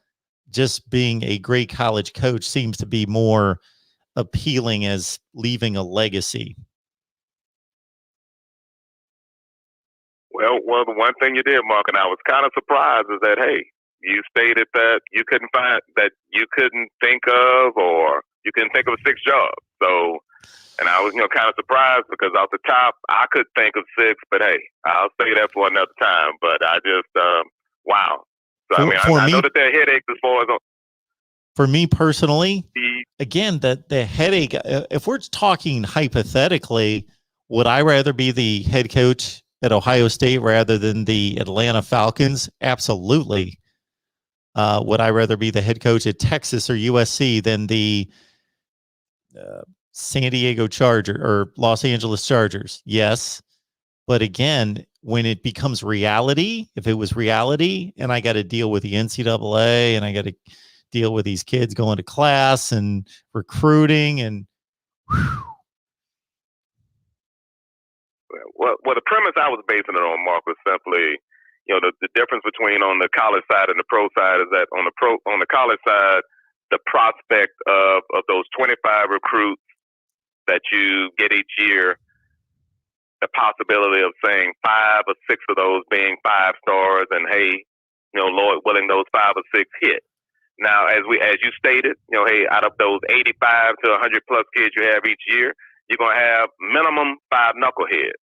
just being a great college coach seems to be more appealing as leaving a legacy. Well, the one thing you did, Mark, and I was kind of surprised, is that, hey, you stated that you couldn't think of, or you couldn't think of 6 jobs. So, and I was, kind of surprised, because off the top, I could think of 6, but hey, I'll say that for another time. But I just, wow. So, I know that there are headaches as far as. For me personally, again, the headache, if we're talking hypothetically, would I rather be the head coach at Ohio State rather than the Atlanta Falcons? Absolutely. Would I rather be the head coach at Texas or USC than the San Diego Chargers or Los Angeles Chargers? Yes. But again, when it becomes reality, if it was reality and I got to deal with the NCAA and I got to deal with these kids going to class and recruiting and Well, the premise I was basing it on, Mark, was simply, the difference between on the college side and the pro side is that on the college side, the prospect of those 25 recruits that you get each year, the possibility of saying 5 or 6 of those being 5 stars, and hey, Lord willing, those 5 or 6 hit. Now, as you stated, hey, out of those 85 to 100 plus kids you have each year, you're going to have minimum 5 knuckleheads.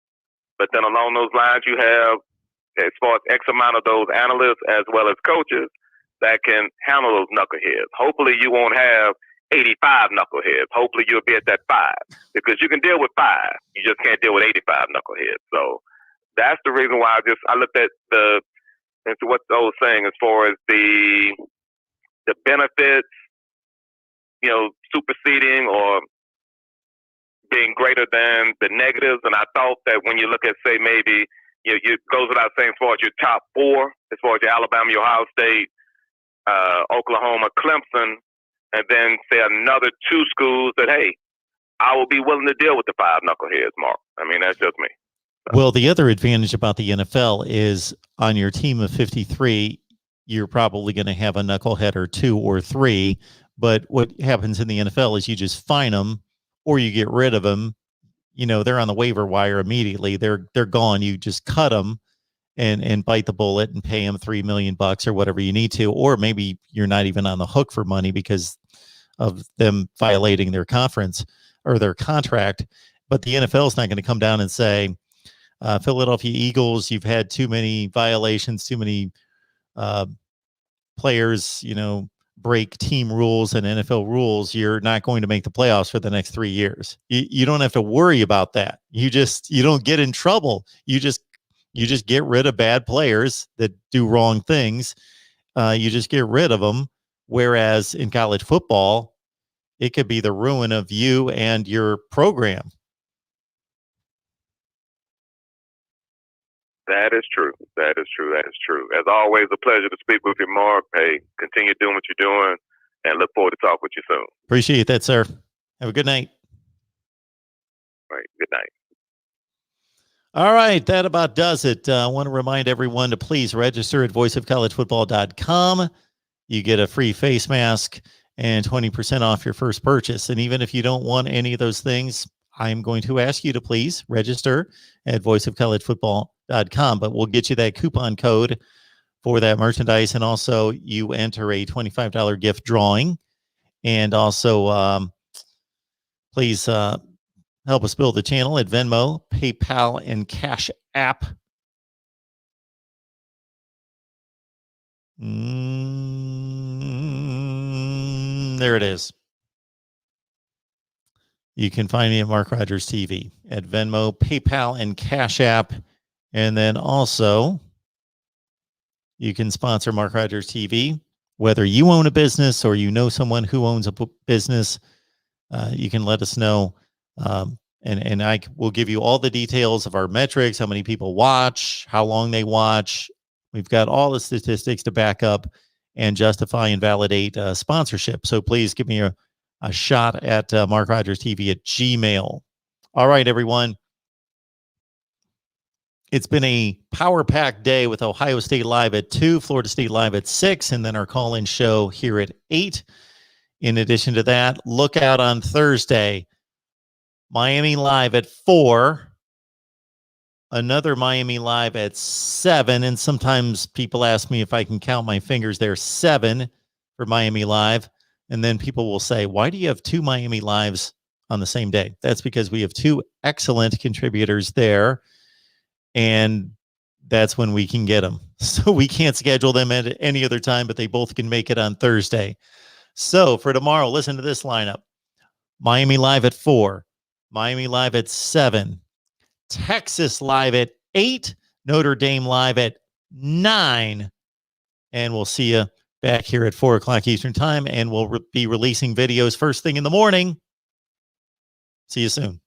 But then along those lines, you have, as far as X amount of those analysts as well as coaches that can handle those knuckleheads. Hopefully you won't have 85 knuckleheads. Hopefully you'll be at that 5, because you can deal with 5. You just can't deal with 85 knuckleheads. So that's the reason why I looked at into what I was saying as far as the benefits, superseding or being greater than the negatives. And I thought that when you look at, say, maybe, you goes without saying, as far as your top 4, as far as your Alabama, your Ohio State, Oklahoma, Clemson, and then say another 2 schools that, hey, I will be willing to deal with the 5 knuckleheads, Mark. That's just me. So. Well, the other advantage about the NFL is on your team of 53, you're probably going to have a knucklehead or 2 or 3. But what happens in the NFL is you just fine them, or you get rid of them. They're on the waiver wire immediately. They're gone. You just cut them and bite the bullet and pay them $3 million or whatever you need to. Or maybe you're not even on the hook for money because of them violating their conference or their contract. But the NFL is not going to come down and say, Philadelphia Eagles, you've had too many violations, too many players, break team rules and NFL rules. You're not going to make the playoffs for the next 3 years. You don't have to worry about that. You don't get in trouble. You just get rid of bad players that do wrong things. You just get rid of them. Whereas in college football, it could be the ruin of you and your program. That is true. That is true. That is true. As always, a pleasure to speak with you, Mark. Hey, continue doing what you're doing, and look forward to talk with you soon. Appreciate that, sir. Have a good night. All right. Good night. All right, that about does it. I want to remind everyone to please register at voiceofcollegefootball.com. You get a free face mask and 20% off your first purchase. And even if you don't want any of those things, I'm going to ask you to please register at voiceofcollegefootball.com. But we'll get you that coupon code for that merchandise. And also, you enter a $25 gift drawing. And also, please help us build the channel at Venmo, PayPal, and Cash App. There it is. You can find me at Mark Rogers TV at Venmo, PayPal, and Cash App. And then also, you can sponsor Mark Rogers TV. Whether you own a business or you know someone who owns a business, you can let us know. And I will give you all the details of our metrics, how many people watch, how long they watch. We've got all the statistics to back up and justify and validate sponsorship. So please give me a shot at Mark Rogers TV at Gmail. All right, everyone. It's been a power-packed day with Ohio State live at 2, Florida State live at 6, and then our call-in show here at 8. In addition to that, look out on Thursday. Miami live at 4. Another Miami live at 7. And sometimes people ask me if I can count my fingers. There's 7 for Miami live. And then people will say, why do you have 2 Miami lives on the same day? That's because we have 2 excellent contributors there. And that's when we can get them. So we can't schedule them at any other time, but they both can make it on Thursday. So for tomorrow, listen to this lineup. Miami live at 4. Miami live at 7. Texas live at 8. Notre Dame live at 9. And we'll see you back here at 4 o'clock Eastern time. And we'll be releasing videos first thing in the morning. See you soon.